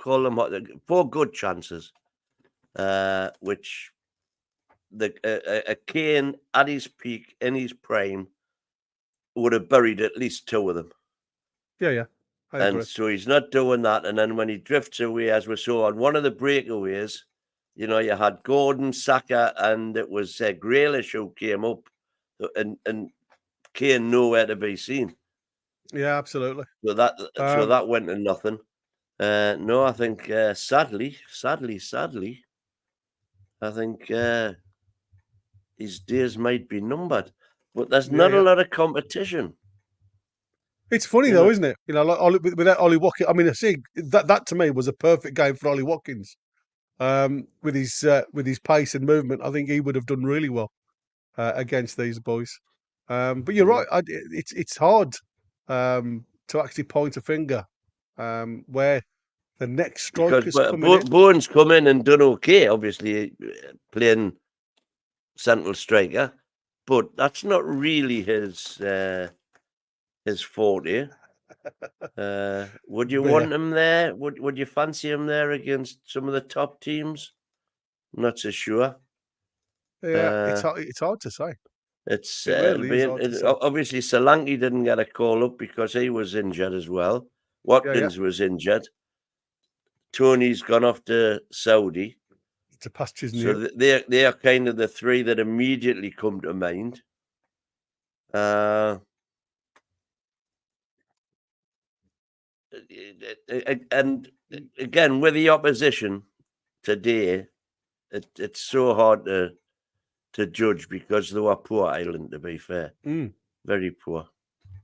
call them what, 4 good chances, which a Kane at his peak, in his prime, would have buried at least 2 of them. Yeah. I agree. And so he's not doing that. And then when he drifts away, as we saw on one of the breakaways, you had Gordon, Saka, and it was Grealish who came up, and Kane nowhere to be seen. Yeah, absolutely. So that went to nothing. No, I think sadly, I think his days might be numbered. But there's not a lot of competition. It's funny though, isn't it? Like without Ollie Watkins. I mean, I see that to me was a perfect game for Ollie Watkins. With his pace and movement, I think he would have done really well against these boys. But you're right. It's hard to actually point a finger where the next striker's coming in. Bowen's come in and done okay, obviously playing central striker, but that's not really his forte. Would you want him there? Would you fancy him there against some of the top teams? I'm not so sure. Yeah, it's hard to say. It really is hard to say. Obviously, Solanke didn't get a call up because he was injured as well. Watkins was injured. Tony's gone off to Saudi. To pastures new. So they are kind of the 3 that immediately come to mind. And again, with the opposition today, it's so hard to judge because they were poor, Ireland, to be fair. Very poor.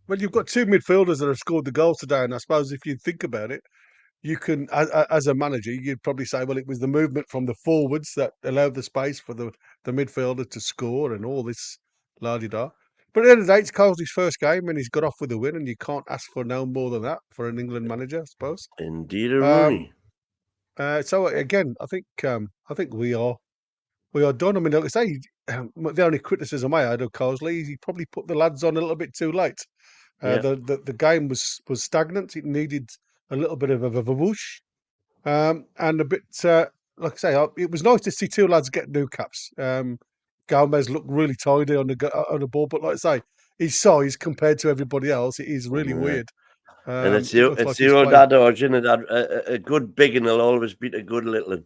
Well, you've got two midfielders that have scored the goals today, and I suppose if you think about it, you can, as a manager, you'd probably say, well, it was the movement from the forwards that allowed the space for the midfielder to score and all this la-di-da. But at the end of the day, it's Carsley's first game, and he's got off with a win, and you can't ask for no more than that for an England manager, I suppose. Indeed, Rooney. So again, I think we are done. I mean, like I say, the only criticism I had of Carsley is he probably put the lads on a little bit too late. The game was stagnant. It needed a little bit of a whoosh, and a bit like I say, it was nice to see two lads get new caps. Gomez looked really tidy on the ball, but like I say, his size compared to everybody else, it is really weird. And it's it looks the like he's old playing- adage, and a good big one will always beat a good little one.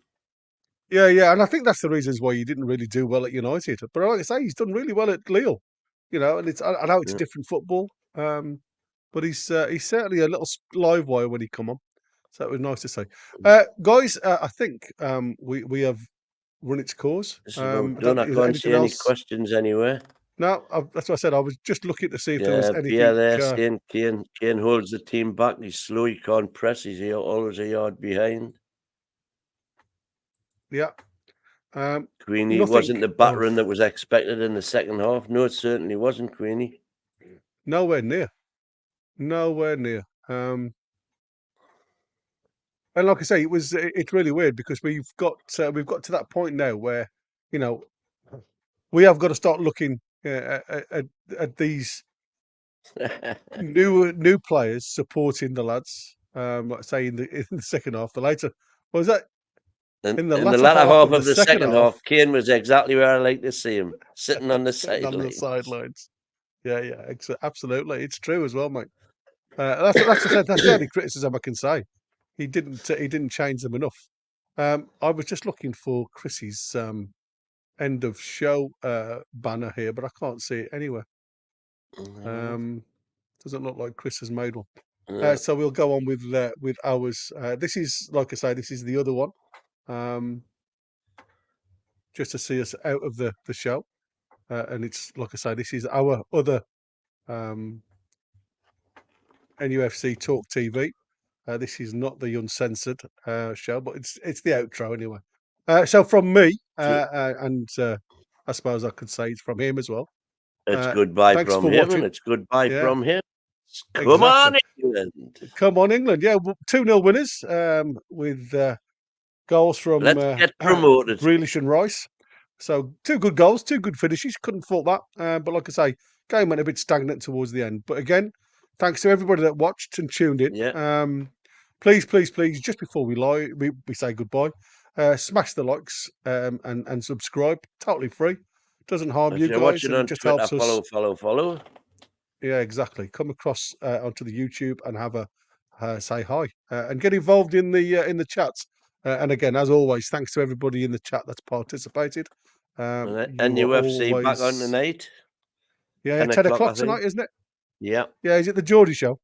Yeah, and I think that's the reasons why he didn't really do well at United. But like I say, he's done really well at Lille, and I know it's different football, but he's certainly a little live wire when he come on. So it was nice to see. Guys, I think we have run its course. This is about I done. I is there can't see anything any else? questions anywhere. No, that's what I said. I was just looking to see if there was anything. Yeah, there, saying Kane holds the team back. He's slow. He can't press. He's always a yard behind. Yeah. Queenie nothing- wasn't the battering that was expected in the second half. No, it certainly wasn't, Queenie. Nowhere near. And like I say, it's really weird because we've got to that point now where we have got to start looking at these new players supporting the lads. Like I say in the second half, the later was that In the latter half of the second half, half, Kane was exactly where I like to see him, sitting on the on the sidelines. sidelines. Yeah, absolutely, it's true as well, mate. That's the only criticism I can say. He didn't change them enough. I was just looking for Chrissy's end of show banner here, but I can't see it anywhere. Doesn't look like Chris has made one. So we'll go on with ours. This is, like I say, this is the other one. Just to see us out of the show. And it's, like I say, this is our other NUFC Talk TV. This is not the uncensored show, but it's the outro anyway. So from me, and I suppose I could say it's from him as well. It's goodbye thanks from for him, watching. and it's goodbye Yeah. from him. Come on, England. Come on, England. Yeah, 2-0 winners with goals from Let's get promoted. Grealish and Rice. So 2 good goals, 2 good finishes. Couldn't fault that. But like I say, game went a bit stagnant towards the end. But again, thanks to everybody that watched and tuned in. Yeah. Please, just before we say goodbye, smash the likes and subscribe. Totally free. Doesn't harm If you you're guys. watching And on it just Twitter, helps us. follow. Yeah, exactly. Come across onto the YouTube and have a say hi and get involved in the chats. And again, as always, thanks to everybody in the chat that's participated. NUFC back on tonight. Yeah, 10 10 o'clock, I o'clock think. tonight, isn't it? Yeah. Yeah, is it the Geordie show?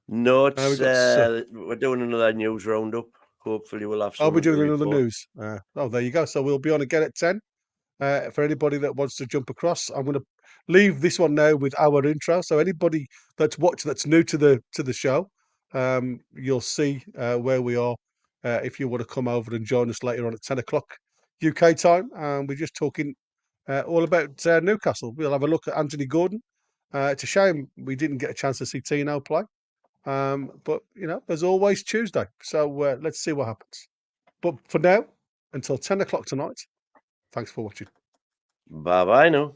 No, it's we got we're doing another news roundup. Hopefully, we'll have. I'll be doing something to another report. news. There you go. So we'll be on again at 10. For anybody that wants to jump across, I'm going to leave this one now with our intro. So anybody that's watching that's new to the show, you'll see where we are. If you want to come over and join us later on at 10 o'clock UK time, we're just talking all about Newcastle. We'll have a look at Anthony Gordon. It's a shame we didn't get a chance to see Tino play, but there's always Tuesday. So let's see what happens. But for now, until 10 o'clock tonight. Thanks for watching. Bye-bye now.